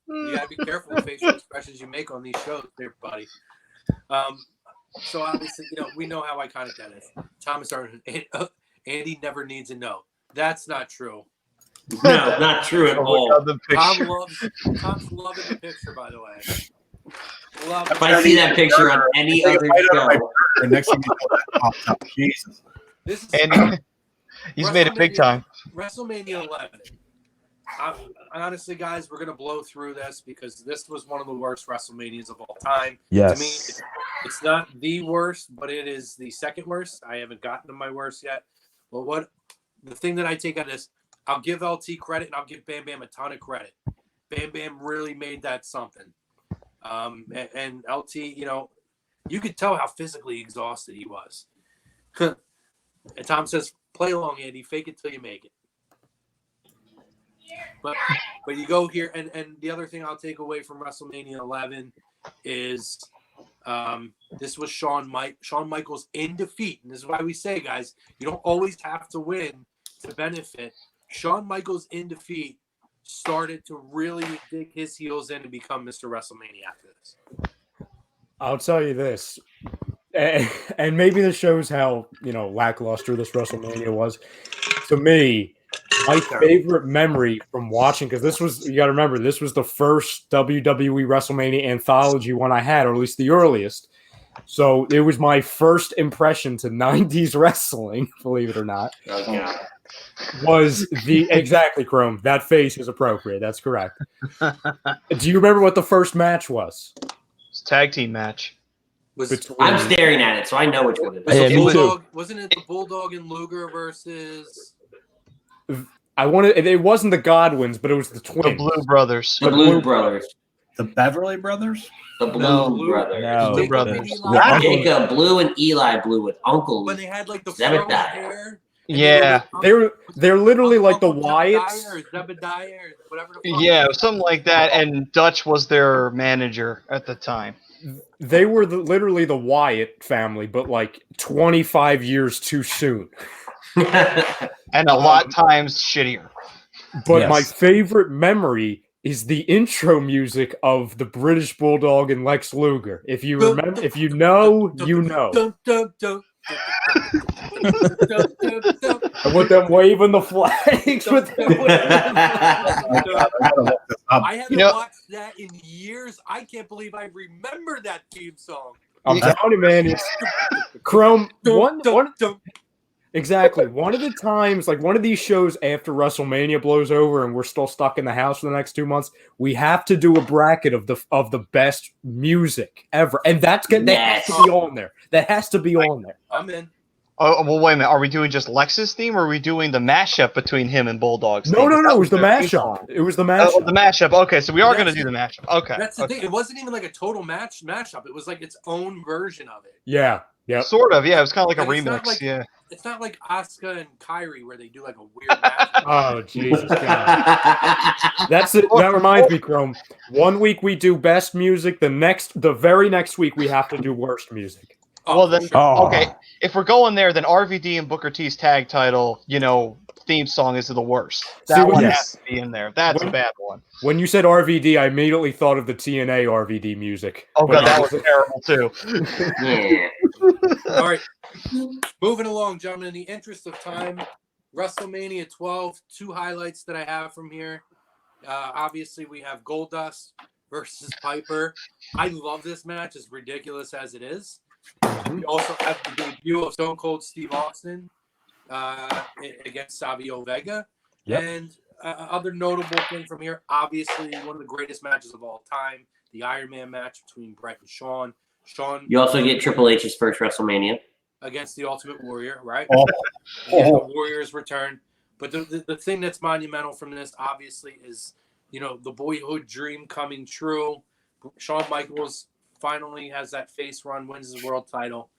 Speaker 1: You gotta be careful with facial expressions you make on these shows, there, buddy. So obviously, we know how iconic that is. Thomas Arnold, Andy never needs a no. That's not true.
Speaker 2: No, not true at all.
Speaker 1: Tom's loving the picture, by the way. Love
Speaker 2: If I see that picture on any other show,
Speaker 3: And next thing you know, that pops up. Jesus.
Speaker 1: This is
Speaker 4: And he's made it big time.
Speaker 1: WrestleMania 11. Honestly, guys, we're gonna blow through this because this was one of the worst WrestleManias of all time.
Speaker 6: Yes.
Speaker 1: To me, it's not the worst, but it is the second worst. I haven't gotten to my worst yet. But the thing that I take out of this, I'll give LT credit and I'll give Bam Bam a ton of credit. Bam Bam really made that something. And LT, you could tell how physically exhausted he was. And Tom says, play along, Andy. Fake it till you make it. But you go here, and the other thing I'll take away from WrestleMania 11 is this was Shawn Michaels in defeat. And this is why we say, guys, you don't always have to win to benefit. Shawn Michaels in defeat started to really dig his heels in and become Mr. WrestleMania after this.
Speaker 5: I'll tell you this, and maybe this shows how lackluster this WrestleMania was. To me, my favorite memory from watching, because you got to remember, this was the first WWE WrestleMania anthology one I had, or at least the earliest. So it was my first impression to 90s wrestling, believe it or not.
Speaker 2: Okay.
Speaker 5: Was exactly, Chrome. That face is appropriate. That's correct. Do you remember what the first match was?
Speaker 4: It's a tag team match.
Speaker 2: I'm staring at it, so I know which one it is.
Speaker 6: Yeah, me too.
Speaker 1: Wasn't it the Bulldog and Luger versus?
Speaker 5: It wasn't the Godwins, but it was the twins.
Speaker 4: The Blue Brothers.
Speaker 2: The Blue Brothers.
Speaker 3: The Beverly Brothers?
Speaker 2: The Blue Brothers.
Speaker 6: No,
Speaker 1: Jacob
Speaker 4: brothers.
Speaker 1: and Eli.
Speaker 2: Jacob Blue and Eli Blue with Uncle.
Speaker 1: When they had like the
Speaker 2: Zebediah.
Speaker 1: frozen hair.
Speaker 4: Yeah.
Speaker 5: They're literally like the
Speaker 1: Uncle
Speaker 5: Wyatts.
Speaker 1: Zebediah or Zebediah or whatever the fuck.
Speaker 4: Yeah, something like that. And Dutch was their manager at the time.
Speaker 5: They were literally the Wyatt family, but like 25 years too soon.
Speaker 4: And a lot times shittier.
Speaker 5: But
Speaker 6: Yes.
Speaker 5: my favorite memory is the intro music of the British Bulldog and Lex Luger. If you remember, if you know, you know.
Speaker 1: Dun, dun, dun.
Speaker 5: And with them waving the flags.
Speaker 1: I haven't watched that in years. I can't believe I remember that theme song.
Speaker 5: I'm telling you, man. It's Chrome. Exactly. One of the times, like one of these shows after WrestleMania blows over and we're still stuck in the house for the next 2 months, we have to do a bracket of the best music ever. And that has to be on there. That has to be on there.
Speaker 1: I'm in.
Speaker 4: Oh, well, wait a minute. Are we doing just Lex's theme, or are we doing the mashup between him and Bulldog's
Speaker 5: No.
Speaker 4: theme?
Speaker 5: It was the mashup. It was the mashup.
Speaker 4: Oh, the mashup. Okay, so we are going to do the mashup. Okay.
Speaker 1: That's the thing. It wasn't even like a total mashup. It was like its own version of it.
Speaker 5: Yeah. Yep.
Speaker 4: Sort of, yeah. It was kind of like a
Speaker 1: And it's not
Speaker 4: remix,
Speaker 1: like-
Speaker 4: yeah.
Speaker 1: It's not like Asuka and Kyrie where they do like a weird mashup.
Speaker 5: Oh, Jesus God. That's it. That reminds me, Chrome. 1 week we do best music. The very next week we have to do worst music.
Speaker 4: Well, then,
Speaker 6: Oh.
Speaker 4: okay. If we're going there, then RVD and Booker T's tag title, theme song is the worst. That
Speaker 5: See,
Speaker 4: one
Speaker 6: yes.
Speaker 4: has to be in there. That's a bad one.
Speaker 5: When you said RVD, I immediately thought of the TNA RVD music.
Speaker 4: Oh,
Speaker 5: But
Speaker 4: God, that was terrible, too.
Speaker 2: Yeah.
Speaker 1: All right. Moving along, gentlemen. In the interest of time, WrestleMania 12, 2 highlights that I have from here. Obviously, we have Goldust versus Piper. I love this match, as ridiculous as it is. We also have the debut of Stone Cold Steve Austin against Savio Vega.
Speaker 5: Yep.
Speaker 1: And other notable thing from here, obviously, one of the greatest matches of all time, the Iron Man match between Bret and Shawn. Shawn
Speaker 2: You also get Triple H's first WrestleMania.
Speaker 1: against the Ultimate Warrior, right?
Speaker 3: Oh.
Speaker 1: Against the Warrior's return. But the thing that's monumental from this, obviously, is, the boyhood dream coming true. Shawn Michaels finally has that face run, wins his world title.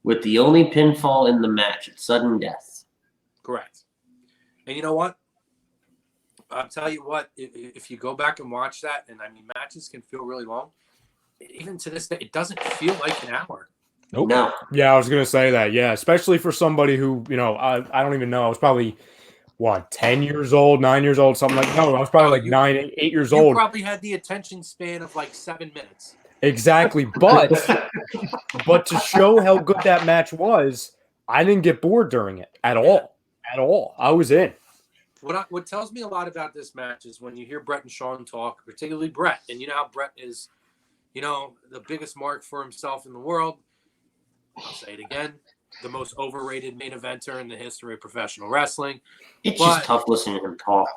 Speaker 2: With the only pinfall in the match, it's sudden death.
Speaker 1: Correct. And you know what? I'll tell you what, if you go back and watch that, and I mean, matches can feel really long. Even to this day, it doesn't feel like an hour.
Speaker 6: Nope.
Speaker 2: No.
Speaker 5: Yeah, I was going to say that. Yeah, especially for somebody who, I don't even know. I was probably, 10 years old, 9 years old, something like No, I was probably like 9, 8 years
Speaker 1: You
Speaker 5: old.
Speaker 1: probably had the attention span of like 7 minutes.
Speaker 5: Exactly. But to show how good that match was, I didn't get bored during it at all. At all. I was in.
Speaker 1: What tells me a lot about this match is when you hear Bret and Shawn talk, particularly Bret, and you know how Bret is, the biggest mark for himself in the world. I'll say it again. The most overrated main eventer in the history of professional wrestling.
Speaker 2: It's
Speaker 1: But-
Speaker 2: just tough listening to him talk.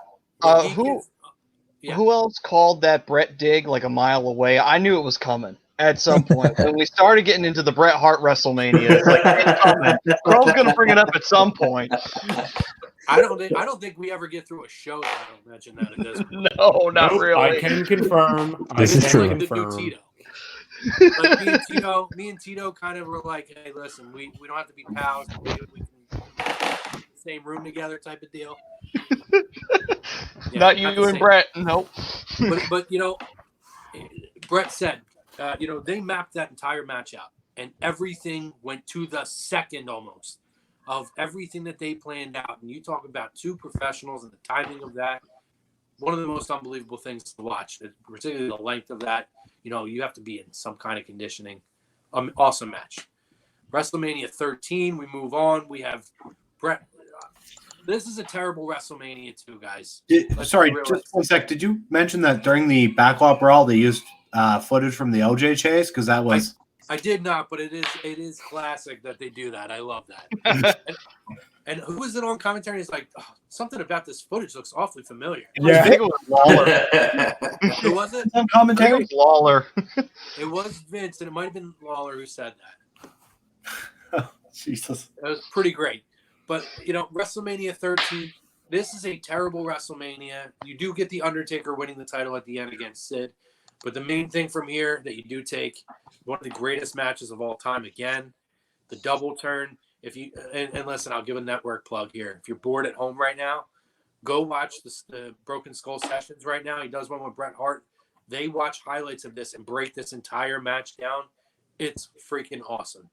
Speaker 4: Who else called that Bret dig like a mile away? I knew it was coming at some point. When we started getting into the Bret Hart WrestleMania, it's like, it's coming. We're all going to bring it up at some point.
Speaker 1: I don't think we ever get through a show that I don't mention that at this point.
Speaker 4: No, not
Speaker 5: Nope,
Speaker 4: really.
Speaker 5: I can confirm.
Speaker 6: This is true.
Speaker 1: Like the new Tito. Like me and Tito kind of were like, hey, listen, we don't have to be pals. We can be in the same room together type of deal. Yeah,
Speaker 4: not you
Speaker 1: the
Speaker 4: and
Speaker 1: same.
Speaker 4: Brett. Nope.
Speaker 1: But Brett said, they mapped that entire match out, and everything went to the second almost of everything that they planned out. And you talk about two professionals and the timing of that. One of the most unbelievable things to watch, particularly the length of that. You have to be in some kind of conditioning. Awesome match. WrestleMania 13, we move on. We have Brett. This is a terrible WrestleMania too, guys.
Speaker 3: Sorry, just one sec. Did you mention that during the backlot brawl they used footage from the OJ chase? Because that was.
Speaker 1: I did not, but it is classic that they do that. I love that. and who was it on commentary? It's like something about this footage looks awfully familiar.
Speaker 4: I think it was Lawler.
Speaker 1: Who was it?
Speaker 3: On
Speaker 4: I think
Speaker 3: commentary.
Speaker 4: it was Lawler.
Speaker 1: It was Vince, and it might have been Lawler who said that.
Speaker 3: Jesus.
Speaker 1: It was pretty great. But, WrestleMania 13, this is a terrible WrestleMania. You do get The Undertaker winning the title at the end against Sid. But the main thing from here that you do take, one of the greatest matches of all time again, the double turn. If you and listen, I'll give a network plug here. If you're bored at home right now, go watch the Broken Skull Sessions right now. He does one with Bret Hart. They watch highlights of this and break this entire match down. It's freaking awesome.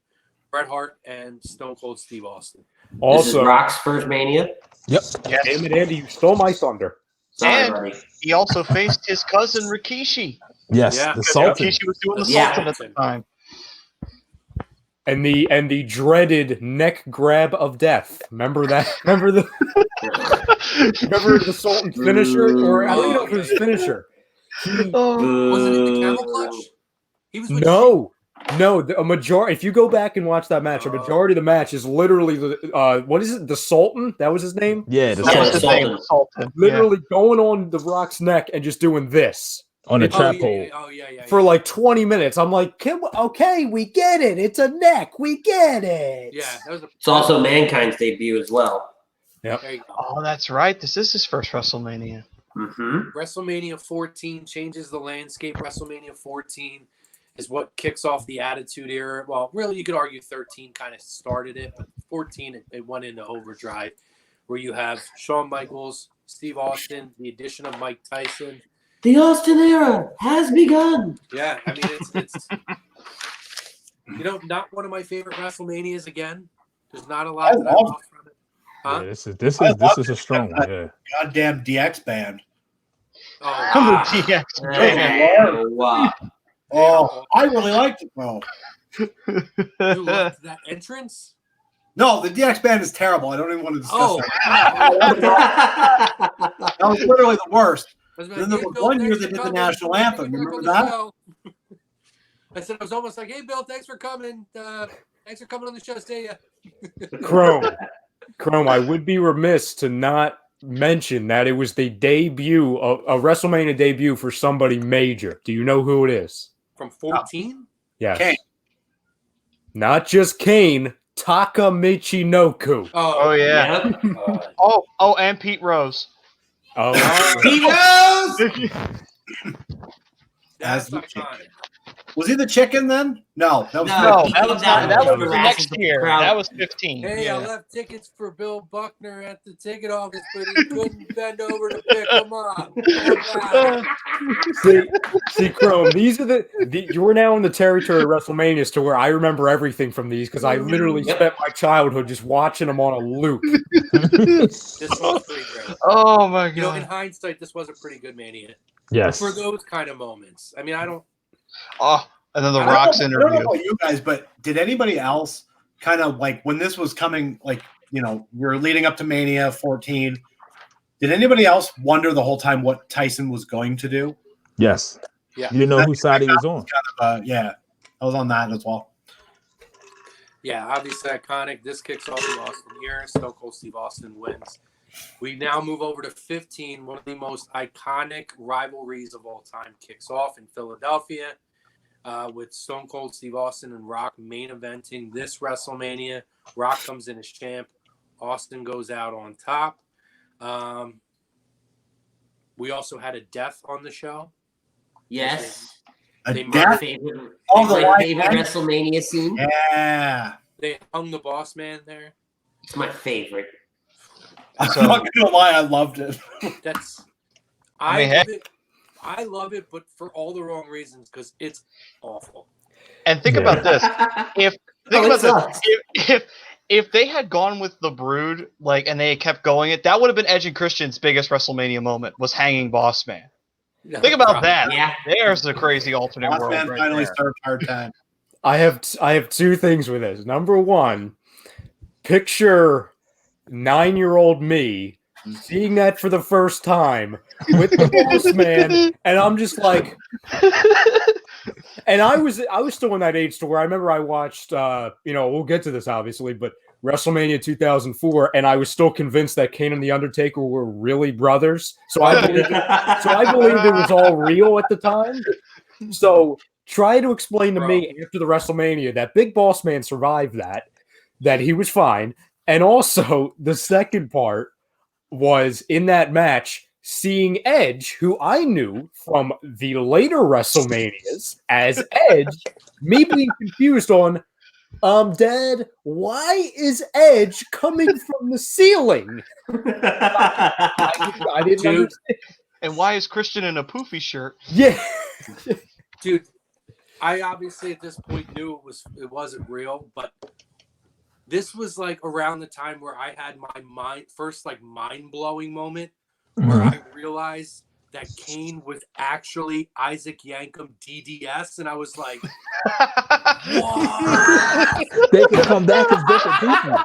Speaker 1: Bret Hart and Stone Cold Steve Austin.
Speaker 2: This is
Speaker 5: Also,
Speaker 2: Rock's first Mania.
Speaker 6: Yep.
Speaker 4: Yes.
Speaker 5: damn it, Andy, you stole my thunder.
Speaker 2: Sorry,
Speaker 4: And
Speaker 2: buddy.
Speaker 4: he also faced his cousin Rikishi.
Speaker 6: Yes.
Speaker 1: Yeah.
Speaker 6: The Sultan.
Speaker 4: Rikishi was doing the
Speaker 2: Yeah.
Speaker 4: Sultan at the time.
Speaker 5: And the dreaded neck grab of death. Remember that? Remember the Sultan finisher? Or I don't even know if it was finisher.
Speaker 1: Was it in the camel clutch? He was with
Speaker 5: No, a majority. If you go back and watch that match, a majority of the match is literally the what is it? The Sultan? That was his name.
Speaker 6: Yeah. The
Speaker 4: That was
Speaker 6: Sultan.
Speaker 4: his name, Sultan.
Speaker 5: Literally going on the Rock's neck and just doing this
Speaker 6: On the
Speaker 1: Oh,
Speaker 6: trap
Speaker 1: yeah,
Speaker 6: pole.
Speaker 1: oh, yeah.
Speaker 5: for like 20 minutes. I'm like, okay, we get it. It's a neck. We get it.
Speaker 1: Yeah, that was
Speaker 2: It's also Mankind's debut as well.
Speaker 1: there you go.
Speaker 4: Oh, that's right. This is his first WrestleMania.
Speaker 2: Mm-hmm.
Speaker 1: WrestleMania 14 changes the landscape. WrestleMania 14 is what kicks off the Attitude Era. Well, really, you could argue 13 kind of started it, but 14, it went into overdrive, where you have Shawn Michaels, Steve Austin, the addition of Mike Tyson.
Speaker 2: The Austin era has begun.
Speaker 1: Yeah, I mean, it's not one of my favorite WrestleManias again. There's not a lot that I love from it. Huh?
Speaker 6: Yeah, this is a strong one. Yeah.
Speaker 3: Goddamn DX band.
Speaker 1: Oh,
Speaker 4: The
Speaker 1: wow.
Speaker 4: DX.
Speaker 2: Oh, wow.
Speaker 3: Oh, I really liked it though.
Speaker 1: You loved that entrance?
Speaker 3: No, the DX band is terrible. I don't even want to discuss
Speaker 1: Oh,
Speaker 3: that. That was literally the worst.
Speaker 1: I was like,
Speaker 3: Then there
Speaker 1: "Hey,
Speaker 3: was
Speaker 1: Bill,
Speaker 3: one year
Speaker 1: thanks
Speaker 3: they
Speaker 1: for
Speaker 3: did the
Speaker 1: coming.
Speaker 3: national
Speaker 1: Thanks
Speaker 3: anthem.
Speaker 1: for
Speaker 3: You
Speaker 1: coming
Speaker 3: remember
Speaker 1: on the
Speaker 3: that?
Speaker 1: show." I said, I was almost like, hey, Bill, thanks for coming. Thanks for coming on the show. See ya.
Speaker 5: Chrome, I would be remiss to not mention that it was the debut of a WrestleMania debut for somebody major. Do you know who it is?
Speaker 1: From 14?
Speaker 5: Yes.
Speaker 3: Kane.
Speaker 5: Not just Kane, Taka Michinoku.
Speaker 4: Oh, yeah.
Speaker 2: Yep.
Speaker 4: Oh, and Pete Rose.
Speaker 5: Oh,
Speaker 1: That's
Speaker 3: the
Speaker 1: iconic.
Speaker 3: Was he the chicken then? No, that was
Speaker 4: No,
Speaker 2: he
Speaker 4: that
Speaker 2: came
Speaker 4: was
Speaker 2: down
Speaker 4: that
Speaker 2: and
Speaker 4: was the
Speaker 2: harassed
Speaker 4: next
Speaker 2: the
Speaker 4: year.
Speaker 2: crowd.
Speaker 4: That was 15.
Speaker 1: Hey,
Speaker 4: yeah.
Speaker 1: I left tickets for Bill Buckner at the ticket office, but he couldn't bend over to pick them up.
Speaker 5: see, Chrome. These are you're now in the territory of WrestleManias to where I remember everything from these because I literally
Speaker 2: Yep.
Speaker 5: spent my childhood just watching them on a loop.
Speaker 1: This was pretty great.
Speaker 4: Oh my
Speaker 1: In
Speaker 4: god.
Speaker 1: hindsight, this was a pretty good Mania.
Speaker 6: Yes.
Speaker 1: For those kind of moments. I mean, I don't.
Speaker 4: Oh, and then the
Speaker 3: I don't
Speaker 4: Rock's
Speaker 3: know- I don't know
Speaker 4: interview.
Speaker 3: about you guys, but did anybody else kind of like when this was coming, like, we're leading up to Mania 14, did anybody else wonder the whole time what Tyson was going to do?
Speaker 6: Yes.
Speaker 1: Yeah.
Speaker 6: You didn't know whose side he was on.
Speaker 3: Yeah, I was on that as well.
Speaker 1: Yeah, obviously iconic. This kicks off the Austin year. Stone Cold Steve Austin wins. We now move over to 15. One of the most iconic rivalries of all time kicks off in Philadelphia with Stone Cold Steve Austin and Rock main eventing this WrestleMania. Rock comes in as champ. Austin goes out on top. We also had a death on the show.
Speaker 2: Yes.
Speaker 1: They
Speaker 3: A
Speaker 2: My
Speaker 3: death?
Speaker 2: favorite,
Speaker 3: Oh, the
Speaker 2: my
Speaker 3: live
Speaker 2: favorite
Speaker 3: event?
Speaker 2: WrestleMania scene.
Speaker 3: Yeah.
Speaker 1: They hung the boss man there.
Speaker 2: It's my favorite.
Speaker 3: I'm
Speaker 4: So-
Speaker 3: not gonna lie, I loved it.
Speaker 1: That's
Speaker 4: I mean,
Speaker 1: love
Speaker 4: heck-
Speaker 1: it. I love it, but for all the wrong reasons because it's awful.
Speaker 4: And think
Speaker 5: Yeah.
Speaker 4: about this. If think
Speaker 2: Oh, it
Speaker 4: about
Speaker 2: sucks.
Speaker 4: this. If they had gone with the Brood, like, and they had kept going it, that would have been Edge and Christian's biggest WrestleMania moment, was hanging Boss Man. Think about that.
Speaker 2: Yeah.
Speaker 4: There's the crazy alternate
Speaker 3: Boss
Speaker 4: world
Speaker 3: Man
Speaker 4: right
Speaker 3: finally
Speaker 4: there.
Speaker 3: served hard time.
Speaker 5: I have two things with this. Number one, picture 9-year-old me seeing that for the first time with the boss man, and I'm just like, and I was still in that age to where I remember I watched, we'll get to this obviously, but WrestleMania 2004, and I was still convinced that Kane and the Undertaker were really brothers. So I believed it was all real at the time. So try to explain to me after the WrestleMania that Big Boss Man survived that he was fine. And also the second part was in that match seeing Edge, who I knew from the later WrestleManias as Edge, me being confused on, Dad, why is Edge coming from the ceiling? I didn't
Speaker 1: Dude.
Speaker 5: understand.
Speaker 4: And why is Christian in a poofy shirt?
Speaker 5: Yeah.
Speaker 1: Dude, I obviously at this point knew it wasn't real, but this was like around the time where I had my first mind-blowing moment where I realized that Kane was actually Isaac Yankem DDS, and I was like, what?
Speaker 6: They can come back as different people.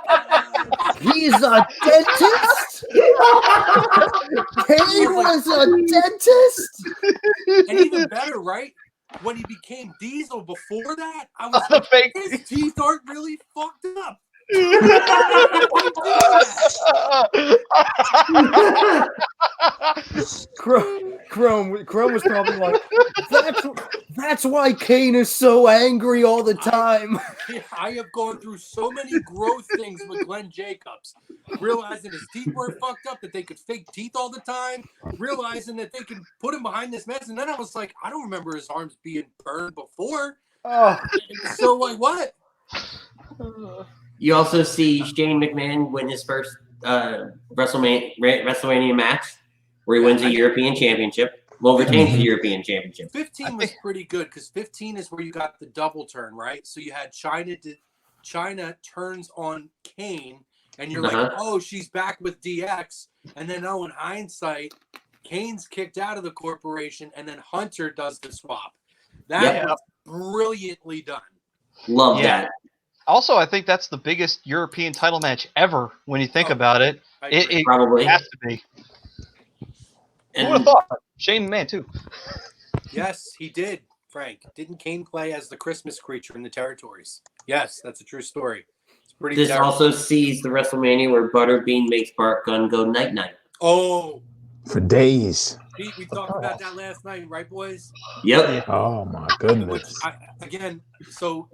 Speaker 5: He's a dentist? Kane was a dentist?
Speaker 1: And even better, right? When he became Diesel before that, I was
Speaker 4: The
Speaker 1: like,
Speaker 4: fake-
Speaker 1: his teeth aren't really fucked up.
Speaker 5: Chrome was probably like, that's why Kane is so angry all the time.
Speaker 1: I have gone through so many growth things with Glenn Jacobs, realizing his teeth weren't fucked up, that they could fake teeth all the time, realizing that they could put him behind this mess, and then I was like, I don't remember his arms being burned before.
Speaker 5: Oh.
Speaker 1: So like what?
Speaker 2: You also see Shane McMahon win his first WrestleMania match, where he wins a European Championship. Well, retains the European Championship.
Speaker 1: 15 was pretty good because 15 is where you got the double turn, right? So you had China turns on Kane, and you're like, oh, she's back with DX. And then, in hindsight, Kane's kicked out of the corporation, and then Hunter does the swap. That was brilliantly done.
Speaker 2: Love that.
Speaker 4: Also, I think that's the biggest European title match ever when you think about it. It
Speaker 2: Probably.
Speaker 4: has to be. Who would have thought? Shane McMahon, too.
Speaker 1: Yes, he did, Frank. Didn't Kane play as the Christmas creature in the territories? Yes, that's a true story. It's pretty
Speaker 2: This
Speaker 1: terrible.
Speaker 2: also sees the WrestleMania where Butterbean makes Bart Gunn go night-night.
Speaker 1: Oh.
Speaker 6: For days.
Speaker 1: We talked about that last night, right, boys?
Speaker 2: Yep.
Speaker 6: Oh, my goodness.
Speaker 1: So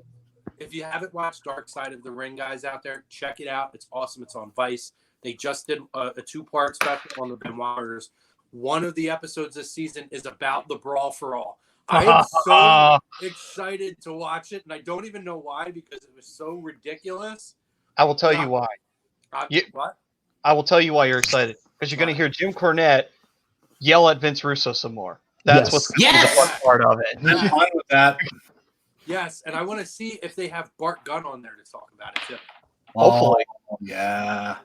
Speaker 1: if you haven't watched Dark Side of the Ring, guys out there, check it out. It's awesome. It's on Vice. They just did a 2-part special on the Benoit murders. One of the episodes this season is about the Brawl for All. I am so excited to watch it, and I don't even know why, because it was so ridiculous.
Speaker 4: I will tell you why.
Speaker 1: What?
Speaker 4: I will tell you why you're excited. Because you're going to hear Jim Cornette yell at Vince Russo some more. That's what's going to be the fun part of it.
Speaker 3: I'm fine with that.
Speaker 1: Yes, and I want to see if they have Bart Gunn on there to talk about it too.
Speaker 4: Hopefully.
Speaker 3: Oh, yeah.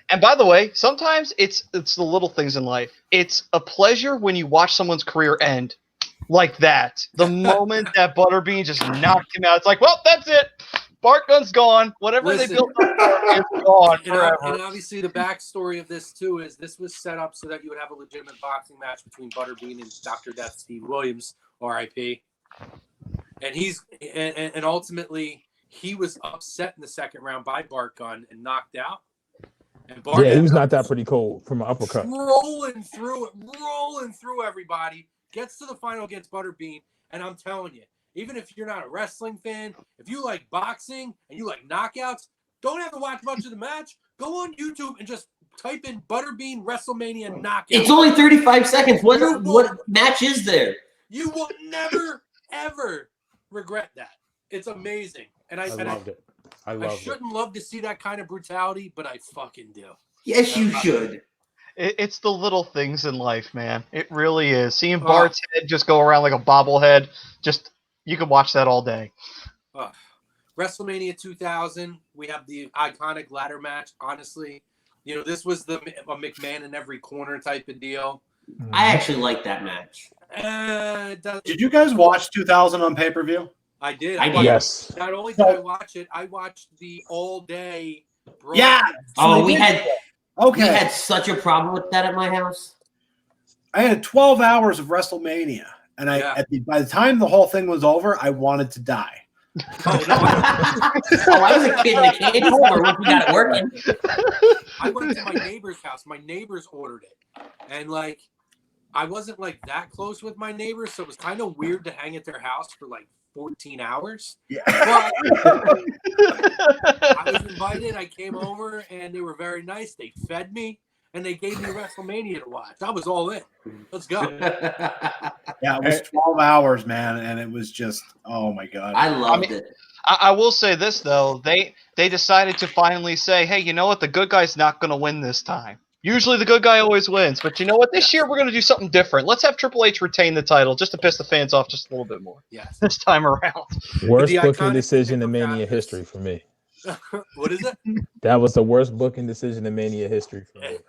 Speaker 4: And by the way, sometimes it's the little things in life. It's a pleasure when you watch someone's career end like that. The moment that Butterbean just knocked him out, it's like, well, that's it. Bart Gunn's gone. Whatever they built up for is gone forever.
Speaker 1: And obviously the backstory of this too is this was set up so that you would have a legitimate boxing match between Butterbean and Dr. Death Steve Williams, R.I.P. And and ultimately he was upset in the second round by Bart Gunn and knocked out. And Bart
Speaker 6: he was knocked out pretty cold from an uppercut.
Speaker 1: rolling through everybody, gets to the final against Butterbean, and I'm telling you, even if you're not a wrestling fan, if you like boxing and you like knockouts, don't have to watch much of the match. Go on YouTube and just type in Butterbean WrestleMania Knockout.
Speaker 2: It's only 35 seconds. What match is there?
Speaker 1: You will never, ever regret that. It's amazing. And I
Speaker 5: loved it.
Speaker 1: I shouldn't love to see that kind of brutality, but I fucking do.
Speaker 2: Yes, you should.
Speaker 4: It's the little things in life, man. It really is. Seeing Bart's head just go around like a bobblehead, you can watch that all day.
Speaker 1: WrestleMania 2000, we have the iconic ladder match. Honestly, this was a McMahon in every corner type of deal.
Speaker 2: I actually like that match.
Speaker 3: Did you guys watch 2000 on pay-per-view?
Speaker 1: I did.
Speaker 6: Yes.
Speaker 1: Not only did I watch it, I watched the all-day.
Speaker 3: Yeah.
Speaker 2: Oh, we had such a problem with that at my house.
Speaker 3: I had 12 hours of WrestleMania, and by the time the whole thing was over, I wanted to die.
Speaker 1: Oh, no,
Speaker 2: I was a kid in a candy store once we got it working.
Speaker 1: I went to my neighbor's house. My neighbors ordered it. And, I wasn't, that close with my neighbors, so it was kind of weird to hang at their house for, 14 hours.
Speaker 3: Yeah.
Speaker 1: But I was invited. I came over, and they were very nice. They fed me, and they gave me WrestleMania to watch. I was all in. Let's go.
Speaker 3: Yeah, it was 12 hours, man, and it was just, oh, my God.
Speaker 2: I loved it.
Speaker 4: I will say this, though. They decided to finally say, hey, you know what? The good guy's not going to win this time. Usually the good guy always wins, but you know what? This year we're going to do something different. Let's have Triple H retain the title just to piss the fans off just a little bit more.
Speaker 1: Yes.
Speaker 4: This time around.
Speaker 6: Worst
Speaker 1: The
Speaker 6: booking
Speaker 1: iconic
Speaker 6: decision in
Speaker 1: thing
Speaker 6: Mania
Speaker 1: about this-
Speaker 6: history for me.
Speaker 1: What is it?
Speaker 6: That was the worst booking decision in Mania history for me.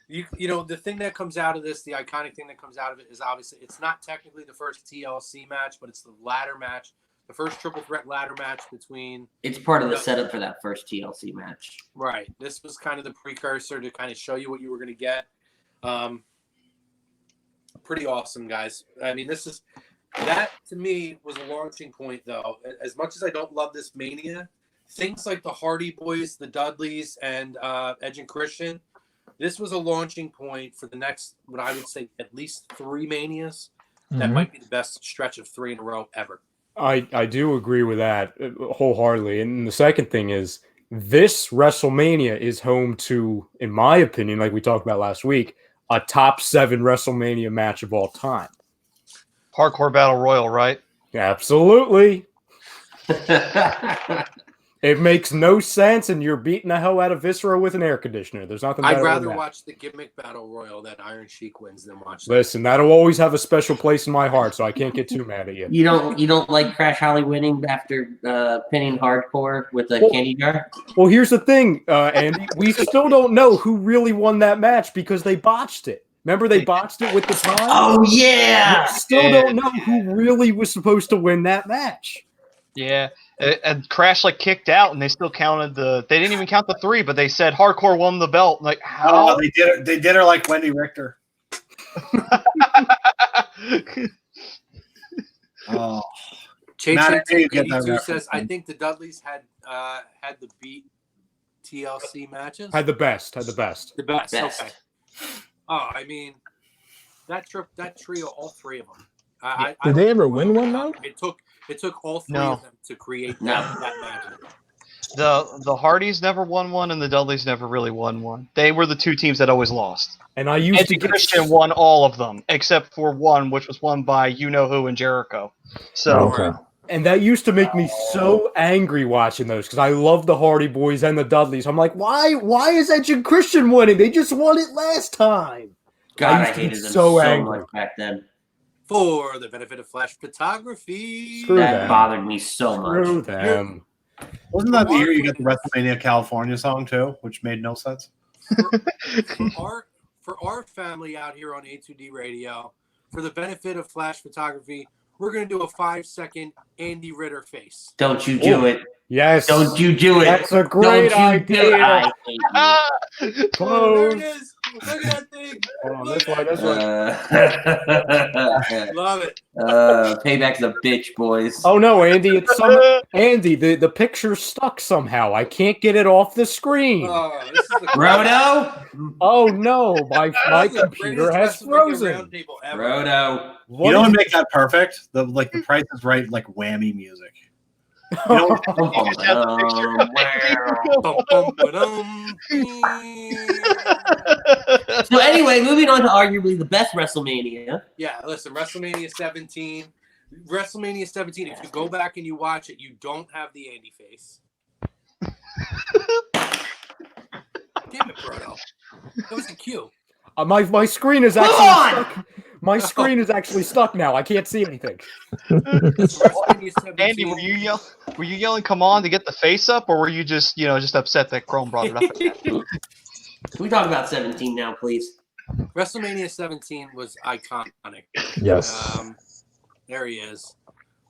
Speaker 1: The thing that comes out of this, the iconic thing that comes out of it is obviously it's not technically the first TLC match, but it's the ladder match, the first triple threat ladder match between.
Speaker 2: It's part of the setup for that first TLC match.
Speaker 1: Right. This was kind of the precursor to kind of show you what you were going to get. Pretty awesome, guys. I mean, that to me was a launching point, though. As much as I don't love this Mania, things like the Hardy Boys, the Dudleys, and Edge and Christian, this was a launching point for the next, what I would say, at least 3 Manias. That might be the best stretch of 3 in a row ever.
Speaker 5: I do agree with that wholeheartedly. And the second thing is this WrestleMania is home to, in my opinion, like we talked about last week, a top 7 WrestleMania match of all time.
Speaker 4: Hardcore Battle Royal, right?
Speaker 5: Absolutely. It makes no sense, and you're beating the hell out of Viscera with an air conditioner. There's nothing better
Speaker 1: I'd rather
Speaker 5: than that.
Speaker 1: watch the gimmick battle royal that Iron Sheik wins than watch that.
Speaker 5: Listen, that'll always have a special place in my heart, so I can't get too mad at you.
Speaker 2: You don't like Crash Holly winning after pinning Hardcore with a candy jar?
Speaker 5: Well, here's the thing, Andy. We still don't know who really won that match because they botched it. Remember they botched it with the time?
Speaker 2: Oh, yeah!
Speaker 5: We still don't know who really was supposed to win that match.
Speaker 4: Yeah. And Crash kicked out, and they still counted they didn't even count the 3, but they said Hardcore won the belt. How?
Speaker 3: Oh, they did her like Wendy Richter. Oh, Matt, I didn't get that
Speaker 1: 82
Speaker 3: reference,
Speaker 1: says, I
Speaker 3: man.
Speaker 1: think the Dudleys had the beat TLC matches.
Speaker 5: Had the best.
Speaker 1: The best.
Speaker 2: Best.
Speaker 1: Okay. Oh, I mean, that trio, all 3 of them.
Speaker 6: Did they ever win one, though?
Speaker 1: It took all 3
Speaker 4: No.
Speaker 1: of them to create
Speaker 2: No.
Speaker 1: that magic.
Speaker 4: The Hardys never won one, and the Dudleys never really won one. They were the 2 teams that always lost.
Speaker 5: And I used
Speaker 4: Edge
Speaker 5: to
Speaker 4: and
Speaker 5: get
Speaker 4: Christian won all of them, except for one, which was won by you-know-who and Jericho. So,
Speaker 6: Okay.
Speaker 5: And that used to make me so angry watching those because I love the Hardy Boys and the Dudleys. I'm like, why is Edge and Christian winning? They just won it last time.
Speaker 2: God, I
Speaker 5: used to be
Speaker 2: hated them
Speaker 5: so
Speaker 2: so
Speaker 5: angry.
Speaker 2: much back then.
Speaker 1: For the benefit of flash photography.
Speaker 5: Screw
Speaker 2: That
Speaker 5: them.
Speaker 2: bothered me so much.
Speaker 5: Screw them.
Speaker 3: Wasn't that the year you got the WrestleMania California song too, which made no sense?
Speaker 1: For our family out here on A2D Radio, for the benefit of flash photography, we're going to do a 5-second Andy Ritter face.
Speaker 2: Don't you do it.
Speaker 5: Yes.
Speaker 2: Don't you do it.
Speaker 5: That's a great
Speaker 2: Don't you do it.
Speaker 5: idea.
Speaker 2: I hate you.
Speaker 1: Oh, there it is. Look at that thing.
Speaker 5: Hold on,
Speaker 1: Look
Speaker 5: this way,
Speaker 1: at
Speaker 5: this way.
Speaker 1: Love it.
Speaker 2: Payback's a bitch, boys.
Speaker 5: Oh no, Andy! It's Andy. The picture's stuck somehow. I can't get it off the screen.
Speaker 1: Oh, this is the
Speaker 2: Roto?
Speaker 5: Oh no, my
Speaker 1: This is the
Speaker 5: computer
Speaker 1: greatest
Speaker 5: has
Speaker 1: WrestleMania
Speaker 5: frozen.
Speaker 1: Roundtable ever.
Speaker 2: Roto.
Speaker 3: You know what would make that perfect? The Price is Right, like whammy music. You know,
Speaker 4: You just have the picture of
Speaker 1: Bum-bum-ba-dum.
Speaker 2: So anyway, moving on to arguably the best WrestleMania.
Speaker 1: Yeah, listen, WrestleMania 17. WrestleMania 17, if you go back and you watch it, you don't have the Andy face. Damn it, Bruno. That was the cue.
Speaker 5: My screen is actually stuck. My screen is actually stuck now. I can't see anything.
Speaker 1: WrestleMania 17.
Speaker 4: Andy, were you yelling "come on" to get the face up, or were you just upset that Chrome brought it up again?
Speaker 2: Can we talk about 17 now, please?
Speaker 1: WrestleMania 17 was iconic.
Speaker 6: Yes.
Speaker 1: There he is.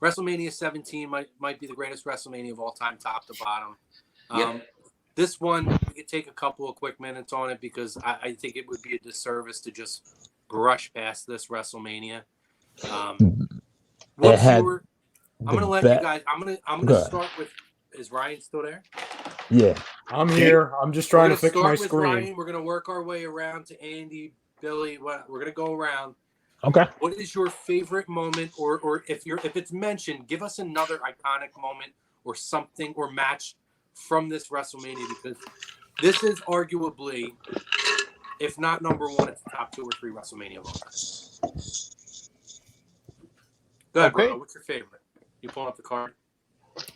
Speaker 1: WrestleMania 17 might be the greatest WrestleMania of all time, top to bottom.
Speaker 2: Yep.
Speaker 1: This one, we could take a couple of quick minutes on it because I think it would be a disservice to just brush past this WrestleMania. I'm gonna let you guys. I'm gonna start with. Is Ryan still there?
Speaker 6: Yeah.
Speaker 5: I'm here. I'm just trying to fix my
Speaker 1: With
Speaker 5: screen.
Speaker 1: Ryan. We're gonna work our way around to Andy, Billy. We're gonna go around.
Speaker 6: Okay.
Speaker 1: What is your favorite moment, or if it's mentioned, give us another iconic moment or something or match from this WrestleMania, because this is arguably, if not number one, it's the top 2 or 3 WrestleMania of all time. Go ahead,
Speaker 4: Okay.
Speaker 1: Bruno. What's your favorite? You pulling up the card?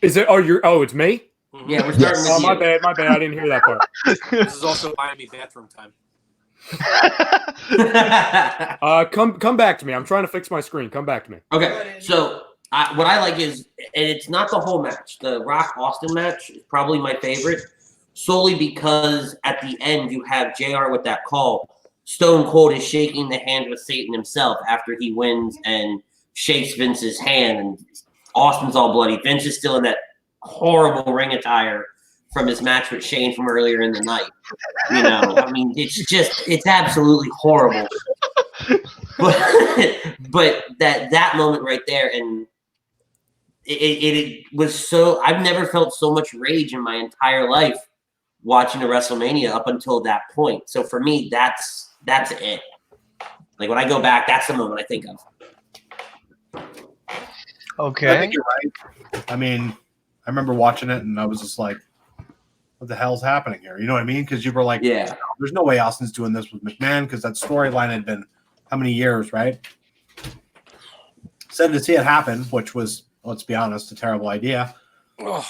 Speaker 5: Is it? Oh, it's me.
Speaker 1: Mm-hmm.
Speaker 2: Yeah, we're starting
Speaker 5: Oh,
Speaker 2: with
Speaker 5: my
Speaker 2: you.
Speaker 5: bad. My bad. I didn't hear that part.
Speaker 1: This is also Miami bathroom time.
Speaker 5: Come back to me. I'm trying to fix my screen. Come back to me.
Speaker 2: Okay, so what I like is, and it's not the whole match. The Rock Austin match is probably my favorite, solely because at the end you have JR with that call. Stone Cold is shaking the hand with Satan himself after he wins and shakes Vince's hand, and Austin's all bloody. Vince is still in that horrible ring attire from his match with Shane from earlier in the night. You know, I mean, it's absolutely horrible. But that moment right there, and it was so, I've never felt so much rage in my entire life watching a WrestleMania up until that point. So for me, that's it. Like when I go back, that's the moment I think of.
Speaker 3: I
Speaker 4: Okay.
Speaker 3: think you're right. I mean, I remember watching it and I was just like, what the hell's happening here? You know what I mean? Because you were like,
Speaker 2: Yeah.
Speaker 3: there's no way Austin's doing this with McMahon, because that storyline had been how many years, right? So to see it happen, which was, let's be honest, a terrible idea.
Speaker 1: Oh,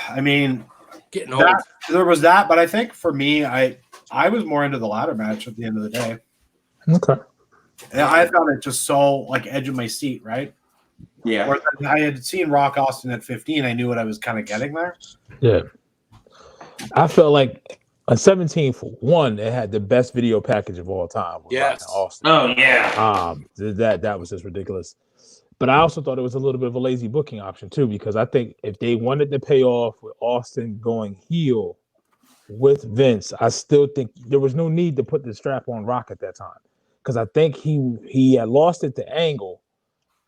Speaker 3: I mean,
Speaker 1: getting old.
Speaker 3: there was that, but I think for me, I was more into the ladder match at the end of the day.
Speaker 6: Okay.
Speaker 3: And I found it just so like edge of my seat, right?
Speaker 2: Yeah.
Speaker 3: Whereas I had seen Rock Austin at 15, I knew what I was kind of getting there.
Speaker 6: Yeah. I felt like a 17 for one, it had the best video package of all time. with
Speaker 1: Yes.
Speaker 6: Rock and Austin.
Speaker 2: Oh yeah.
Speaker 6: That was just ridiculous. But I also thought it was a little bit of a lazy booking option too, because I think if they wanted to pay off with Austin going heel with Vince, I still think there was no need to put the strap on Rock at that time, because I think he had lost it to Angle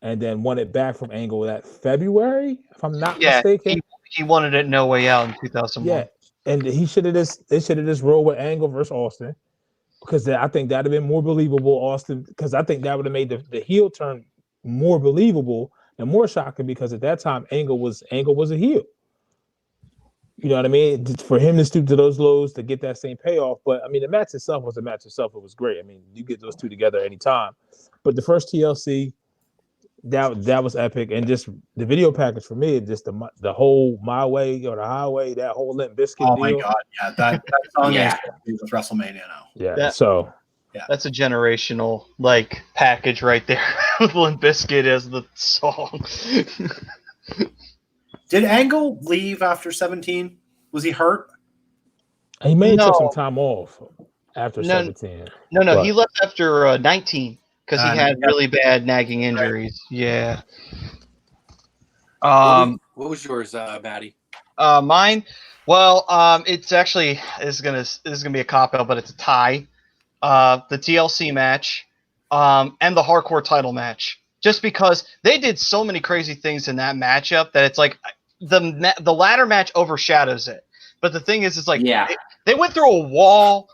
Speaker 6: and then won it back from Angle that February, if I'm not mistaken.
Speaker 4: He wanted it No Way Out in 2001.
Speaker 6: Yeah, and they should have just rolled with Angle versus Austin, because I think that'd have been more believable. Austin, because I think that would have made the heel turn more believable and more shocking, because at that time Angle was a heel. You know what I mean? For him to stoop to those lows to get that same payoff. But I mean, the match itself was a match itself. It was great. I mean, you get those two together anytime. But the first TLC, that was epic, and just the video package for me, just the whole My Way or the Highway, that whole Limp Bizkit
Speaker 3: Oh
Speaker 6: deal.
Speaker 3: my god, yeah, that song
Speaker 2: Yeah.
Speaker 3: is with WrestleMania now.
Speaker 6: Yeah. So
Speaker 4: That's a generational like package right there with Limp Bizkit as the song.
Speaker 3: Did Angle leave after 17? Was he hurt?
Speaker 6: he may have took some
Speaker 4: No.
Speaker 6: time off after
Speaker 4: No.
Speaker 6: 17.
Speaker 4: No,
Speaker 6: But-
Speaker 4: he left after 19 because he had
Speaker 3: yeah.
Speaker 4: really bad nagging injuries. Yeah.
Speaker 1: What was yours, Maddie?
Speaker 4: Mine. Well, it's actually this is gonna be a cop out, but it's a tie. The TLC match, and the hardcore title match. Just because they did so many crazy things in that matchup that it's like the ladder match overshadows it. But the thing is, it's like
Speaker 2: Yeah.
Speaker 4: they went through a wall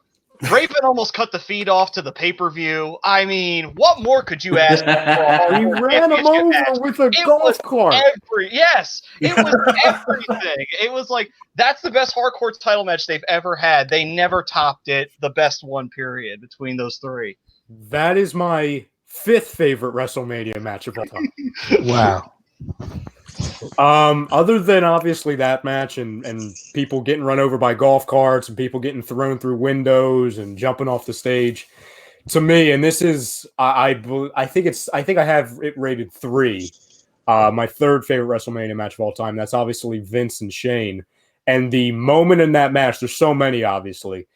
Speaker 4: Raven almost cut the feed off to the pay-per-view. I mean, what more could you ask for? A
Speaker 5: He
Speaker 4: hardcore
Speaker 5: ran him
Speaker 4: championship
Speaker 5: over
Speaker 4: match?
Speaker 5: with a
Speaker 4: It
Speaker 5: golf
Speaker 4: was
Speaker 5: cart.
Speaker 4: it was everything. It was like, that's the best hardcore title match they've ever had. They never topped it. The best one, period, between those three.
Speaker 5: That is my 5th favorite WrestleMania match of all time.
Speaker 6: Wow.
Speaker 5: Other than obviously that match and people getting run over by golf carts and people getting thrown through windows and jumping off the stage, to me, and this is I think I have it rated 3. My 3rd favorite WrestleMania match of all time. That's obviously Vince and Shane. And the moment in that match, there's so many obviously,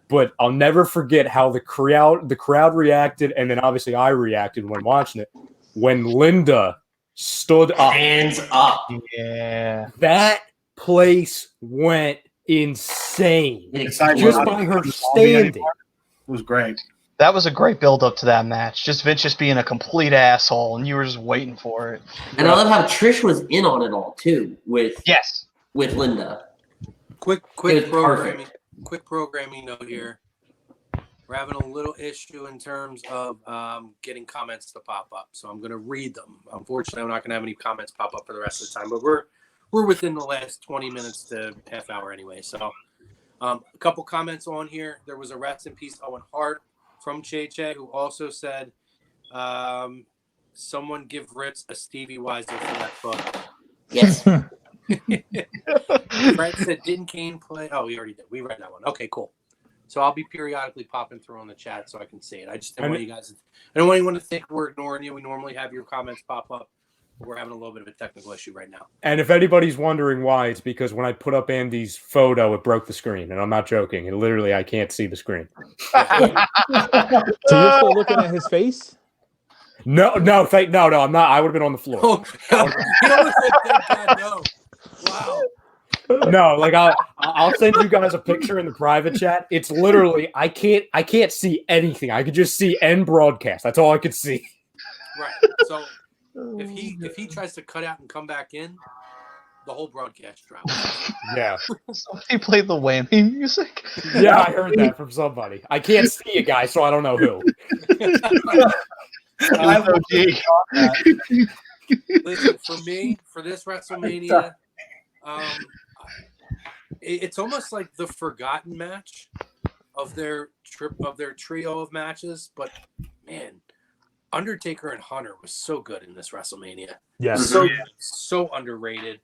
Speaker 5: but I'll never forget how the crowd reacted, and then obviously I reacted when watching it when Linda stood up.
Speaker 2: Hands up.
Speaker 4: Yeah.
Speaker 5: That place went insane
Speaker 3: Excited.
Speaker 5: just by her standing.
Speaker 3: It was great.
Speaker 4: That was a great build-up to that match. Just Vince just being a complete asshole, and you were just waiting for it.
Speaker 2: And I love how Trish was in on it all too with Linda.
Speaker 1: Quick
Speaker 2: It was
Speaker 1: programming.
Speaker 2: perfect.
Speaker 1: Quick programming note here. We're having a little issue in terms of getting comments to pop up, so I'm going to read them. Unfortunately, I'm not going to have any comments pop up for the rest of the time, but we're within the last 20 minutes to half hour anyway. So a couple comments on here. There was a rest in peace Owen Hart from Che, who also said, someone give Ritz a Steveweiser for that photo.
Speaker 2: Yes.
Speaker 1: Fred said, didn't Kane play? Oh, we already did. We read that one. Okay, cool. So I'll be periodically popping through on the chat so I can see it. I just don't want you guys. I don't want anyone to think we're ignoring you. We normally have your comments pop up, but we're having a little bit of a technical issue right now.
Speaker 5: And if anybody's wondering why, it's because when I put up Andy's photo, it broke the screen, and I'm not joking. It literally, I can't see the screen.
Speaker 6: So you're still looking at his face?
Speaker 5: No, I'm not. I would have been on the floor.
Speaker 1: Oh, he almost said, thank God, no. Wow.
Speaker 5: No, like I'll send you guys a picture in the private chat. It's literally I can't see anything. I could just see end broadcast. That's all I could see.
Speaker 1: Right. So if he tries to cut out and come back in, the whole broadcast drops.
Speaker 5: Yeah.
Speaker 4: Somebody played the whammy music.
Speaker 5: Yeah, I heard that from somebody. I can't see you guys, so I don't know who.
Speaker 1: Listen, for me, for this WrestleMania, it's almost like the forgotten match of their trio of matches. But man, Undertaker and Hunter was so good in this WrestleMania.
Speaker 6: Yeah.
Speaker 1: So underrated.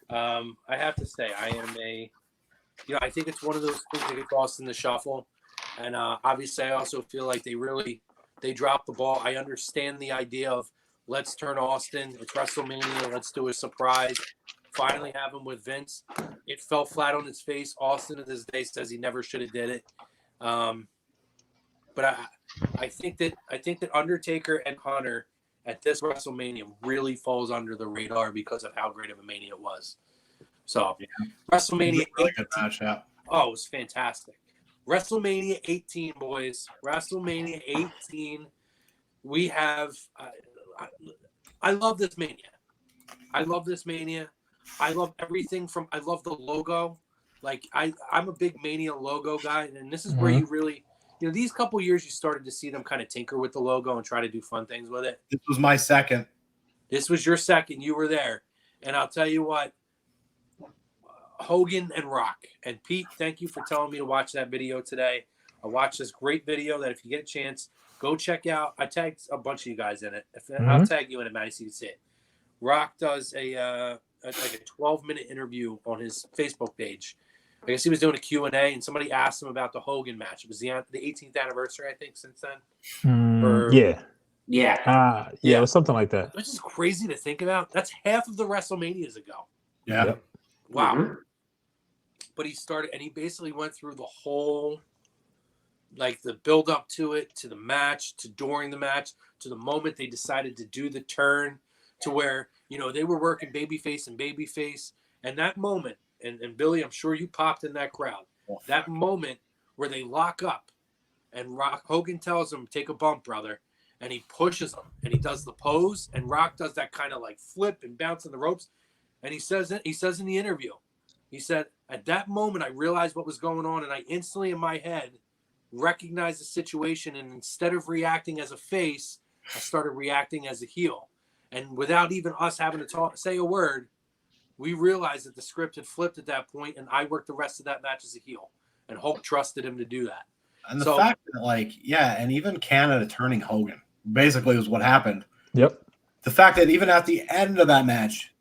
Speaker 1: I have to say, I think it's one of those things that get lost in the shuffle. And obviously, I also feel like they dropped the ball. I understand the idea of let's turn Austin. It's WrestleMania. Let's do a surprise. Finally have him with Vince. It fell flat on its face. Austin to this day says he never should have did it. But I think that Undertaker and Hunter at this WrestleMania really falls under the radar because of how great of a Mania it was. So WrestleMania
Speaker 3: Really good match, yeah.
Speaker 1: Oh, it was fantastic. WrestleMania 18, boys. WrestleMania 18. We have. I love this Mania. I love this Mania. I love everything from. I love the logo. Like I'm a big Mania logo guy, and this is where you really, these couple years you started to see them kind of tinker with the logo and try to do fun things with it.
Speaker 3: This was my second.
Speaker 1: This was your second. You were there, and I'll tell you what. Hogan and Rock. And Pete, thank you for telling me to watch that video today. I watched this great video that if you get a chance, go check out. I tagged a bunch of you guys in it. I'll tag you in it, Maddie, so you can see it. Rock does a 12-minute interview on his Facebook page. I guess he was doing a Q&A, and somebody asked him about the Hogan match. It was the 18th anniversary, I think, since then.
Speaker 6: Yeah, it was something like that.
Speaker 1: Which is crazy to think about. That's half of the WrestleManias ago.
Speaker 3: Yeah.
Speaker 6: Yep.
Speaker 1: Wow.
Speaker 2: Mm-hmm.
Speaker 1: But he started, and he basically went through the whole, like the build up to it, to the match, to during the match, to the moment they decided to do the turn, to where, they were working babyface and babyface. And that moment, and Billy, I'm sure you popped in that crowd, that moment where they lock up and Hogan tells him, take a bump, brother. And he pushes him and he does the pose, and Rock does that kind of like flip and bounce in the ropes. And he says in the interview, he said, at that moment, I realized what was going on, and I instantly in my head recognized the situation, and instead of reacting as a face, I started reacting as a heel. And without even us having to say a word, we realized that the script had flipped at that point, and I worked the rest of that match as a heel. And Hulk trusted him to do that.
Speaker 3: And the fact that, like, yeah, and even Canada turning Hogan basically was what happened.
Speaker 5: Yep.
Speaker 3: The fact that even at the end of that match,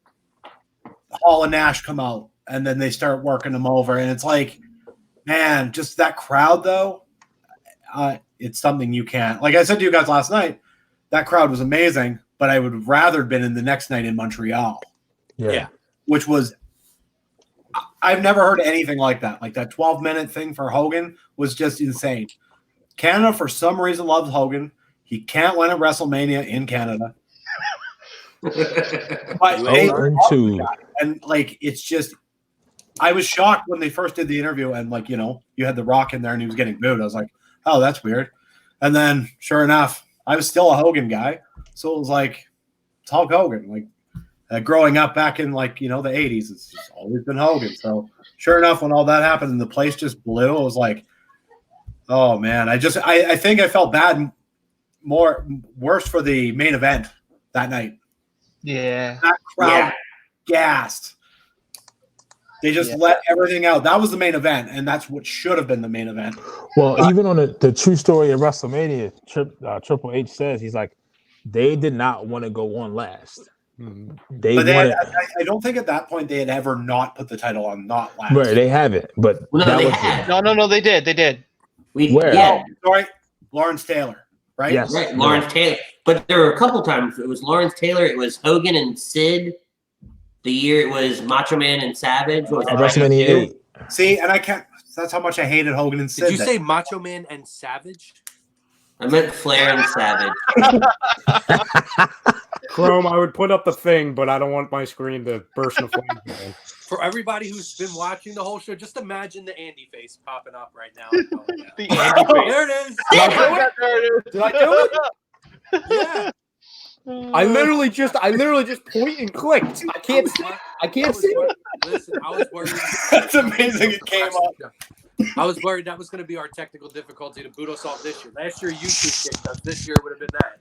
Speaker 3: Hall and Nash come out, and then they start working them over. And it's like, man, just that crowd, though, it's something you can't. Like I said to you guys last night, that crowd was amazing, but I would rather have been in the next night in Montreal.
Speaker 5: Yeah.
Speaker 3: Which was, I've never heard anything like that. Like that 12-minute thing for Hogan was just insane. Canada, for some reason, loves Hogan. He can't win at WrestleMania in Canada. But and like, it's just, I was shocked when they first did the interview, and like, you know, you had The Rock in there and he was getting booed. I was like, oh, that's weird. And then sure enough, I was still a Hogan guy. So it was like, it's Hulk Hogan. Like growing up back in, like, you know, the 80s, it's just always been Hogan. So sure enough, when all that happened and the place just blew, I was like, oh man, I think I felt bad, worse for the main event that night.
Speaker 4: Yeah.
Speaker 3: That crowd gassed. They just let everything out. That was the main event, and that's what should have been the main event.
Speaker 6: Well, even on the true story of WrestleMania, Triple H says, he's like, they did not want to go on last.
Speaker 3: I don't think at that point they had ever not put the title on not last.
Speaker 6: Right, they haven't. But
Speaker 2: No, they had.
Speaker 4: No, they did. They did.
Speaker 3: Sorry, Lawrence Taylor, right?
Speaker 6: Yes.
Speaker 2: Right, Lawrence Taylor. But there were a couple times. It was Lawrence Taylor. It was Hogan and Sid. The year it was Macho Man and Savage. What was that?
Speaker 6: WrestleMania 8.
Speaker 3: See, and I can't. That's how much I hated Hogan and Sid.
Speaker 1: Did you say Macho Man and Savage?
Speaker 2: I meant Flair and Savage.
Speaker 5: Chrome, I would put up the thing, but I don't want my screen to burst into flames again.
Speaker 1: For everybody who's been watching the whole show, just imagine the Andy face popping up right now.
Speaker 4: The Andy face.
Speaker 1: There it is.
Speaker 5: Did I do it? Yeah. I literally just point and clicked. I can't see it.
Speaker 1: Listen, I was worried.
Speaker 3: That's amazing. It came up.
Speaker 1: I was worried that was going to be our technical difficulty to boot us off this year. Last year, YouTube kicked us. This year would have been that.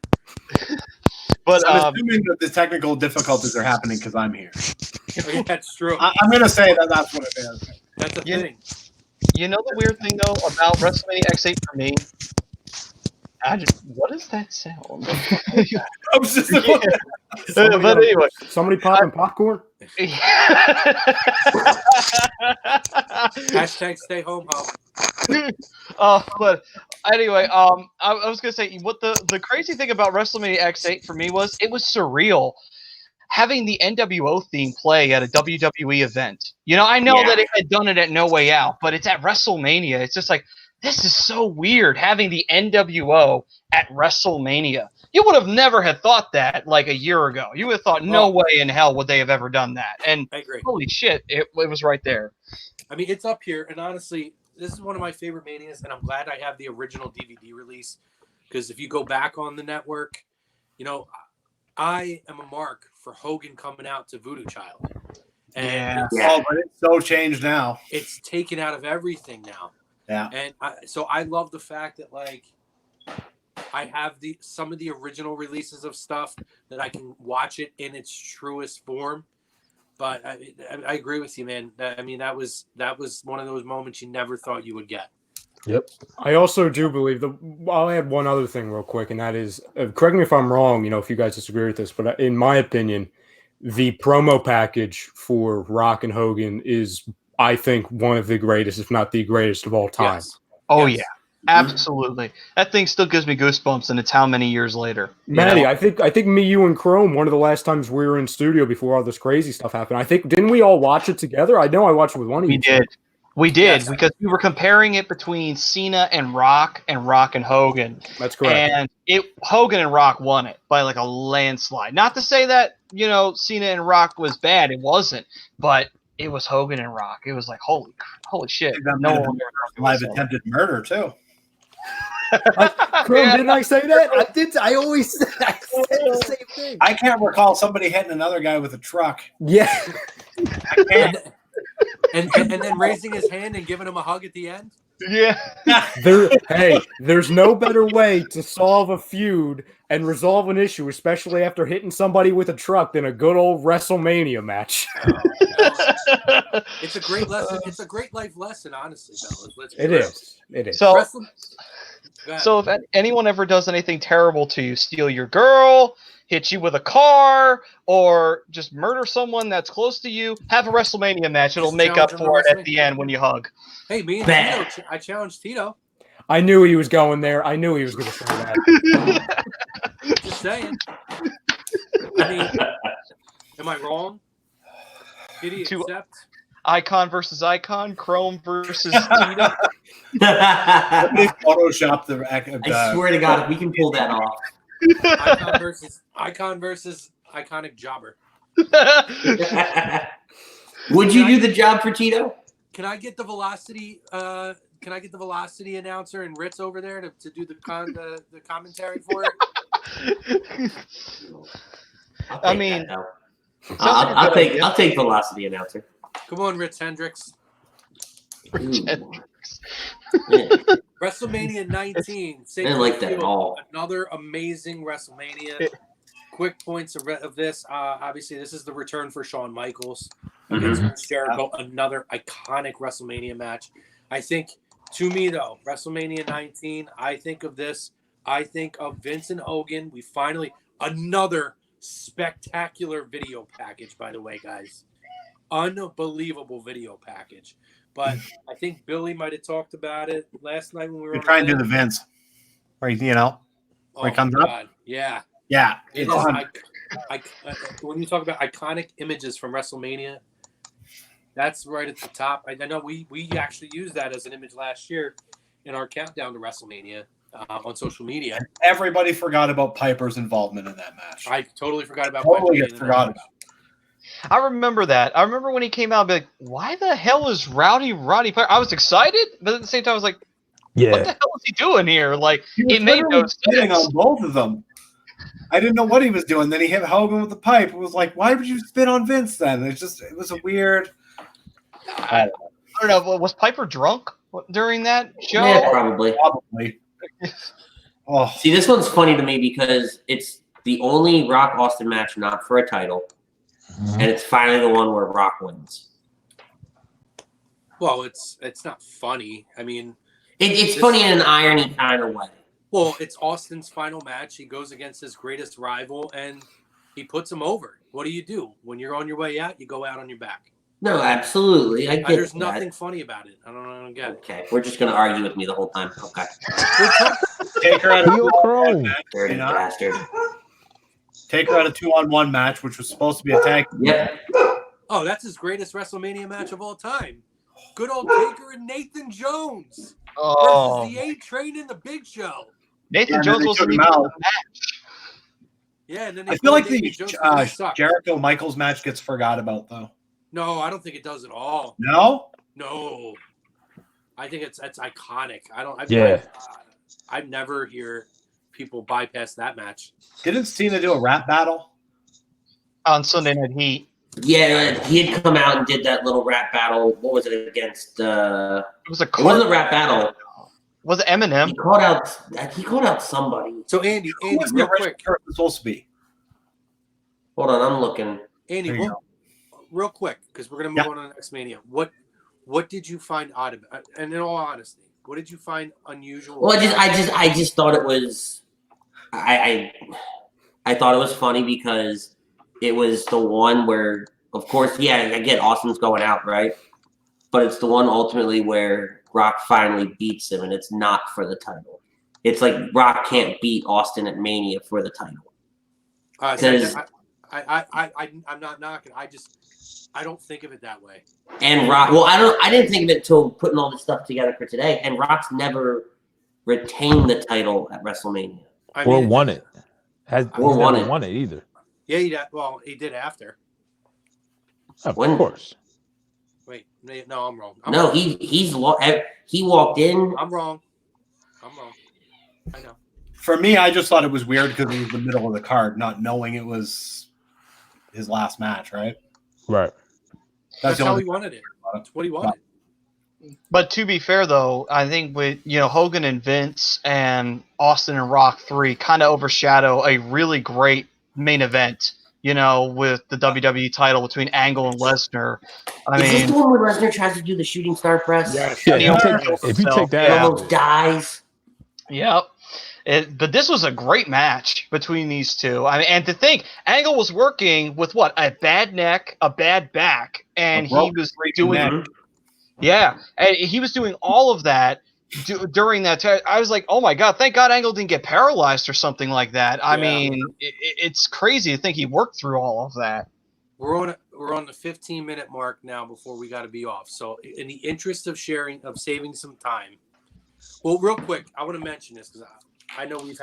Speaker 3: But I'm assuming that the technical difficulties are happening because I'm here.
Speaker 1: Oh, yeah, that's true.
Speaker 3: I'm going to say that that's what it is.
Speaker 1: That's a thing.
Speaker 4: You know the weird thing, though, about WrestleMania X8 for me? What is that sound?
Speaker 3: I was just
Speaker 4: but anyway.
Speaker 5: Somebody popping popcorn?
Speaker 1: Hashtag stay home, Hub.
Speaker 4: But anyway, I was gonna say what the crazy thing about WrestleMania X8 for me was it was surreal having the NWO theme play at a WWE event. You know, I know that it had done it at No Way Out, but it's at WrestleMania. It's just like, this is so weird having the NWO at WrestleMania. You would have never had thought that like a year ago. You would have thought, no way in hell would they have ever done that. And
Speaker 1: I agree.
Speaker 4: Holy shit, it was right there.
Speaker 1: I mean, it's up here, and honestly, this is one of my favorite Manias, and I'm glad I have the original DVD release, because if you go back on the network, you know, I am a mark for Hogan coming out to Voodoo Child. And
Speaker 3: Oh, but it's so changed now.
Speaker 1: It's taken out of everything now.
Speaker 3: Yeah.
Speaker 1: And so I love the fact that, like, I have some of the original releases of stuff that I can watch it in its truest form. But I agree with you, man. I mean, that was one of those moments you never thought you would get.
Speaker 5: Yep. I also do believe I'll add one other thing real quick, and that is, correct me if I'm wrong, you know, if you guys disagree with this, but in my opinion, the promo package for Rock and Hogan is, I think, one of the greatest, if not the greatest of all time.
Speaker 1: Yes.
Speaker 4: Oh, yeah. Absolutely. That thing still gives me goosebumps, and it's how many years later.
Speaker 5: Maddie, I think me, you, and Chrome, one of the last times we were in studio before all this crazy stuff happened, I think, didn't we all watch it together? I know I watched it with one of you.
Speaker 4: We did, because we were comparing it between Cena and Rock and Hogan.
Speaker 5: That's correct.
Speaker 4: And Hogan and Rock won it by like a landslide. Not to say that, you know, Cena and Rock was bad. It wasn't. But it was Hogan and Rock. It was like, holy shit.
Speaker 3: No one live attempted murder, too.
Speaker 5: Didn't I say that? I did. I always say the same thing.
Speaker 3: I can't recall somebody hitting another guy with a truck.
Speaker 5: Yeah.
Speaker 3: I can't.
Speaker 1: And then raising his hand and giving him a hug at the end.
Speaker 4: Yeah.
Speaker 5: There's no better way to solve a feud and resolve an issue, especially after hitting somebody with a truck, than a good old WrestleMania match.
Speaker 1: It's a great lesson. It's a great life lesson, honestly, fellas. Let's be
Speaker 5: It
Speaker 1: real.
Speaker 5: is. It is.
Speaker 4: So,
Speaker 1: Go ahead.
Speaker 4: so if anyone ever does anything terrible to you, steal your girl, hit you with a car, or just murder someone that's close to you, have a WrestleMania match. It'll
Speaker 1: Just
Speaker 4: make up
Speaker 1: challenge them to
Speaker 4: for it at
Speaker 1: WrestleMania.
Speaker 4: the end when you hug.
Speaker 1: Hey, me and
Speaker 2: Bad.
Speaker 1: Tito. I challenged Tito.
Speaker 5: I knew he was going there. I knew he was going to say that.
Speaker 1: Just saying. I mean, am I wrong? Did he
Speaker 4: To-
Speaker 1: accept?
Speaker 4: Icon versus Icon, Chrome versus Tito.
Speaker 3: Somebody photoshopped the.
Speaker 2: I swear to God, if we can pull that off.
Speaker 1: Icon versus iconic jobber.
Speaker 2: Would you do the job for Tito?
Speaker 1: Can I get the velocity? Can I get the velocity announcer and Ritz over there to do the commentary for it?
Speaker 4: I mean,
Speaker 2: I'll take velocity announcer.
Speaker 1: Come on, Ritz Hendricks.
Speaker 2: Ooh. Yeah.
Speaker 1: WrestleMania 19.
Speaker 2: I didn't like that at all.
Speaker 1: Another amazing WrestleMania. Quick points of this. Obviously, this is the return for Shawn Michaels against Chris Jericho. Another iconic WrestleMania match. I think, to me, though, WrestleMania 19, I think of this. I think of Vince and Hogan. We finally, another spectacular video package, by the way, guys. Unbelievable video package. But I think Billy might have talked about it last night when we were
Speaker 3: You're trying to do the Vince, right? You know, where it comes up.
Speaker 1: God. Yeah.
Speaker 3: Yeah,
Speaker 1: It's when you talk about iconic images from WrestleMania, that's right at the top. I know we actually used that as an image last year in our countdown to WrestleMania on social media.
Speaker 3: Everybody forgot about Piper's involvement in that match.
Speaker 1: I totally forgot about
Speaker 3: Totally
Speaker 1: Piper
Speaker 3: forgot about.
Speaker 4: I remember that. I remember when he came out, I'd be like, why the hell is Roddy Piper? I was excited, but at the same time, I was like, what the hell is he doing here? Like, it made no
Speaker 3: Spitting
Speaker 4: sense.
Speaker 3: on both of them. I didn't know what he was doing. Then he hit Hogan with the pipe. It was like, why would you spit on Vince then? It was a weird.
Speaker 4: I don't know. Was Piper drunk during that show?
Speaker 2: Yeah, probably.
Speaker 3: Oh,
Speaker 2: See, this one's funny to me because it's the only Rock Austin match not for a title, and it's finally the one where Rock wins.
Speaker 1: Well, it's not funny. I mean,
Speaker 2: It's funny in an irony kind of way.
Speaker 1: well, it's Austin's final match. He goes against his greatest rival, and he puts him over. What do? When you're on your way out, you go out on your back.
Speaker 2: No, absolutely. I get
Speaker 1: There's
Speaker 2: that.
Speaker 1: nothing funny about it. I don't get it.
Speaker 2: Okay, we're just gonna argue with me the whole time. Okay,
Speaker 3: take her out of
Speaker 6: Heel Chrome.
Speaker 2: dirty
Speaker 3: You know?
Speaker 2: bastard.
Speaker 3: take her out of 2-on-1 match, which was supposed to be a tag.
Speaker 2: Yep.
Speaker 1: Oh, that's his greatest WrestleMania match of all time. Good old Taker and Nathan Jones versus the A-Train and the Big Show.
Speaker 4: Nathan Jones wasn't even in the match.
Speaker 1: Yeah, and then
Speaker 3: I feel like the
Speaker 1: Nathan Jones really sucked.
Speaker 3: Jericho Michaels match gets forgot about though.
Speaker 1: No, I don't think it does at all.
Speaker 3: No,
Speaker 1: No, I think it's iconic. I never hear people bypass that match.
Speaker 3: didn't Cena do a rap battle?
Speaker 4: On Sunday Night Heat.
Speaker 2: Yeah, he had come out and did that little rap battle. What was it against?
Speaker 4: It was
Speaker 2: It wasn't a rap battle.
Speaker 4: Was it Eminem?
Speaker 2: He called out somebody.
Speaker 1: So Andy,
Speaker 3: Who was the
Speaker 1: real
Speaker 3: original
Speaker 1: quick,
Speaker 3: person supposed to be?
Speaker 2: Hold on, I'm looking.
Speaker 1: Andy,
Speaker 3: There you
Speaker 1: real quick, because we're gonna move on to the next Mania. What did you find odd about? And in all honesty, what did you find unusual?
Speaker 2: Well, I just thought it was. I thought it was funny because it was the one where, of course, yeah, I get Austin's going out, right? But it's the one ultimately where Rock finally beats him, and it's not for the title. It's like Rock can't beat Austin at Mania for the title.
Speaker 1: I'm not knocking. I don't think of it that way.
Speaker 2: And Rock, well, I didn't think of it until putting all this stuff together for today. And Rock's never retained the title at WrestleMania.
Speaker 6: Or won it. He's
Speaker 2: won
Speaker 6: never
Speaker 2: it.
Speaker 6: won it either.
Speaker 1: Yeah, he did after.
Speaker 6: Of
Speaker 2: When?
Speaker 6: course.
Speaker 1: Wait, no, I'm wrong.
Speaker 2: He walked in.
Speaker 1: I'm wrong. I know.
Speaker 3: For me, I just thought it was weird because it was the middle of the card, not knowing it was his last match, right?
Speaker 6: Right.
Speaker 1: That's
Speaker 3: the
Speaker 1: how
Speaker 3: only
Speaker 1: he wanted it. That's what he wanted.
Speaker 4: But to be fair, though, I think with Hogan and Vince and Austin and Rock 3 kind of overshadow a really great main event. With the WWE title between Angle and Lesnar. I
Speaker 2: Is this
Speaker 4: mean,
Speaker 2: the one where Lesnar tries to do the shooting star press?
Speaker 5: Yes.
Speaker 6: Yeah,
Speaker 4: and he
Speaker 6: if
Speaker 4: almost killed
Speaker 6: if you
Speaker 4: himself.
Speaker 6: take that
Speaker 2: He
Speaker 6: out,
Speaker 2: almost dies.
Speaker 4: Yep. But this was a great match between these two. I mean, and to think, Angle was working with what? A bad neck, a bad back, and
Speaker 3: A
Speaker 4: he
Speaker 3: broken
Speaker 4: was
Speaker 3: freaking
Speaker 4: doing
Speaker 3: neck.
Speaker 4: yeah, and he was doing all of that during that time. I was like, oh my god, thank God Angle didn't get paralyzed or something like that. I
Speaker 1: Yeah.
Speaker 4: mean, it's crazy to think he worked through all of that.
Speaker 1: We're on the 15-minute mark now before we got to be off. So in the interest of saving some time, well, real quick, I want to mention this because I know we've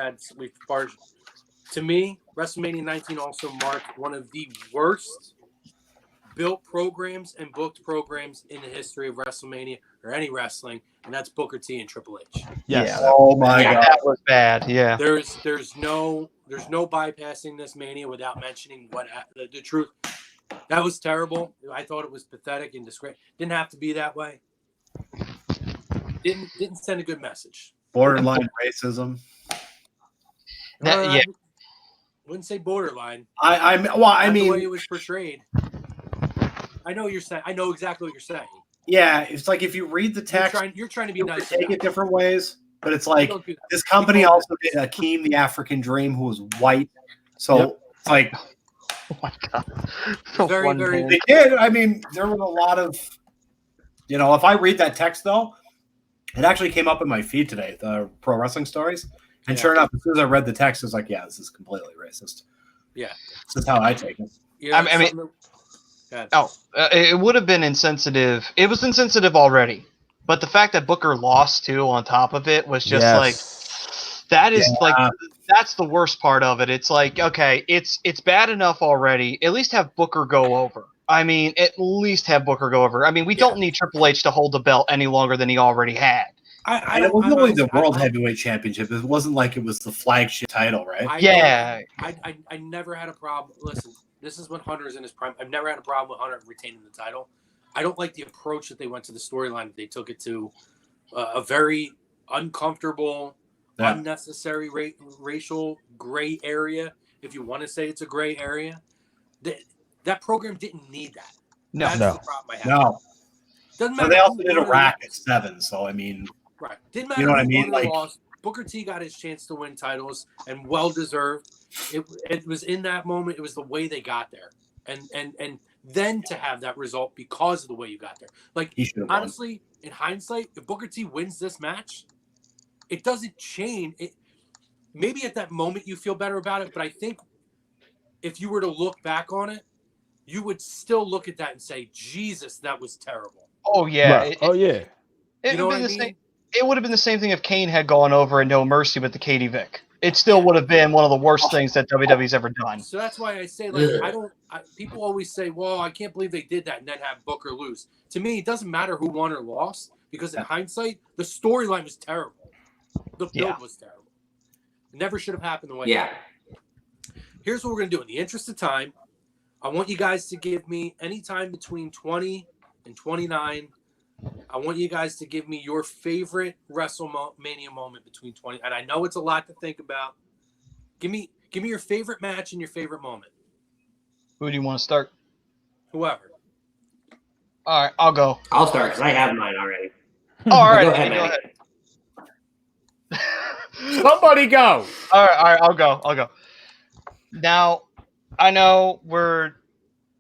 Speaker 1: to me, WrestleMania 19 also marked one of the worst built programs and booked programs in the history of WrestleMania or any wrestling, and that's Booker T and Triple H.
Speaker 6: yes.
Speaker 4: Yeah.
Speaker 3: Oh my
Speaker 2: Yeah.
Speaker 3: god.
Speaker 4: That was bad. Yeah.
Speaker 1: There's no bypassing this Mania without mentioning the truth. That was terrible. I thought it was pathetic and disgrace. Didn't have to be that way. Didn't send a good message.
Speaker 3: Borderline racism.
Speaker 4: Yeah.
Speaker 1: Wouldn't say borderline.
Speaker 3: I
Speaker 1: The way
Speaker 3: mean,
Speaker 1: it was portrayed. I know what you're saying. I know exactly what you're saying.
Speaker 3: yeah, it's like if you read the text,
Speaker 1: You're trying to be
Speaker 3: you can
Speaker 1: nice.
Speaker 3: take it different ways. But it's like
Speaker 1: Don't do that.
Speaker 3: this company also did Akeem the African Dream, who was white. So it's like
Speaker 4: Oh my god.
Speaker 1: Very,
Speaker 4: One
Speaker 1: very-
Speaker 4: man.
Speaker 3: they did. I mean, there was a lot of, if I read that text though, it actually came up in my feed today, the Pro Wrestling Stories. And
Speaker 1: Yeah.
Speaker 3: sure enough, as soon as I read the text, I was like, yeah, this is completely racist.
Speaker 1: Yeah.
Speaker 3: This is how I take it.
Speaker 1: Yeah,
Speaker 4: I mean-
Speaker 1: something that-
Speaker 4: Oh, it would have been insensitive. It was insensitive already, but the fact that Booker lost too on top of it was just like that is like that's the worst part of it. It's like, okay, it's bad enough already. At least have Booker go over. I mean, at least have Booker go over. I mean, we don't need Triple H to hold the belt any longer than he already had.
Speaker 3: And it was only the World Heavyweight Championship. It wasn't like it was the flagship title, right?
Speaker 1: I never had a problem. Listen, this is when Hunter's in his prime. I've never had a problem with Hunter retaining the title. I don't like the approach that they went to the storyline. They took it to a very uncomfortable, unnecessary racial gray area. If you want to say it's a gray area, that program didn't need that. That's the problem I have.
Speaker 3: No.
Speaker 1: Doesn't
Speaker 3: So
Speaker 1: matter.
Speaker 3: they also
Speaker 1: who
Speaker 3: did a
Speaker 1: won or
Speaker 3: rack
Speaker 1: lost.
Speaker 3: at 7. So I mean,
Speaker 1: Right. Didn't matter
Speaker 3: You know what I
Speaker 1: who
Speaker 3: mean?
Speaker 1: won or
Speaker 3: Like-
Speaker 1: lost. Booker T got his chance to win titles and well deserved. It was in that moment. It was the way they got there, and then to have that result because of the way you got there. Like
Speaker 3: he should have won.
Speaker 1: honestly, in hindsight, if Booker T wins this match, it doesn't change. Maybe at that moment you feel better about it, but I think if you were to look back on it, you would still look at that and say, "Jesus, that was terrible."
Speaker 4: Oh yeah.
Speaker 5: Right. Oh yeah.
Speaker 1: You know what I mean?
Speaker 4: It would have been the same thing if Kane had gone over in No Mercy with the Katie Vick. It still would have been one of the worst things that WWE's ever done.
Speaker 1: So that's why I say, like, people always say, well, I can't believe they did that and then have Booker lose. To me, it doesn't matter who won or lost because in hindsight, the storyline was terrible. The build was terrible. It never should have happened the way it happened. Here's what we're going to do. In the interest of time, I want you guys to give me any time between 20 and 29. I want you guys to give me your favorite WrestleMania moment between 20. And I know it's a lot to think about. Give me your favorite match and your favorite moment.
Speaker 4: Who do you want to start?
Speaker 1: Whoever.
Speaker 4: All right, I'll go.
Speaker 2: I'll start because I have mine already.
Speaker 4: All right,
Speaker 2: Go ahead,
Speaker 4: go
Speaker 2: Manny.
Speaker 4: ahead.
Speaker 5: Somebody go.
Speaker 4: All right, I'll go. Now, I know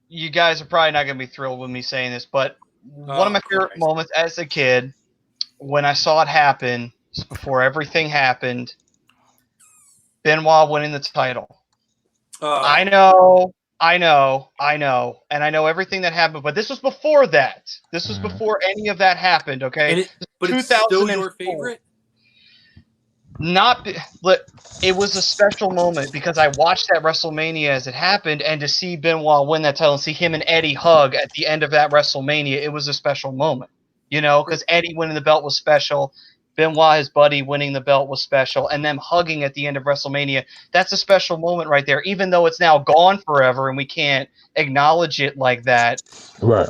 Speaker 4: you guys are probably not going to be thrilled with me saying this, but one of my favorite moments as a kid, when I saw it happen, before everything happened, Benoit winning the title. I know, and I know everything that happened, but this was before that. This was before any of that happened, okay?
Speaker 1: But it's still your favorite?
Speaker 4: It was a special moment because I watched that WrestleMania as it happened, and to see Benoit win that title and see him and Eddie hug at the end of that WrestleMania, it was a special moment, because Eddie winning the belt was special, Benoit, his buddy, winning the belt was special, and them hugging at the end of WrestleMania, that's a special moment right there, even though it's now gone forever and we can't acknowledge it like that.
Speaker 6: Right.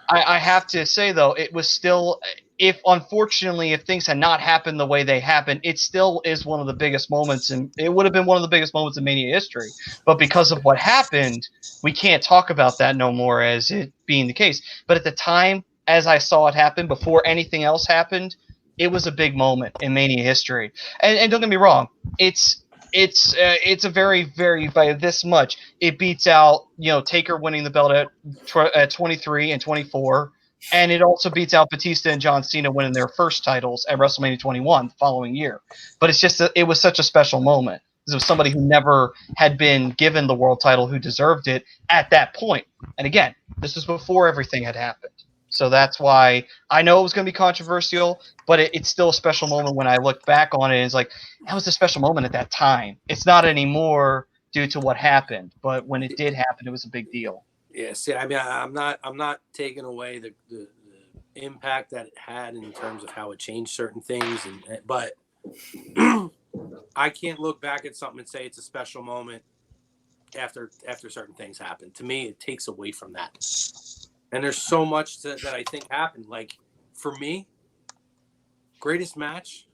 Speaker 4: I have to say, though, it was still if unfortunately, if things had not happened the way they happened, it still is one of the biggest moments, and it would have been one of the biggest moments in Mania history. But because of what happened, we can't talk about that no more as it being the case. But at the time, as I saw it happen, before anything else happened, it was a big moment in Mania history. And don't get me wrong, it's a very, very, by this much, it beats out, Taker winning the belt at 23 and 24. And it also beats out Batista and John Cena winning their first titles at WrestleMania 21 the following year. But it's just it was such a special moment. It was somebody who never had been given the world title who deserved it at that point. And again, this was before everything had happened. So that's why I know it was going to be controversial, but it's still a special moment when I look back on it. And it's like, that was a special moment at that time. It's not anymore due to what happened. But when it did happen, it was a big deal.
Speaker 1: Yeah, see, I mean, I'm not taking away the impact that it had in terms of how it changed certain things, but I can't look back at something and say it's a special moment after certain things happen. To me, it takes away from that. And there's so much that I think happened. Like, for me, greatest match,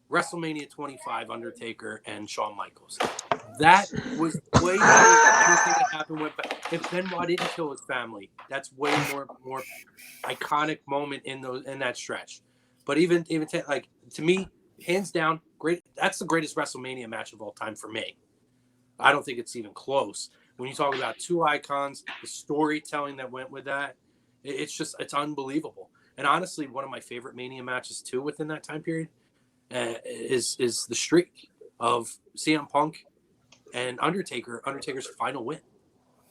Speaker 1: WrestleMania 25, Undertaker and Shawn Michaels. That was way better than anything that happened with. If Benoit didn't kill his family, that's way more iconic moment in that stretch. But even to me, hands down, great. That's the greatest WrestleMania match of all time for me. I don't think it's even close. When you talk about two icons, the storytelling that went with that, it's unbelievable. And honestly, one of my favorite Mania matches too within that time period is the streak of CM Punk and Undertaker's final win.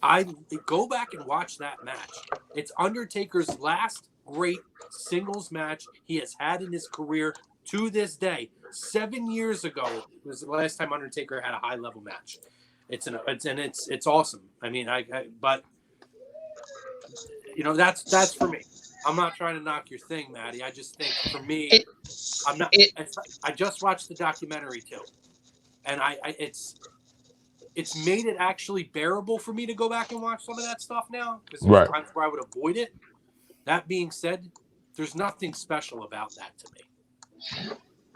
Speaker 1: I go back and watch that match. It's Undertaker's last great singles match he has had in his career to this day. 7 years ago was the last time Undertaker had a high level match. It's awesome. I mean, but that's for me. I'm not trying to knock your thing, Maddie. I just think for me, I just watched the documentary too, and it's made it actually bearable for me to go back and watch some of that stuff now, because there's times where I would avoid it. That being said, there's nothing special about that to me.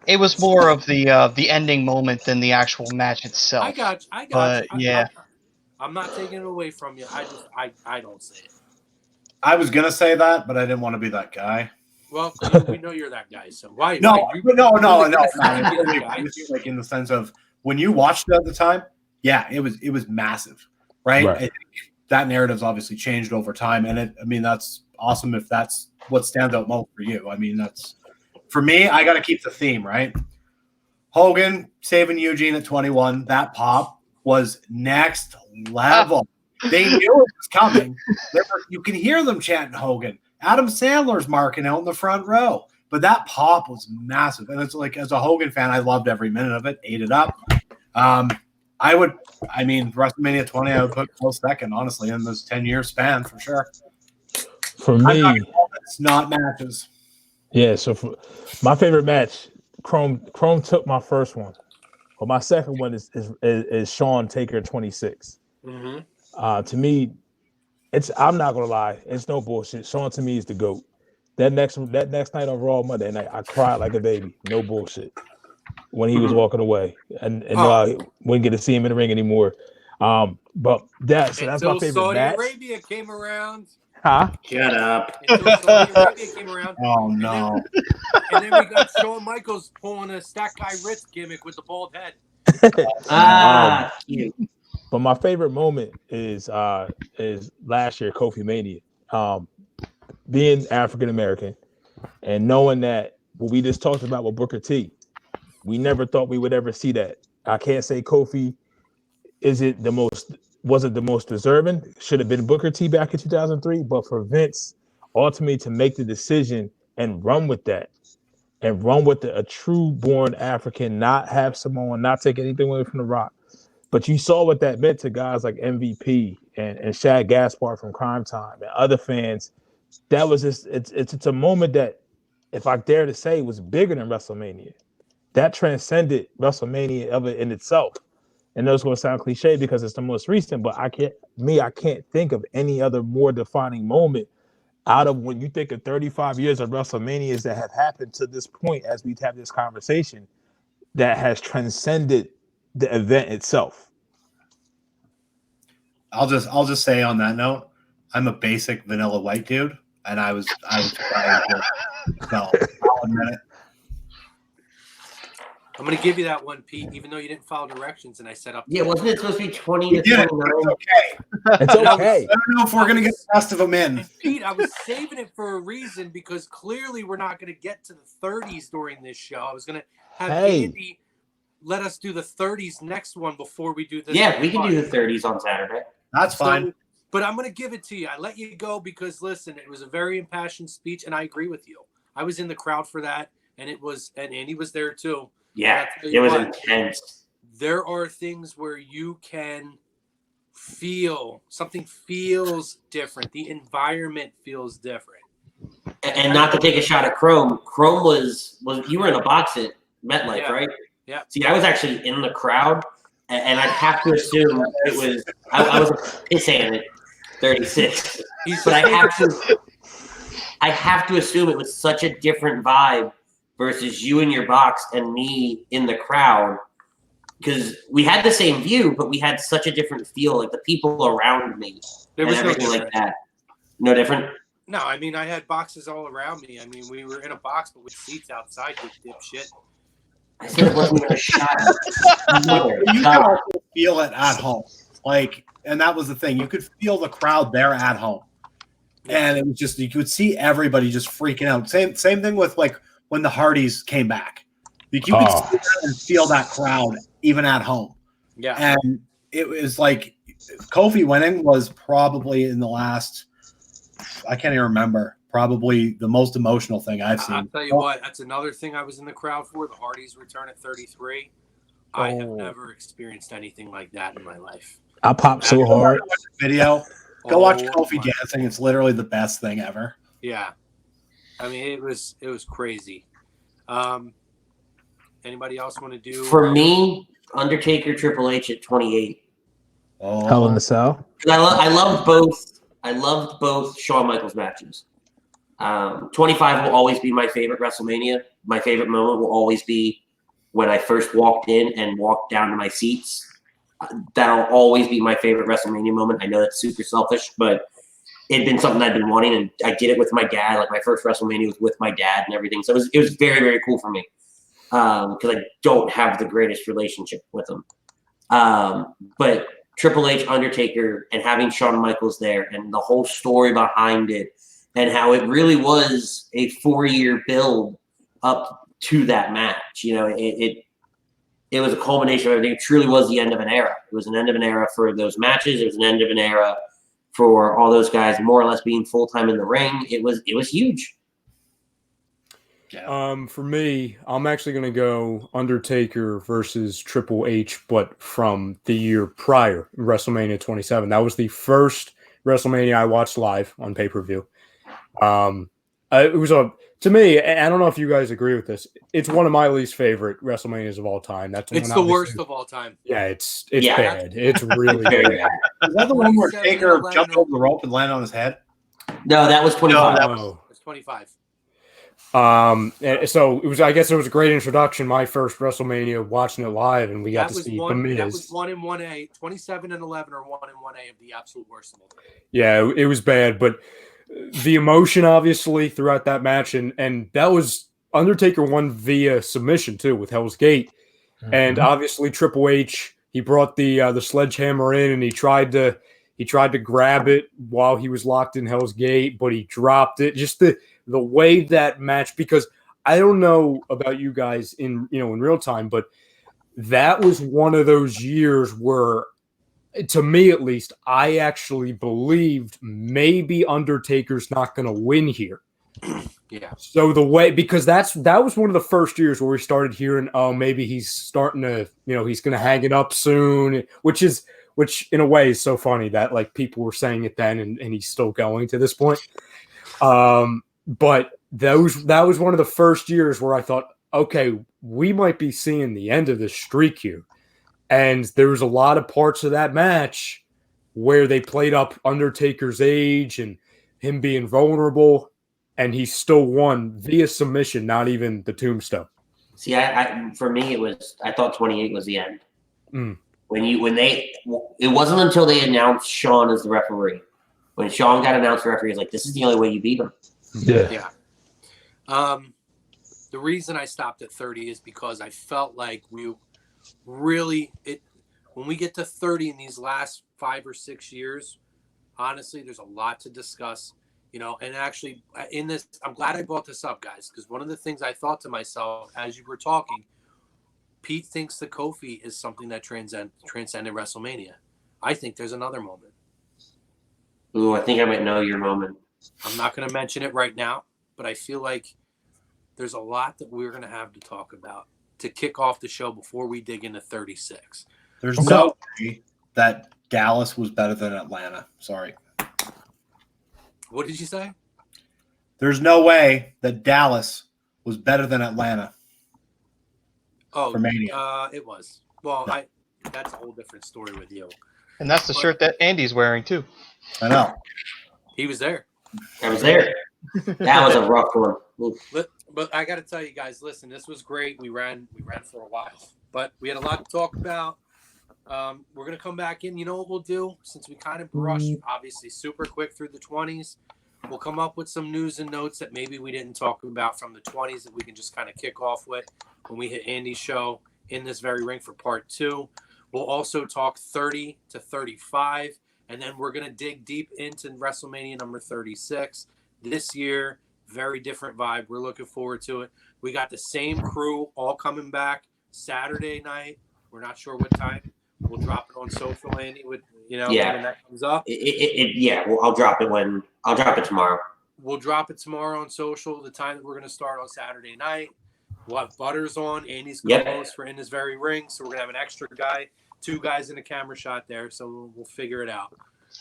Speaker 4: It was more of the ending moment than the actual match itself.
Speaker 1: I got you.
Speaker 4: Yeah.
Speaker 1: I'm not taking it away from you. I don't say it.
Speaker 3: I was gonna say that, but I didn't want to be that guy.
Speaker 1: Well, we know you're that guy. So why?
Speaker 3: No.
Speaker 1: Guy?
Speaker 3: Like, in the sense of when you watched it at the time, yeah, it was massive, right? I think that narrative's obviously changed over time, and that's awesome if that's what stands out most for you. I mean, that's for me. I got to keep the theme, right? Hogan saving Eugene at 21. That pop was next level. They knew it was coming. You can hear them chanting Hogan. Adam Sandler's marking out in the front row. But that pop was massive. And it's like, as a Hogan fan, I loved every minute of it, ate it up. WrestleMania 20, I would put close second, honestly, in this 10-year span for sure.
Speaker 6: For me,
Speaker 3: it's not matches.
Speaker 6: Yeah, so for my favorite match, Chrome took my first one. But my second one is Shawn Taker 26.
Speaker 1: Mm-hmm.
Speaker 6: To me, I'm not gonna lie, it's no bullshit. Shawn to me is the GOAT. That next night on Raw Monday night, I cried like a baby. No bullshit. When he was walking away, and wouldn't get to see him in the ring anymore. But that's my favorite
Speaker 1: Saudi
Speaker 6: match.
Speaker 1: Arabia came around.
Speaker 6: Huh?
Speaker 2: Shut up.
Speaker 1: Until Saudi Arabia came around.
Speaker 3: Oh no!
Speaker 1: And then we got Shawn Michaels pulling a Stack Guy Ritz gimmick with the bald head.
Speaker 2: Cute.
Speaker 6: But my favorite moment is last year Kofi Mania. Being African American and knowing that what we just talked about with Booker T, we never thought we would ever see that. I can't say Kofi wasn't the most deserving. Should have been Booker T back in 2003, but for Vince ultimately to make the decision and run with that, and run with a true born African, not have Samoan, not take anything away from The Rock. But you saw what that meant to guys like MVP and Shad Gaspard from Crime Time and other fans. That was just it's a moment that, if I dare to say, was bigger than WrestleMania. That transcended WrestleMania of it in itself. And those going to sound cliche because it's the most recent, but I can't think of any other more defining moment out of when you think of 35 years of WrestleManias that have happened to this point, as we have this conversation, that has transcended the event itself.
Speaker 3: I'll just say on that note, I'm a basic vanilla white dude, and I was trying to, so I'll admit it.
Speaker 1: I'm going to give you that one, Pete, even though you didn't follow directions and I set up.
Speaker 2: Yeah, wasn't it supposed to be 20
Speaker 3: We
Speaker 2: to
Speaker 3: did it.
Speaker 2: 29?
Speaker 3: It's okay.
Speaker 6: It's okay.
Speaker 3: I don't know if we're going to get the rest of them in.
Speaker 1: And Pete, I was saving it for a reason because clearly we're not going to get to the 30s during this show. I was going to have Andy let us do the 30s next one before we do this.
Speaker 2: Yeah, we can do the 30s on Saturday.
Speaker 3: That's fine.
Speaker 1: So, but I'm going to give it to you. I let you go because, listen, it was a very impassioned speech, and I agree with you. I was in the crowd for that, and Andy was there too.
Speaker 2: Yeah, it was intense.
Speaker 1: There are things where you can feel something feels different. The environment feels different.
Speaker 2: And not to take a shot at Chrome. Chrome was you were in a box at MetLife, right?
Speaker 1: Yeah.
Speaker 2: See, I was actually in the crowd, and I'd have to assume it was I was a pissant at 36, but I have to assume it was such a different vibe versus you in your box and me in the crowd, because we had the same view, but we had such a different feel. Like the people around me and everything like that. No different.
Speaker 1: No, I mean I had boxes all around me. I mean we were in a box, but with seats outside. You dipshit.
Speaker 2: I said it wasn't a shot.
Speaker 3: You can also feel it at home, and that was the thing. You could feel the crowd there at home, and it was just you could see everybody just freaking out. Same thing with when the Hardys came back. You could see and feel that crowd even at home.
Speaker 1: Yeah,
Speaker 3: and it was like Kofi winning was probably in the last. I can't even remember. Probably the most emotional thing I've seen.
Speaker 1: I'll tell you what, that's another thing I was in the crowd for. The Hardys return at 33. I have never experienced anything like that in my life.
Speaker 6: I popped so hard.
Speaker 3: Video. Go watch Kofi dancing. It's literally the best thing ever.
Speaker 1: Yeah. I mean, it was crazy. Anybody else want to do?
Speaker 2: For me, Undertaker, Triple H at 28.
Speaker 3: Oh.
Speaker 6: Hell in the Cell.
Speaker 2: I loved both. I loved both Shawn Michaels matches. 25 will always be my favorite WrestleMania. My favorite moment will always be when I first walked in and walked down to my seats. That'll always be my favorite WrestleMania moment. I know that's super selfish, but it had been something I'd been wanting, and I did it with my dad. Like my first WrestleMania was with my dad and everything, so it was very, very cool for me because I don't have the greatest relationship with him. But Triple H, Undertaker, and having Shawn Michaels there, and the whole story behind it. And how it really was a 4-year build up to that match. You know, it was a culmination of everything. It truly was the end of an era. It was an end of an era for those matches. It was an end of an era for all those guys more or less being full-time in the ring. It was huge.
Speaker 3: Yeah.
Speaker 5: For me, I'm actually going to go Undertaker versus Triple H, but from the year prior, WrestleMania 27. That was the first WrestleMania I watched live on pay-per-view. It was to me, I don't know if you guys agree with this. It's one of my least favorite WrestleManias of all time.
Speaker 1: It's the worst of all time.
Speaker 5: Yeah, it's bad. It's really
Speaker 2: Very
Speaker 5: bad.
Speaker 2: bad.
Speaker 3: Is that the one where Taker jumped over the rope and landed on his head?
Speaker 2: No, that was 25.
Speaker 1: It was 25.
Speaker 5: And so it was. I guess it was a great introduction. My first WrestleMania, watching it live, and we got to see The Miz.
Speaker 1: That was 1 and 1A. 27 and 11 or 1 and 1A of the absolute worst of all time.
Speaker 5: Yeah, it was bad, but the emotion obviously throughout that match, and that was Undertaker won via submission too with Hell's Gate, and obviously Triple H, he brought the sledgehammer in and he tried to grab it while he was locked in Hell's Gate, but he dropped it. Just the way that match, because I don't know about you guys in real time, but that was one of those years where, to me at least, I actually believed maybe Undertaker's not going to win here.
Speaker 1: Yeah.
Speaker 5: So because that was one of the first years where we started hearing, oh, maybe he's starting to, he's going to hang it up soon, which in a way is so funny that like people were saying it then and he's still going to this point. But that was one of the first years where I thought, okay, we might be seeing the end of this streak here. And there was a lot of parts of that match where they played up Undertaker's age and him being vulnerable, and he still won via submission, not even the tombstone.
Speaker 2: See, for me, I thought 28 was the end.
Speaker 5: Mm.
Speaker 2: It wasn't until they announced Sean as the referee. When Sean got announced referee, he was like, this is the only way you beat him.
Speaker 6: Yeah.
Speaker 1: The reason I stopped at 30 is because I felt like when we get to 30 in these last 5 or 6 years, honestly, there's a lot to discuss, and actually in this, I'm glad I brought this up, guys, because one of the things I thought to myself as you were talking, Pete thinks the Kofi is something that transcended WrestleMania. I think there's another moment.
Speaker 2: Ooh, I think I might know your moment.
Speaker 1: I'm not going to mention it right now, but I feel like there's a lot that we're going to have to talk about to kick off the show before we dig into 36.
Speaker 3: There's no way that Dallas was better than Atlanta. Sorry.
Speaker 1: What did you say?
Speaker 3: There's no way that Dallas was better than Atlanta.
Speaker 1: Oh,
Speaker 3: for Mania.
Speaker 1: It was. Well,
Speaker 3: No.
Speaker 1: that's a whole different story with you.
Speaker 4: And that's the shirt that Andy's wearing too.
Speaker 3: I know.
Speaker 1: He was there.
Speaker 2: I was there. That was a rough one. Oof.
Speaker 1: But I got to tell you guys, listen, this was great. We ran for a while, but we had a lot to talk about. We're going to come back in. You know what we'll do? Since we kind of brushed, obviously, super quick through the 20s, we'll come up with some news and notes that maybe we didn't talk about from the 20s that we can just kind of kick off with when we hit Andy's show in this very ring for part 2. We'll also talk 30 to 35, and then we're going to dig deep into WrestleMania number 36. This year, very different vibe. We're looking forward to it. We got the same crew all coming back Saturday night. We're not sure what time. We'll drop it on social, Andy, when that comes up.
Speaker 2: I'll drop it tomorrow.
Speaker 1: We'll drop it tomorrow on social, the time that we're going to start on Saturday night. We'll have Butters on, Andy's co-host for In This Very Ring. So we're going to have an extra guy, 2 guys in a camera shot there. So we'll figure it out.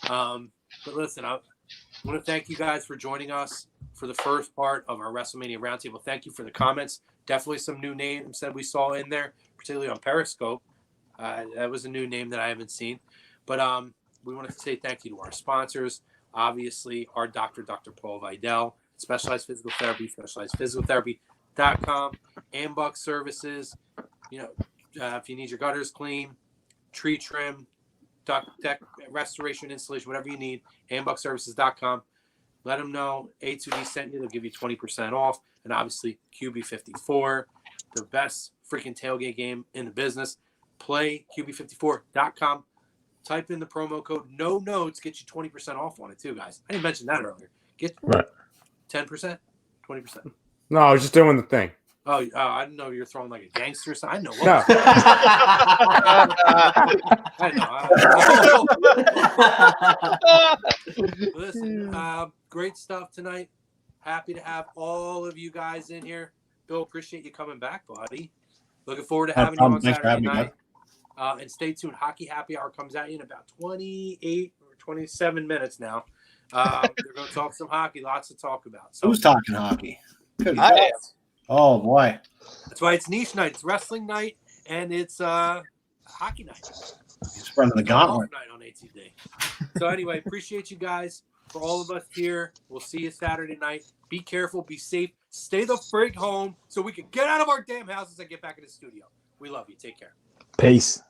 Speaker 1: But listen, I want to thank you guys for joining us for the first part of our WrestleMania Roundtable. Thank you for the comments. Definitely some new names that we saw in there, particularly on Periscope. That was a new name that I haven't seen. But we wanted to say thank you to our sponsors. Obviously, our Dr. Paul Vidal, Specialized Physical Therapy, specializedphysicaltherapy.com, Ambuck Services. If you need your gutters clean, tree trim, deck restoration, installation, whatever you need, ambuckservices.com. Let them know A2D sent you. They'll give you 20% off. And obviously, QB54, the best freaking tailgate game in the business. Play QB54.com. Type in the promo code No Notes. Get you 20% off on it too, guys. I didn't mention that earlier. Get 10%, 20%.
Speaker 5: No, I was just doing the thing.
Speaker 1: Oh, I didn't know you were throwing like a gangster sign. I know what.
Speaker 5: No.
Speaker 1: I know. Listen, great stuff tonight. Happy to have all of you guys in here. Bill, appreciate you coming back, buddy. Looking forward to having you on Saturday night. And stay tuned. Hockey Happy Hour comes at you in about 28 or 27 minutes now. They're going to talk some hockey. Lots to talk about. So,
Speaker 3: who's talking hockey? Good
Speaker 1: I am.
Speaker 3: Oh, boy.
Speaker 1: That's why it's niche night. It's wrestling night, and it's hockey night.
Speaker 3: He's running the gauntlet.
Speaker 1: Night on ATD. So anyway, appreciate you guys. For all of us here, we'll see you Saturday night. Be careful. Be safe. Stay the frig home so we can get out of our damn houses and get back in the studio. We love you. Take care.
Speaker 6: Peace.